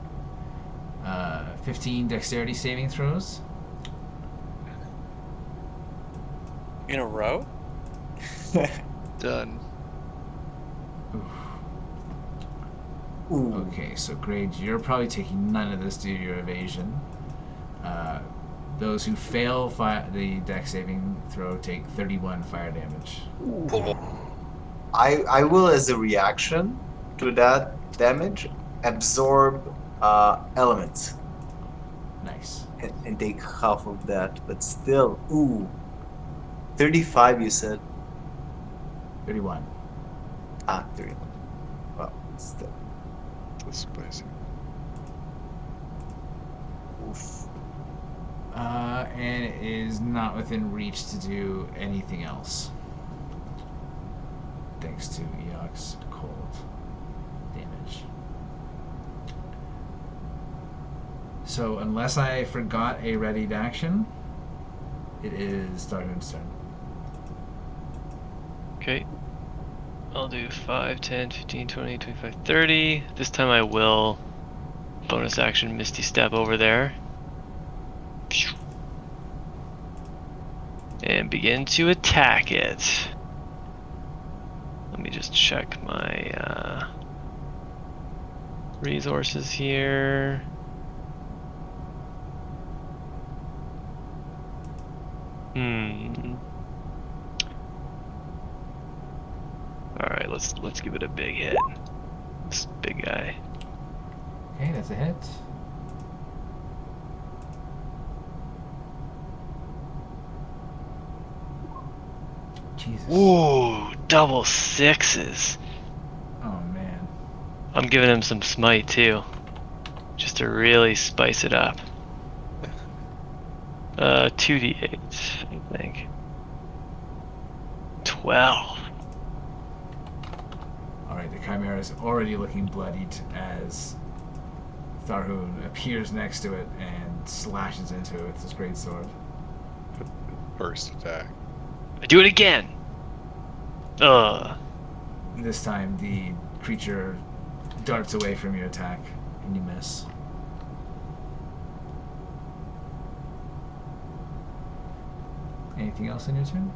15 dexterity saving throws. In a row? Done. Ooh. Okay, so Grage, you're probably taking none of this due to your evasion. Those who fail the dex saving throw take 31 fire damage. I will, as a reaction to that damage, absorb elements Nice. and take half of that. But still, ooh, 35. You said 31. 31. Well, still, That's spicy. oof. And it is not within reach to do anything else. Thanks to Eikooc cold damage. So unless I forgot a readied action, it is Tharhun's turn. Okay. I'll do 5, 10, 15, 20, 25, 30. This time I will bonus action Misty Step over there. And begin to attack it. Let me just check my resources here. Alright, let's give it a big hit. This big guy. Okay, that's a hit. Jesus. Ooh, double sixes. Oh man. I'm giving him some smite too, just to really spice it up. 2d8, I think. 12. Alright, the Chimera is already looking bloodied as Tharhun appears next to it and slashes into it with his greatsword. First attack. I do it again! This time the creature darts away from your attack and you miss. Anything else on your turn?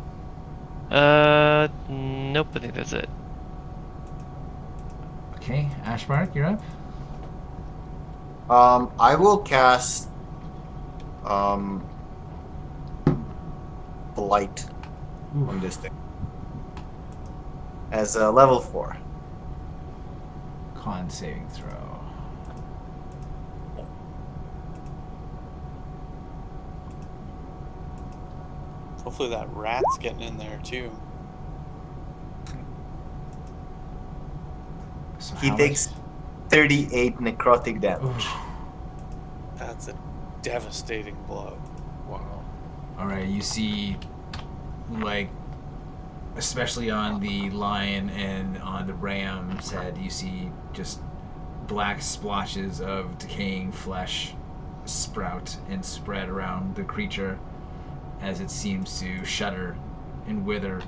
Nope, I think that's it. Okay, Ashbark, you're up. I will cast Blight on this thing as a level 4. Con saving throw. Hopefully that rat's getting in there too. So He how takes 38 necrotic damage. much? That's a devastating blow. Wow. Alright, you see, like, especially on the lion and on the ram's head, you see just black splotches of decaying flesh sprout and spread around the creature as it seems to shudder and wither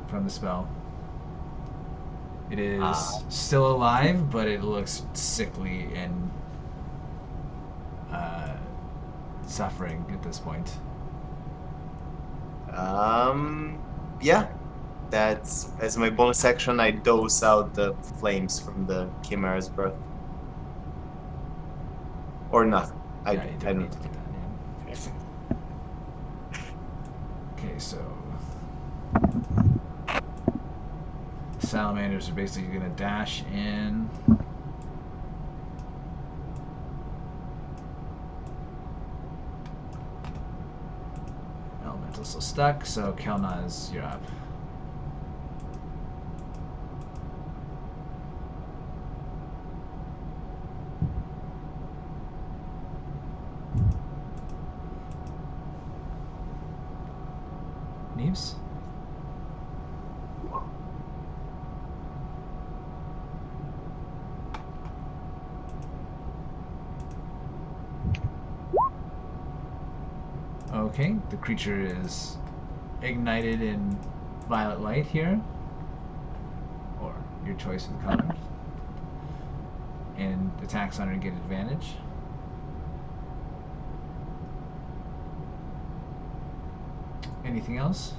from the spell. It is still alive, but it looks sickly and suffering at this point. Yeah. That's, as my bonus action, I dose out the flames from the Chimera's breath. Or nothing. I Yeah, you don't need to do that, yeah. Okay, so salamanders are basically going to dash in. Elemental's still stuck, so Kelnozz, you're up. Neves? Okay, the creature is ignited in violet light here, or your choice of the colors, and attacks on her get advantage. Anything else?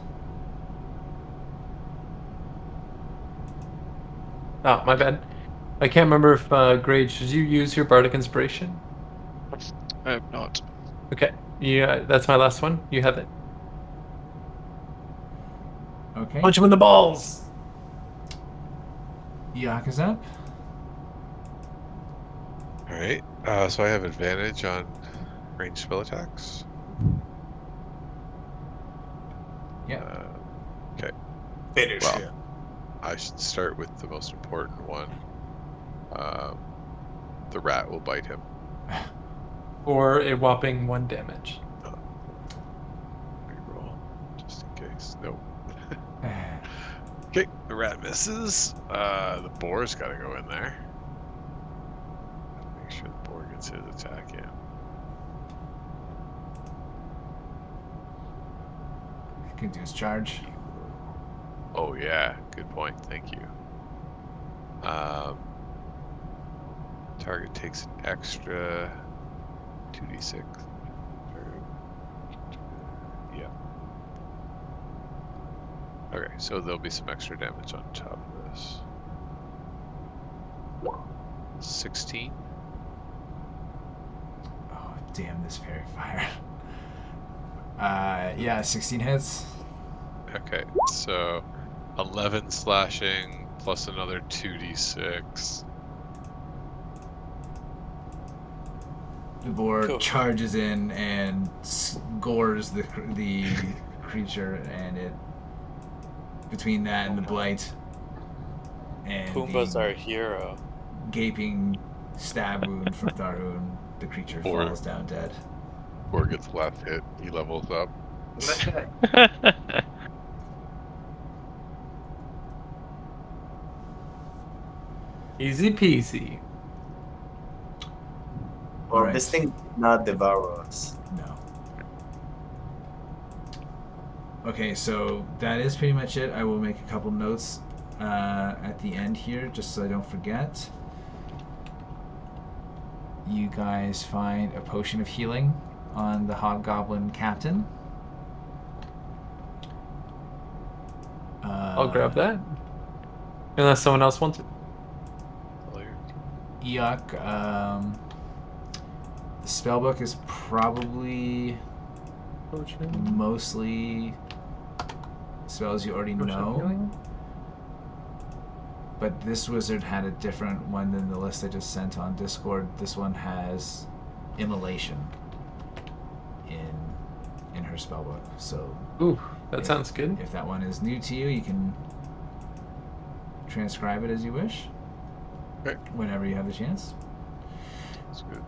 Oh, my bad. I can't remember if, Grage, did you use your Bardic Inspiration? I have not. Okay. Yeah, that's my last one. You have it. Okay. Punch him in the balls! Yak is up. Alright, so I have advantage on ranged spell attacks. Yeah. Okay. Finish Well, him. I should start with the most important one. The rat will bite him. Or a whopping 1 damage. Reroll, just in case. Nope. Okay, the rat misses. The boar's got to go in there. Make sure the boar gets his attack in. He can do his charge. Oh yeah, good point. Thank you. Target takes an extra 2d6. Yeah. Okay, so there'll be some extra damage on top of this. 16. Oh, damn this fairy fire. Yeah, 16 hits. Okay, so 11 slashing plus another 2d6. The boar Cool. charges in and gores the creature, and it, between that and the blight and Pumbaa's the our hero. gaping stab wound from Tharhun, the creature Or- falls down dead. Or gets the last hit, he levels up. Easy peasy. Well, Alright. this thing did not devour us. No. Okay, so that is pretty much it. I will make a couple notes at the end here, just so I don't forget. You guys find a potion of healing on the Hobgoblin Captain. I'll grab that. Unless someone else wants it. Eikooc, the spellbook is probably mostly spells you already know. But this wizard had a different one than the list I just sent on Discord. This one has immolation in her spellbook. So Ooh, that sounds good. if that one is new to you, you can transcribe it as you wish. Okay. Whenever you have the chance. That's good.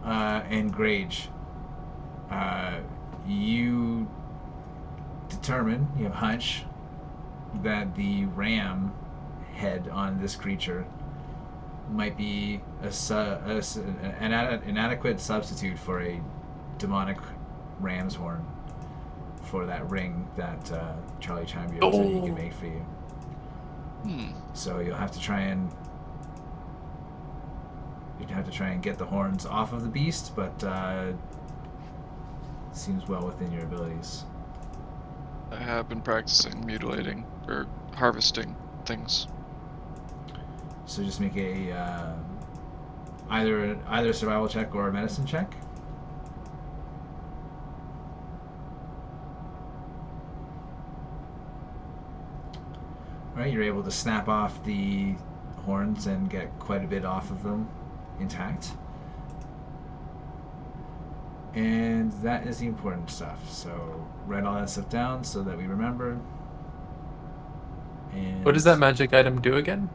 And Grage, you determine, you have a hunch, that the ram head on this creature might be an adequate substitute for a demonic ram's horn for that ring that Charlie Chimebeard said he can make for you. So you'll have to try and get the horns off of the beast, but seems well within your abilities. I have been practicing mutilating or harvesting things. So just make a either a survival check or a medicine check. All right, you're able to snap off the horns and get quite a bit off of them intact. And that is the important stuff. So write all that stuff down so that we remember. And What does that magic item do again?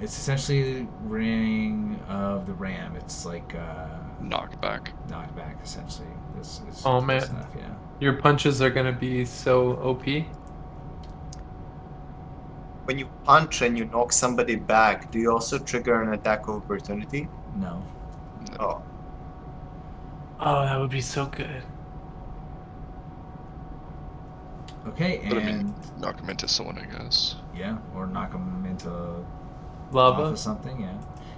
It's essentially Ring of the Ram. It's like Knockback. knockback, essentially. This Oh, man. stuff, yeah. Your punches are gonna be so OP. When you punch and you knock somebody back, do you also trigger an attack of opportunity? No. Oh. Oh, that would be so good. Okay, But I and mean, knock him into someone, I guess. yeah, or knock him into Lava. off of something. Yeah,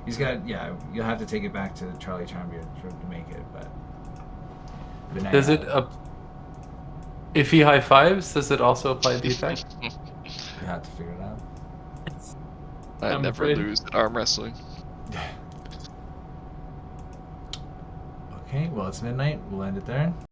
he's got. Yeah, you'll have to take it back to Charlie Chimebeard to make it. But now Does you it have up? If he high fives, does it also apply the effect? You have to figure it out. I I'm never afraid. lose at arm wrestling. Okay, well it's midnight. We'll end it there.